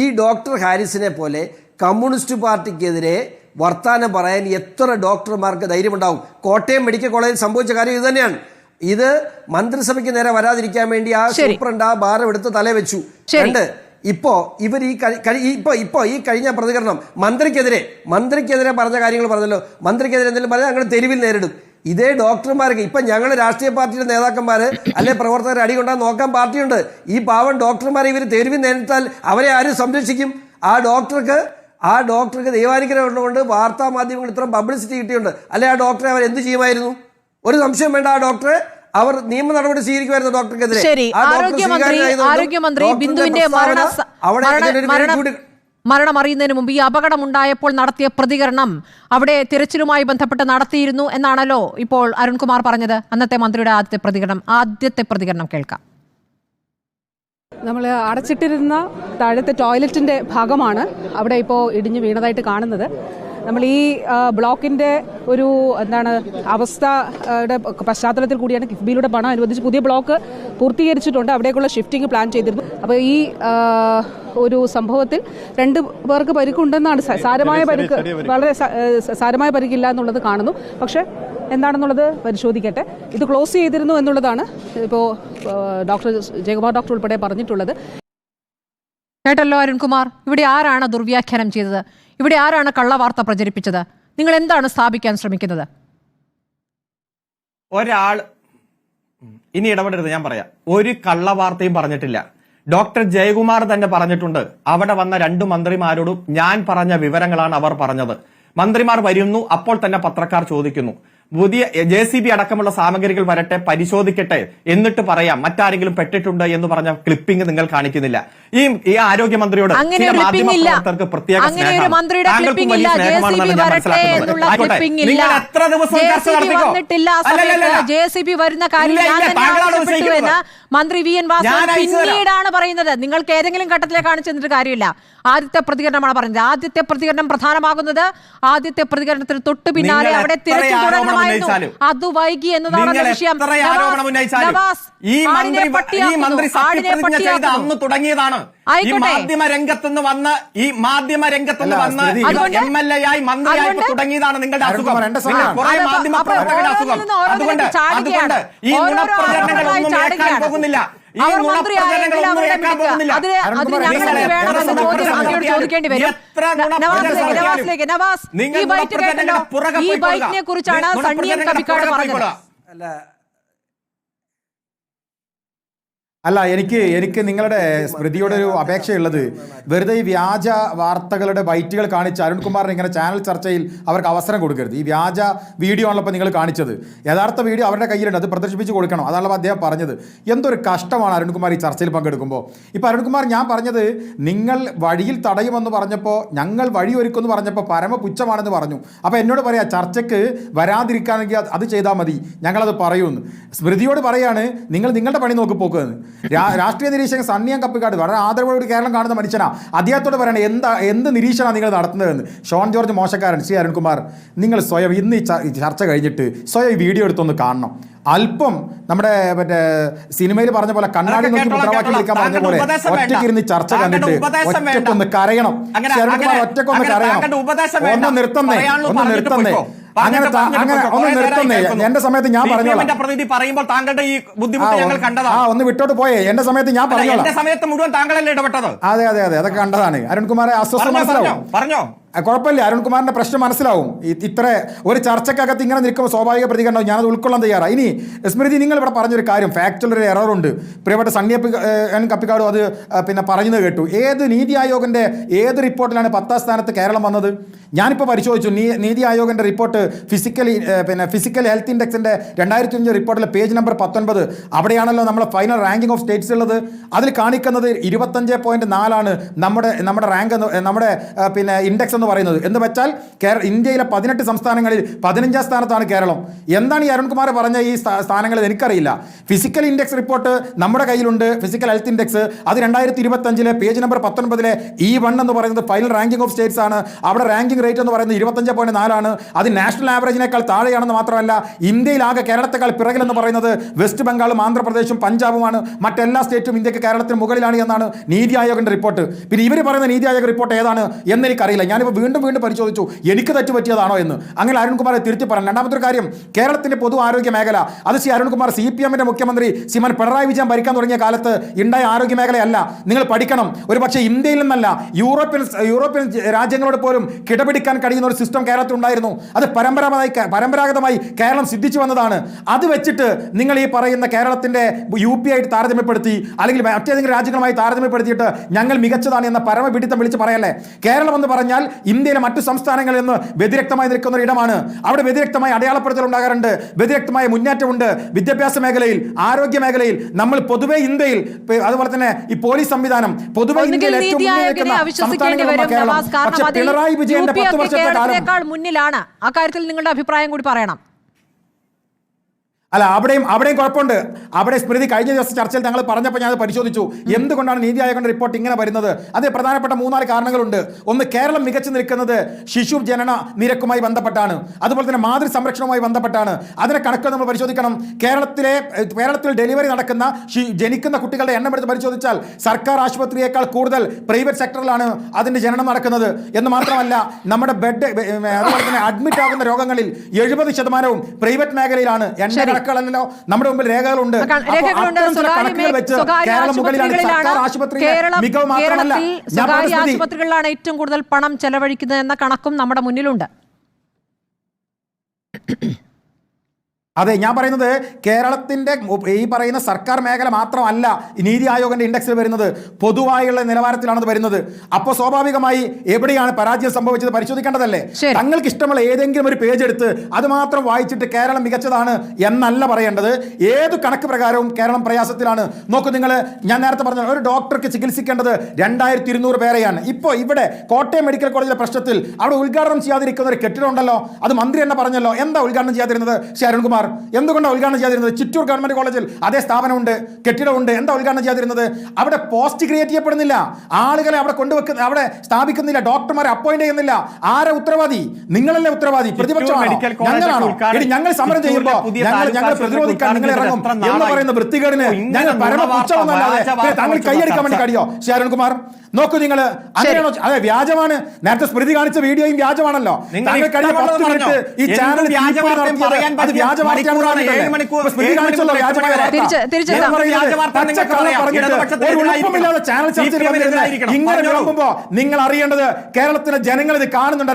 ഈ ഡോക്ടർ ഹാരിസിനെ പോലെ കമ്മ്യൂണിസ്റ്റ് പാർട്ടിക്കെതിരെ വർത്താനം പറയാൻ എത്ര ഡോക്ടർമാർക്ക് ധൈര്യമുണ്ടാവും? കോട്ടയം മെഡിക്കൽ കോളേജിൽ സംഭവിച്ച കാര്യം ഇത് തന്നെയാണ്. ഇത് മന്ത്രിസഭയ്ക്ക് നേരെ വരാതിരിക്കാൻ വേണ്ടി ആ സൂപ്രണ്ട് ആ ഭാരം എടുത്ത് തലേ വെച്ചു. ഇപ്പോ ഇവർ ഈ കഴിഞ്ഞ പ്രതികരണം മന്ത്രിക്കെതിരെ പറഞ്ഞ കാര്യങ്ങൾ പറഞ്ഞല്ലോ. മന്ത്രിക്കെതിരെ എന്തെങ്കിലും പറഞ്ഞാൽ ഞങ്ങൾ തെരുവിൽ നേരിടും. ഇതേ ഡോക്ടർമാർക്ക് ഇപ്പൊ ഞങ്ങൾ രാഷ്ട്രീയ പാർട്ടിയുടെ നേതാക്കന്മാര് അല്ലെ പ്രവർത്തകർ അടികൊണ്ടാൻ നോക്കാൻ പാർട്ടിയുണ്ട്. ഈ പാവം ഡോക്ടർമാരെ ഇവർ തെരുവിൽ നേരിട്ടാൽ അവരെ ആരും സംരക്ഷിക്കും? ആ ഡോക്ടർക്ക് ദൈവാനുഗ്രഹമുള്ളതുകൊണ്ട് വാർത്താ മാധ്യമങ്ങൾ ഇത്ര പബ്ലിസിറ്റി കിട്ടിയുണ്ട്. അല്ലെ ആ ഡോക്ടറെ അവർ എന്ത് ചെയ്യുമായിരുന്നു? ഒരു സംശയം വേണ്ട, ആ ഡോക്ടറെ അവർ നിയമ നടപടി സ്വീകരിക്കുമായിരുന്നു ഡോക്ടർക്കെതിരെ. ആരോഗ്യമന്ത്രി ബിന്ദുവിന്റെ മരണം അറിയുന്നതിന് മുമ്പ് ഈ അപകടമുണ്ടായപ്പോൾ നടത്തിയ പ്രതികരണം അവിടെ തിരച്ചിലുമായി ബന്ധപ്പെട്ട് നടത്തിയിരുന്നു എന്നാണല്ലോ ഇപ്പോൾ അരുൺകുമാർ പറഞ്ഞത്. അന്നത്തെ മന്ത്രിയുടെ ആദ്യത്തെ പ്രതികരണം കേൾക്കാം. നമ്മൾ അടച്ചിട്ടിരുന്ന താഴത്തെ ടോയ്ലറ്റിന്റെ ഭാഗമാണ് അവിടെ ഇപ്പോൾ ഇടിഞ്ഞു വീണതായിട്ട് കാണുന്നത്. നമ്മൾ ഈ ബ്ലോക്കിന്റെ ഒരു അവസ്ഥയുടെ പശ്ചാത്തലത്തിൽ കൂടിയാണ് കിഫ്ബിയിലൂടെ പണം അനുവദിച്ച് പുതിയ ബ്ലോക്ക് പൂർത്തീകരിച്ചിട്ടുണ്ട്. അവിടേക്കുള്ള ഷിഫ്റ്റിംഗ് പ്ലാൻ ചെയ്തിരുന്നു. അപ്പോൾ ഈ ഒരു സംഭവത്തിൽ 2 പേർക്ക് പരിക്കുണ്ടെന്നാണ്. വളരെ സാരമായ പരിക്കില്ല എന്നുള്ളത് കാണുന്നു. പക്ഷേ എന്താണെന്നുള്ളത് പരിശോധിക്കട്ടെ. ഇത് ക്ലോസ് ചെയ്തിരുന്നു എന്നുള്ളതാണ് ഇപ്പോൾ ജയകുമാർ ഡോക്ടർ ഉൾപ്പെടെ പറഞ്ഞിട്ടുള്ളത്. കേട്ടല്ലോ അരുൺകുമാർ, ഇവിടെ ആരാണ് ദുർവ്യാഖ്യാനം ചെയ്തത്? ഇവിടെ ആരാണ് കള്ളവാർത്ത പ്രചരിപ്പിച്ചത്? നിങ്ങൾ എന്താണ് സ്ഥാപിക്കാൻ ശ്രമിക്കുന്നത്? ഒരാൾ ഇനി ഇടപെടരുത്, ഞാൻ പറയാം. ഒരു കള്ളവാർത്തയും പറഞ്ഞിട്ടില്ല. ഡോക്ടർ ജയകുമാർ തന്നെ പറഞ്ഞിട്ടുണ്ട്, അവിടെ വന്ന 2 മന്ത്രിമാരോടും ഞാൻ പറഞ്ഞ വിവരങ്ങളാണ് അവർ പറഞ്ഞത്. മന്ത്രിമാർ വരുന്നു, അപ്പോൾ തന്നെ പത്രക്കാർ ചോദിക്കുന്നു, പുതിയ JCB അടക്കമുള്ള സാമഗ്രികൾ വരട്ടെ, പരിശോധിക്കട്ടെ, എന്നിട്ട് പറയാം മറ്റാരെങ്കിലും പെട്ടിട്ടുണ്ട് എന്ന് പറഞ്ഞ ക്ലിപ്പിംഗ് നിങ്ങൾ കാണിക്കുന്നില്ല. ഈ ആരോഗ്യമന്ത്രിയോട് പ്രവർത്തകർക്ക് പ്രത്യേക നിങ്ങൾ എത്ര ദിവസം JCB വരുന്ന കാര്യം മന്ത്രി VN വാസവൻ പിന്നീടാണ് പറയുന്നത്. നിങ്ങൾക്ക് ഏതെങ്കിലും ഘട്ടത്തിലെ കാണിച്ചു തന്നിട്ട് കാര്യമില്ല. ആദ്യത്തെ പ്രതികരണമാണ് പറഞ്ഞത്. ആദ്യത്തെ പ്രതികരണം പ്രധാനമാകുന്നത് ആദ്യത്തെ പ്രതികരണത്തിന് തൊട്ടു പിന്നാലെ അവിടെ തിരച്ചിൽ തുടങ്ങണമായിരുന്നു. അത് വൈകി എന്നതാണ് വിഷയം. അന്ന് തുടങ്ങിയതാണ്. ഈ മാധ്യമ രംഗത്തുനിന്ന് വന്ന് MLA ആയി മന്ത്രിയായി തുടങ്ങിയതാണ് നിങ്ങളുടെ അസുഖം. കുറെ മാധ്യമ പ്രവർത്തകരുടെ അസുഖം. അതുകൊണ്ട് ഈ നുണപ്രചരണങ്ങളൊന്നും ഏൽക്കാൻ പോകുന്നില്ല. ഈ നുണപ്രചരണങ്ങളൊന്നും ഏൽക്കാൻ പോകുന്നില്ല. ഈ ബൈക്കിനെ കുറിച്ചാണ് സണ്ണിയൻ കവിക്കാട് പറഞ്ഞത്. അല്ല, എനിക്ക് നിങ്ങളുടെ സ്മൃതിയോടൊരു അപേക്ഷയുള്ളത്, വെറുതെ ഈ വ്യാജ വാർത്തകളുടെ ബൈറ്റുകൾ കാണിച്ച് അരുൺകുമാറിന് ഇങ്ങനെ ചാനൽ ചർച്ചയിൽ അവർക്ക് അവസരം കൊടുക്കരുത്. ഈ വ്യാജ വീഡിയോ ആണല്ലോ ഇപ്പോൾ നിങ്ങൾ കാണിച്ചത്. യഥാർത്ഥ വീഡിയോ അവരുടെ കയ്യിലുണ്ട്, അത് പ്രദർശിപ്പിച്ച് കൊടുക്കണം. അതാണല്ലോ അദ്ദേഹം പറഞ്ഞത്. എന്തൊരു കഷ്ടമാണ് അരുൺകുമാർ ഈ ചർച്ചയിൽ പങ്കെടുക്കുമ്പോൾ. ഇപ്പോൾ അരുൺകുമാർ ഞാൻ പറഞ്ഞത്, നിങ്ങൾ വഴിയിൽ തടയുമെന്ന് പറഞ്ഞപ്പോൾ, ഞങ്ങൾ വഴിയൊരുക്കുമെന്ന് പറഞ്ഞപ്പോൾ പരമപുച്ഛമാണെന്ന് പറഞ്ഞു. അപ്പോൾ എന്നോട് പറയാം ചർച്ചയ്ക്ക് വരാതിരിക്കാനെങ്കിൽ അത് ചെയ്താൽ മതി, ഞങ്ങളത് പറയുമെന്ന്. സ്മൃതിയോട് പറയാണ് നിങ്ങൾ നിങ്ങളുടെ പണി നോക്കി പോക്കുമെന്ന്. രാഷ്ട്രീയ നിരീക്ഷകൻ സണ്ണിയം കപ്പിക്കാട് വളരെ ആദരവോട് കേരളം കാണുന്ന മനുഷ്യനാ. അദ്ദേഹത്തോട് പറയണേ എന്ത് നിരീക്ഷണമാണ് നിങ്ങൾ നടത്തുന്നതെന്ന്. ഷോൺ ജോർജ് മോശക്കാരൻ, ശ്രീ അരുൺകുമാർ, നിങ്ങൾ സ്വയം ഇന്ന് ഈ ചർച്ച കഴിഞ്ഞിട്ട് സ്വയം ഈ വീഡിയോ എടുത്തൊന്ന് കാണണം. അല്പം നമ്മുടെ മറ്റേ സിനിമയിൽ പറഞ്ഞ പോലെ കണ്ണാടി നോക്കി മുദ്രാവാക്യം വിളിക്കാൻ പറഞ്ഞ പോലെ ഒറ്റയ്ക്കിരുന്ന് ചർച്ച കണ്ടിട്ട് ഒറ്റക്കൊന്ന് കരയണം. അരുൺകുമാർ ഒറ്റക്കൊന്ന് കരയണം. ഒന്ന് നിർത്തുന്നേ. അങ്ങനെ ഒന്ന് നിർത്തുന്നേ. എന്റെ സമയത്ത് ഞാൻ പറഞ്ഞോളാം. ഒന്ന് വിട്ടോട്ട് പോയേ. എന്റെ സമയത്ത് ഞാൻ പറഞ്ഞോളാം. മുഴുവൻ താങ്കളല്ലേ ഇടപെട്ടത്? അതെ അതൊക്കെ കണ്ടതാണ്. അരുൺകുമാറെ അസ്വസ്ഥ മനസ്സിലാവും. പറഞ്ഞോ, കുഴപ്പമില്ല. അരുൺകുമാറിന്റെ പ്രശ്നം മനസ്സിലാവും. ഇത്ര ഒരു ചർച്ചക്കകത്ത് ഇങ്ങനെ നിൽക്കുമ്പോൾ സ്വാഭാവിക പ്രതികരണം ഞാനത് ഉൾക്കൊള്ളാൻ തയ്യാറാണ്. ഇനി സ്മൃതി, നിങ്ങൾ ഇവിടെ പറഞ്ഞൊരു കാര്യം, ഫാക്ച്വൽ ഒരു എററുണ്ട്. പ്രിയപ്പെട്ട കപ്പിക്കാടും അത് പിന്നെ പറയുന്നത് കേട്ടു. ഏത് നീതി ആയോഗിന്റെ ഏത് റിപ്പോർട്ടിലാണ് 10ാം സ്ഥാനത്ത് കേരളം വന്നത്? ഞാനിപ്പോൾ പരിശോധിച്ചു. നീതി ആയോഗിന്റെ റിപ്പോർട്ട് ഫിസിക്കൽ ഹെൽത്ത് ഇൻഡെക്സിന്റെ 2005 റിപ്പോർട്ടിലെ പേജ് നമ്പർ 19, അവിടെയാണല്ലോ നമ്മളെ ഫൈനൽ റാങ്കിങ് ഓഫ് സ്റ്റേറ്റ്സ് ഉള്ളത്. അതിൽ കാണിക്കുന്നത് 25.4 നമ്മുടെ റാങ്ക്, നമ്മുടെ പിന്നെ ഇൻഡെക്സ് എന്ന് പറയുന്നത്. എന്ന് വെച്ചാൽ ഇന്ത്യയിലെ 18 സംസ്ഥാനങ്ങളിൽ 15ാം സ്ഥാനത്താണ് കേരളം. എന്താണ് ഈ അരുൺകുമാർ പറഞ്ഞ ഈ സ്ഥാനങ്ങളിൽ എനിക്കറിയില്ല. ഫിസിക്കൽ ഇൻഡെക്സ് റിപ്പോർട്ട് നമ്മുടെ കയ്യിലുണ്ട്, ഫിസിക്കൽ ഹെൽത്ത് ഇൻഡെക്സ്. അത് 2025 പേജ് നമ്പർ 19 E1 എന്ന് പറയുന്നത് ഫൈനൽ റാങ്കിങ് ഓഫ് സ്റ്റേറ്റ്സ് ആണ്. അവിടെ റാങ്കിങ് റേറ്റ് എന്ന് പറയുന്നത് 25.4 ആണ്. അത് നാഷണൽ ആവറേജിനേക്കാൾ താഴെയാണെന്ന് മാത്രമല്ല, ഇന്ത്യയിലാകെ കേരളത്തെക്കാൾ പിറകിലെന്ന് പറയുന്നത് വെസ്റ്റ് ബംഗാളും ആന്ധ്രാപ്രദേശും പഞ്ചാബുമാണ്. മറ്റെല്ലാ സ്റ്റേറ്റും ഇന്ത്യക്ക് കേരളത്തിന് മുകളിലാണ് എന്നാണ് നീതി ആയോഗിന്റെ റിപ്പോർട്ട്. പിന്നെ ഇവർ പറയുന്ന നീതി ആയോഗ് റിപ്പോർട്ട് ഏതാണ് എന്ന് എനിക്കറിയില്ല. ഞാനിപ്പോൾ വീണ്ടും പരിശോധിച്ചു, എനിക്ക് തെറ്റുപറ്റിയതാണോ എന്ന്. അങ്ങനെ അരുൺകുമാറെ തിരുത്തി പറയാം. രണ്ടാമത്തെ കാര്യം, കേരളത്തിന്റെ പൊതു ആരോഗ്യ മേഖല അത് ശ്രീ അരുൺകുമാർ CPM-ന്റെ മുഖ്യമന്ത്രി ശ്രീമാൻ പിണറായി വിജയൻ ഭരിക്കാൻ തുടങ്ങിയ കാലത്ത് ഉണ്ടായ ആരോഗ്യ മേഖലയല്ല. നിങ്ങൾ പഠിക്കണം. ഒരു പക്ഷേ ഇന്ത്യയിൽ നിന്നല്ല, യൂറോപ്യൻ രാജ്യങ്ങളോട് പോലും കിടപിടിക്കാൻ കഴിയുന്ന ഒരു സിസ്റ്റം കേരളത്തിൽ ഉണ്ടായിരുന്നു. അത് പരമ്പരാഗതമായി കേരളം സിദ്ധിച്ചു വന്നതാണ്. അത് വെച്ചിട്ട് നിങ്ങൾ ഈ പറയുന്ന കേരളത്തിന്റെ UP ആയിട്ട് താരതമ്യപ്പെടുത്തി അല്ലെങ്കിൽ മറ്റേതെങ്കിലും രാജ്യങ്ങളുമായി താരതമ്യപ്പെടുത്തിയിട്ട് ഞങ്ങൾ മികച്ചതാണ് എന്ന പരമപിടിത്തം വിളിച്ച് പറയല്ലേ. കേരളം എന്ന് പറഞ്ഞാൽ ഇന്ത്യയിലെ മറ്റു സംസ്ഥാനങ്ങളിൽ നിന്ന് വ്യതിരക്തമായി നിൽക്കുന്ന ഒരു ഇടമാണ്. അവിടെ വ്യതിരക്തമായ അടയാളപ്പെടുത്തൽ ഉണ്ടാകാറുണ്ട്, വ്യതിരക്തമായ മുന്നേറ്റമുണ്ട്. വിദ്യാഭ്യാസ മേഖലയിൽ, ആരോഗ്യ മേഖലയിൽ നമ്മൾ പൊതുവെ ഇന്ത്യയിൽ, അതുപോലെ തന്നെ ഈ പോലീസ് സംവിധാനം പൊതുവെ ഇന്ത്യയിൽ ഏറ്റവും പിണറായി വിജയന്റെ 10 വർഷത്തെ കാലം മുന്നിലാണ്. അക്കാര്യത്തിൽ നിങ്ങളുടെ അഭിപ്രായം കൂടി പറയണം. അല്ല, അവിടെയും കുഴപ്പമുണ്ട്. അവിടെ സ്മൃതി കഴിഞ്ഞ ദിവസം ചർച്ചയിൽ ഞങ്ങൾ പറഞ്ഞപ്പോൾ ഞാൻ പരിശോധിച്ചു എന്തുകൊണ്ടാണ് നീതി ആയോഗിന്റെ റിപ്പോർട്ട് ഇങ്ങനെ വരുന്നത്. അതിന് പ്രധാനപ്പെട്ട 3-4 കാരണങ്ങളുണ്ട്. ഒന്ന്, കേരളം മികച്ചു നിൽക്കുന്നത് ശിശു ജനന നിരക്കുമായി ബന്ധപ്പെട്ടാണ്, അതുപോലെ തന്നെ മാതൃ സംരക്ഷണവുമായി ബന്ധപ്പെട്ടാണ്. അതിന്റെ കണക്ക് നമ്മൾ പരിശോധിക്കണം. കേരളത്തിൽ ഡെലിവറി നടക്കുന്ന ജനിക്കുന്ന കുട്ടികളുടെ എണ്ണം എടുത്ത് പരിശോധിച്ചാൽ സർക്കാർ ആശുപത്രിയേക്കാൾ കൂടുതൽ പ്രൈവറ്റ് സെക്ടറിലാണ് അതിന്റെ ജനനം നടക്കുന്നത്. എന്ന് മാത്രമല്ല, നമ്മുടെ ബെഡ്, അതുപോലെ തന്നെ അഡ്മിറ്റ് ആകുന്ന രോഗങ്ങളിൽ 70% പ്രൈവറ്റ് മേഖലയിലാണ്. ല്ലോ നമ്മുടെ മുമ്പിൽ രേഖകളുണ്ട്. ആശുപത്രികളിലാണ് ഏറ്റവും കൂടുതൽ പണം ചെലവഴിക്കുന്നത് എന്ന കണക്കും നമ്മുടെ മുന്നിലുണ്ട്. അതെ, ഞാൻ പറയുന്നത് കേരളത്തിന്റെ ഈ പറയുന്ന സർക്കാർ മേഖല മാത്രമല്ല നീതി ആയോഗിന്റെ ഇൻഡെക്സിൽ വരുന്നത്, പൊതുവായുള്ള നിലവാരത്തിലാണ് വരുന്നത്. അപ്പോൾ സ്വാഭാവികമായി എവിടെയാണ് പരാജയം സംഭവിച്ചത് പരിശോധിക്കേണ്ടതല്ലേ. തങ്ങൾക്ക് ഇഷ്ടമുള്ള ഏതെങ്കിലും ഒരു പേജ് എടുത്ത് അത് മാത്രം വായിച്ചിട്ട് കേരളം മികച്ചതാണ് എന്നല്ല പറയേണ്ടത്. ഏത് കണക്ക് പ്രകാരവും കേരളം പ്രയാസത്തിലാണ്. നോക്കൂ നിങ്ങൾ, ഞാൻ നേരത്തെ പറഞ്ഞ ഒരു ഡോക്ടർക്ക് ചികിത്സിക്കേണ്ടത് 2200 പേരെയാണ്. ഇപ്പോൾ ഇവിടെ കോട്ടയം മെഡിക്കൽ കോളേജിലെ പ്രശ്നത്തിൽ അവിടെ ഉദ്ഘാടനം ചെയ്യാതിരിക്കുന്ന ഒരു കെട്ടിടം ഉണ്ടല്ലോ, അത് മന്ത്രി തന്നെ പറഞ്ഞല്ലോ. എന്താ ഉദ്ഘാടനം ചെയ്യാതിരുന്നത് ശ്രീ അരുൺകുമാർ? എന്തുകൊണ്ടാണ് ഉദ്ഘാടനം ചെയ്യാതിരുന്നത്? ചിറ്റൂർ ഗവൺമെന്റ് കോളേജിൽ അതേ സ്ഥാപനമുണ്ട്, കെട്ടിടമുണ്ട്. എന്താ ഉദ്ഘാടനം ചെയ്യാതിരുന്നത്? അവിടെ പോസ്റ്റ് ക്രിയേറ്റ് ചെയ്യപ്പെടുന്നില്ല, ആളുകളെ അവിടെ അവിടെ സ്ഥാപിക്കുന്നില്ല, ഡോക്ടർമാരെ അപ്പോയിന്റ് ചെയ്യുന്നില്ല. ആരെ ഉത്തരവാദി? നിങ്ങളല്ലേ ഉത്തരവാദി. പ്രതിപക്ഷമാണോ? ഞങ്ങളാണോ? ഞങ്ങൾ സമരം ചെയ്യുമ്പോൾ ഞങ്ങൾ പ്രതിരോധിക്കാൻ നിങ്ങൾ ഇറങ്ങും എന്ന് പറയുന്ന വൃത്തികേടിന് ഞങ്ങൾ പരമപുച്ഛമൊന്നല്ലാതെ താങ്കൾ കൈയടിക്കാൻ വേണ്ടി കഴിയോ ശ്രീ അരുൺകുമാർ? നോക്കൂ നിങ്ങൾ, അങ്ങനെയാണോ? അതെ, വ്യാജമാണ്. നേരത്തെ സ്മൃതി കാണിച്ച വീഡിയോയും വ്യാജമാണല്ലോ. താങ്കൾ കഴിഞ്ഞ 10 മിനിറ്റ് ഈ ചാനൽ അത് വ്യാജമായിട്ടാണ്. ഇങ്ങനെ വിളമ്പുമ്പോ നിങ്ങൾ അറിയേണ്ടത് കേരളത്തിലെ ജനങ്ങൾ ഇത് കാണുന്നുണ്ട്.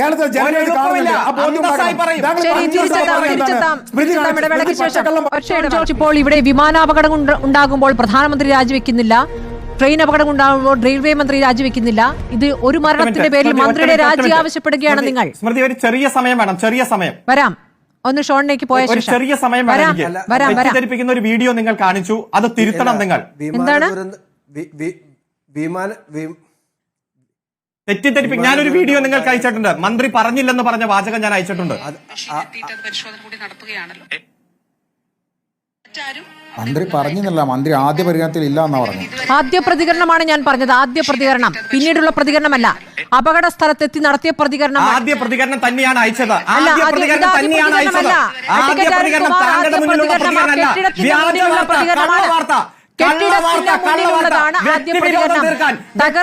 കേരളത്തിലെ ജനങ്ങൾ ഇത് കാണുന്നുണ്ട്. ഇപ്പോൾ ഇവിടെ വിമാനാപകടം ഉണ്ടാകുമ്പോൾ പ്രധാനമന്ത്രി രാജിവെക്കുന്നില്ല, ട്രെയിൻ അപകടം ഉണ്ടാകുമ്പോൾ റെയിൽവേ മന്ത്രി രാജിവെക്കുന്നില്ല. ഇത് ഒരു മരണത്തിന്റെ പേരിൽ മന്ത്രിയുടെ രാജി ആവശ്യപ്പെടുകയാണ് നിങ്ങൾ. സ്മൃതി, ഒരു ചെറിയ സമയം വേണം. ചെറിയ സമയം വരാം. ഒന്ന് ഷോണിലേക്ക് പോയ ശേഷം ചെറിയ സമയം തെറ്റിദ്ധരിപ്പിക്കുന്ന ഒരു വീഡിയോ നിങ്ങൾ കാണിച്ചു, അത് തിരുത്തണം നിങ്ങൾ. എന്താണ് തെറ്റിദ്ധരിപ്പിക്കും? ഞാനൊരു വീഡിയോ നിങ്ങൾക്ക് അയച്ചിട്ടുണ്ട്. മന്ത്രി പറഞ്ഞില്ലെന്ന് പറഞ്ഞ വാചകം ഞാൻ അയച്ചിട്ടുണ്ട്. മന്ത്രി പറഞ്ഞില്ല, മന്ത്രി ആദ്യ പരിഗണനത്തിൽ ഇല്ല എന്നാ പറഞ്ഞത്. ആദ്യ പ്രതികരണമാണ് ഞാൻ പറഞ്ഞത്. ആദ്യ പ്രതികരണം, പിന്നീടുള്ള പ്രതികരണമല്ല. അപകട സ്ഥലത്തെത്തി നടത്തിയ പ്രതികരണം. ആദ്യ പ്രതികരണം തന്നെയാണ് അയച്ചത്. അല്ല, ആദ്യ പ്രതികരണം തന്നെയാണ് അയച്ചത്. ആദ്യ പ്രതികരണം താങ്കളുടെ മുന്നിലുള്ള പ്രതികരണമല്ല. വ്യാജ വാർത്ത, കള്ളവാർത്ത. കെട്ടിടത്തിനുള്ളതാണ് ആദ്യ പ്രതികരണം.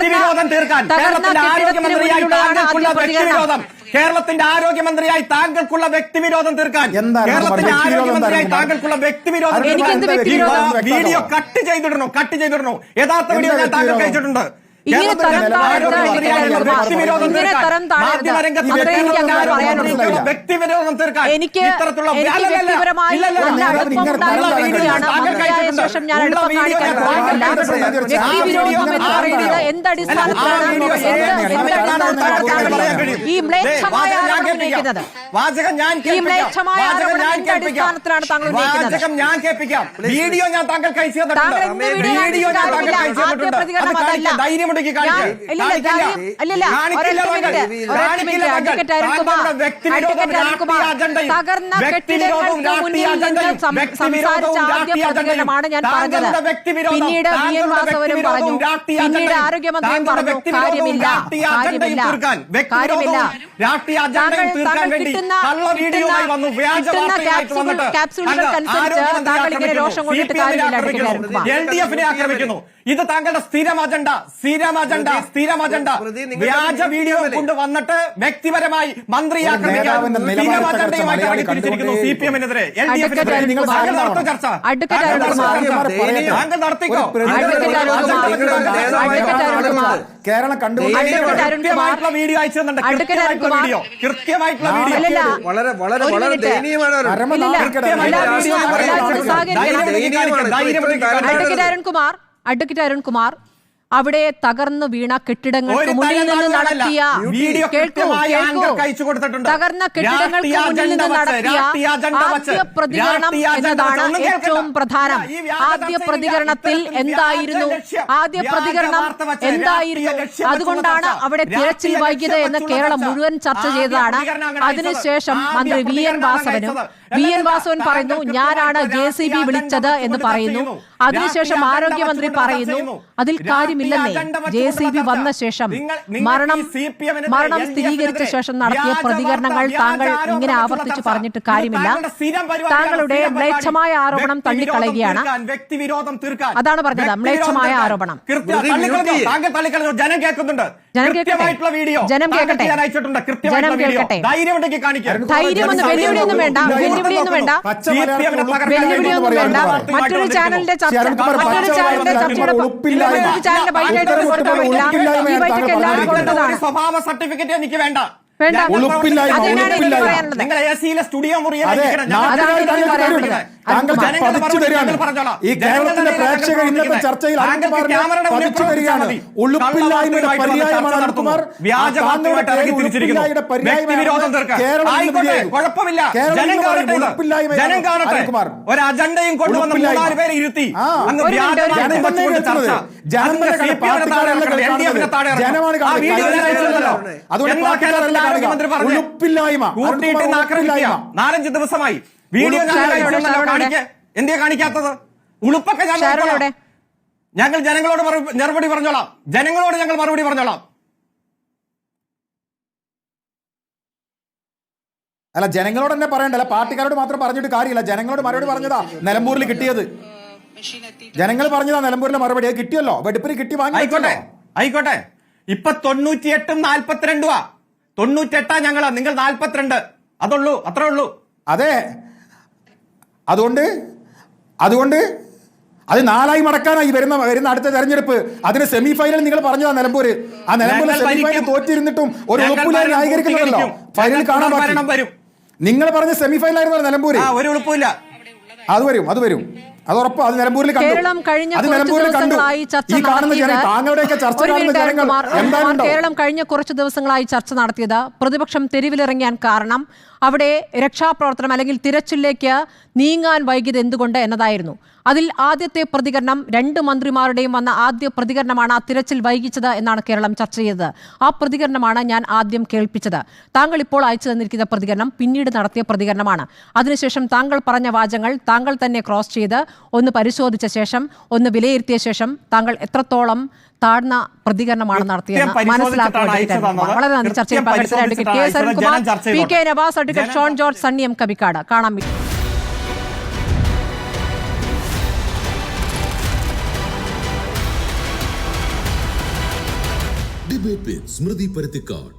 കേരളത്തിന്റെ ആരോഗ്യമന്ത്രിയായി താങ്കൾക്കുള്ള വ്യക്തിവിരോധം, കേരളത്തിന്റെ ആരോഗ്യമന്ത്രിയായി താങ്കൾക്കുള്ള വ്യക്തിവിരോധം തീർക്കാൻ, കേരളത്തിന്റെ ആരോഗ്യമന്ത്രിയായി താങ്കൾക്കുള്ള വ്യക്തിവിരോധം വീഡിയോ കട്ട് ചെയ്തിടണോ. യഥാർത്ഥ വീഡിയോ ഞാൻ താങ്കൾക്ക് അയച്ചിട്ടുണ്ട്. വ്യക്തിവിരോധം തീർക്കാൻ ശേഷം ഞാൻ എളുപ്പം കാണിക്കാൻ പോകുന്നില്ല. വ്യക്തിവിരോധം എന്ന് പറയുന്നത് ഈ മ്ലേച്ഛമായ ആരോപണം ഉന്നയിക്കുന്നത്, ഈ മ്ലേച്ഛമായ ആരോപണം എന്ത് അടിസ്ഥാനത്തിലാണ് താങ്കൾ ഉന്നയിക്കുന്നത്? ഞാൻ കേൾപ്പിക്കാം. വീഡിയോ ഞാൻ താങ്കൾക്ക് അയച്ചു തന്നിട്ടുണ്ട്. വീഡിയോ ഞാൻ താങ്കൾക്ക് അയച്ചു തന്നിട്ടുണ്ട്. ധൈര്യം തകർന്ന കെട്ടിടങ്ങൾക്ക് മുന്നിൽ നിന്ന് സംസാരിച്ച ആദ്യ പ്രതികരണമാണ് ഞാൻ പറഞ്ഞത്. പിന്നീട് വി എൻ വാസവനും പറഞ്ഞു, പിന്നീട് ആരോഗ്യമന്ത്രിയും പറഞ്ഞു, കാര്യമില്ല. ക്യാപ്സൂളുകൾക്കനുസരിച്ച് താങ്കൾ ഇങ്ങനെ രോഷം കൊണ്ടിട്ട് കാര്യമില്ല. LDF-നെ ആക്രമിക്കുന്നു. ഇത് താങ്കളുടെ സ്ഥിരം അജണ്ട. വ്യാജ വീഡിയോ കൊണ്ടുവന്നിട്ട് വ്യക്തിപരമായി മന്ത്രിയെ ആക്രമിക്കാൻ സ്ഥിരം അജണ്ടയുമായി തിരിച്ചിരിക്കുന്നു CPM-നെതിരെ. താങ്കൾ നടത്തിക്കോ. കേരളം കൃത്യമായിട്ടുള്ള വീഡിയോ അയച്ചു തന്നിട്ടുണ്ട്. കൃത്യമായിട്ടുള്ള വീഡിയോ വളരെ ദയനീയമാണ്. അഡ്വക്കേറ്റ് അരുൺകുമാർ, അവിടെ തകർന്നു വീണ കെട്ടിടങ്ങൾക്ക് മുന്നിൽ നിന്ന് നടത്തിയ തകർന്ന കെട്ടിടങ്ങൾക്ക് മുന്നിൽ നിന്ന് നടത്തിയ ആദ്യ പ്രതികരണം എന്നതാണ് ഏറ്റവും പ്രധാനം. ആദ്യ പ്രതികരണത്തിൽ എന്തായിരുന്നു? അതുകൊണ്ടാണ് അവിടെ തിരച്ചിൽ വൈകിയത് എന്ന് കേരളം മുഴുവൻ ചർച്ച ചെയ്തതാണ്. അതിനുശേഷം മന്ത്രി വി എൻ വാസവൻ പറയുന്നു, ഞാനാണ് JCB വിളിച്ചത് എന്ന് പറയുന്നു. അതിനുശേഷം ആരോഗ്യമന്ത്രി പറയുന്നു, അതിൽ കാര്യമില്ലെന്നേ. JCB വന്ന ശേഷം മരണം സ്ഥിരീകരിച്ച ശേഷം നടത്തിയ പ്രതികരണങ്ങൾ താങ്കൾ ഇങ്ങനെ ആവർത്തിച്ച് പറഞ്ഞിട്ട് കാര്യമില്ല. താങ്കളുടെ മ്ലേച്ഛമായ ആരോപണം തള്ളിക്കളയുകയാണ്. അതാണ് പറഞ്ഞത്, മ്ലേച്ഛമായ ആരോപണം. ജനം കേൾക്കട്ടെ. ധൈര്യമൊന്നും വെല്ലുവിളിയൊന്നും വേണ്ട. മറ്റൊരു ചാനലിന്റെ സ്വഭാവ സർട്ടിഫിക്കറ്റ് എനിക്ക് വേണ്ട. നിങ്ങൾ സ്റ്റുഡിയോ ഈ കേരളത്തിന്റെ പ്രേക്ഷകർ ഇന്നത്തെ ചർച്ചയിൽ പതിച്ചു തരികയാണ്. ഉളുപ്പില്ലായ്മയുടെ പര്യായമാണ് അരുൺകുമാർ. ഒരു അജണ്ടയും കൊണ്ടുവന്ന് 4 പേരെ ഇരുത്തി ജനമാണ് നാലഞ്ച് ദിവസമായി വീഡിയോ എന്തിനാ കാണിക്കാത്തത്? ഉളുപ്പൊക്കെ ഞങ്ങൾ ജനങ്ങളോട് മറുപടി പറഞ്ഞോളാം. അല്ല, ജനങ്ങളോട് തന്നെ പറയണ്ടല്ല, പാർട്ടിക്കാരോട് മാത്രം പറഞ്ഞിട്ട് കാര്യമില്ല. ജനങ്ങളോട് മറുപടി പറഞ്ഞതാ നിലമ്പൂരിൽ കിട്ടിയത്. ജനങ്ങൾ പറഞ്ഞതാ നിലമ്പൂരിലെ മറുപടി. അത് കിട്ടിയല്ലോ, വെടുപ്പിന് കിട്ടി. ആയിക്കോട്ടെ. ഇപ്പൊ 98 42 98 ഞങ്ങളാ, നിങ്ങൾ 42. അത്രേ ഉള്ളൂ. അതെ, അതുകൊണ്ട് അത് 4 മടക്കാനായി വരുന്ന അടുത്ത തെരഞ്ഞെടുപ്പ്. അതിന് സെമി ഫൈനൽ നിങ്ങൾ പറഞ്ഞതാ നിലമ്പൂര്. ആ നിലമ്പൂരിൽ സെമി ഫൈനൽ തോറ്റിരുന്നിട്ടും ഒരു ഉറപ്പില്ലാതെ ന്യായീകരിക്കുന്നുണ്ടല്ലോ. ഫൈനൽ കാണാൻ പറ്റും. നിങ്ങൾ പറഞ്ഞ സെമി ഫൈനൽ ആയിരുന്നു നിലമ്പൂര്. ഒരു ഉറപ്പില്ല. അത് വരും. അത് ഉറപ്പാ. അത് നിലമ്പൂരിൽ കണ്ടു. കേരളം കഴിഞ്ഞ അത് കുറച്ച് നിലമ്പൂരിൽ കണ്ടു. ദിവസങ്ങളായി ചർച്ച ഈ കാണുന്ന ജനം, നടത്തിയത് താങ്കളുടെയൊക്കെ ചർച്ച ഒരു കാണുന്ന മിനിറ്റ് ജനങ്ങൾ അരുൺകുമാർ, എന്താണുണ്ടോ? കേരളം കഴിഞ്ഞ കുറച്ച് ദിവസങ്ങളായി ചർച്ച നടത്തിയത് പ്രതിപക്ഷം തെരുവിലിറങ്ങിയാൻ കാരണം അവിടെ രക്ഷാപ്രവർത്തനം അല്ലെങ്കിൽ തിരച്ചിലേക്ക് നീങ്ങാൻ വൈകിയത് എന്തുകൊണ്ട് എന്നതായിരുന്നു. അതിൽ ആദ്യത്തെ പ്രതികരണം 2 മന്ത്രിമാരുടെയും വന്ന ആദ്യ പ്രതികരണമാണ് ആ തിരച്ചിൽ വൈകിച്ചത് എന്നാണ് കേരളം ചർച്ച ചെയ്തത്. ആ പ്രതികരണമാണ് ഞാൻ ആദ്യം കേൾപ്പിച്ചത്. താങ്കൾ ഇപ്പോൾ അയച്ചു തന്നിരിക്കുന്ന പ്രതികരണം പിന്നീട് നടത്തിയ പ്രതികരണമാണ്. അതിനുശേഷം താങ്കൾ പറഞ്ഞ വാചകങ്ങൾ താങ്കൾ തന്നെ ക്രോസ് ചെയ്ത് ഒന്ന് പരിശോധിച്ച ശേഷം ഒന്ന് വിലയിരുത്തിയ ശേഷം താങ്കൾ എത്രത്തോളം താഴ്ന്ന പ്രതികരണമാണ് നടത്തിയെന്ന് മനസ്സിലാക്കാൻ വളരെ നന്ദി. ചർച്ചയിൽ പങ്കെടുത്ത advocate K S Arunkumar, P K Navas, advocate Shone George, Sunny M Kabikkad. കാണാം. Debate with Smruthy Paruthikad.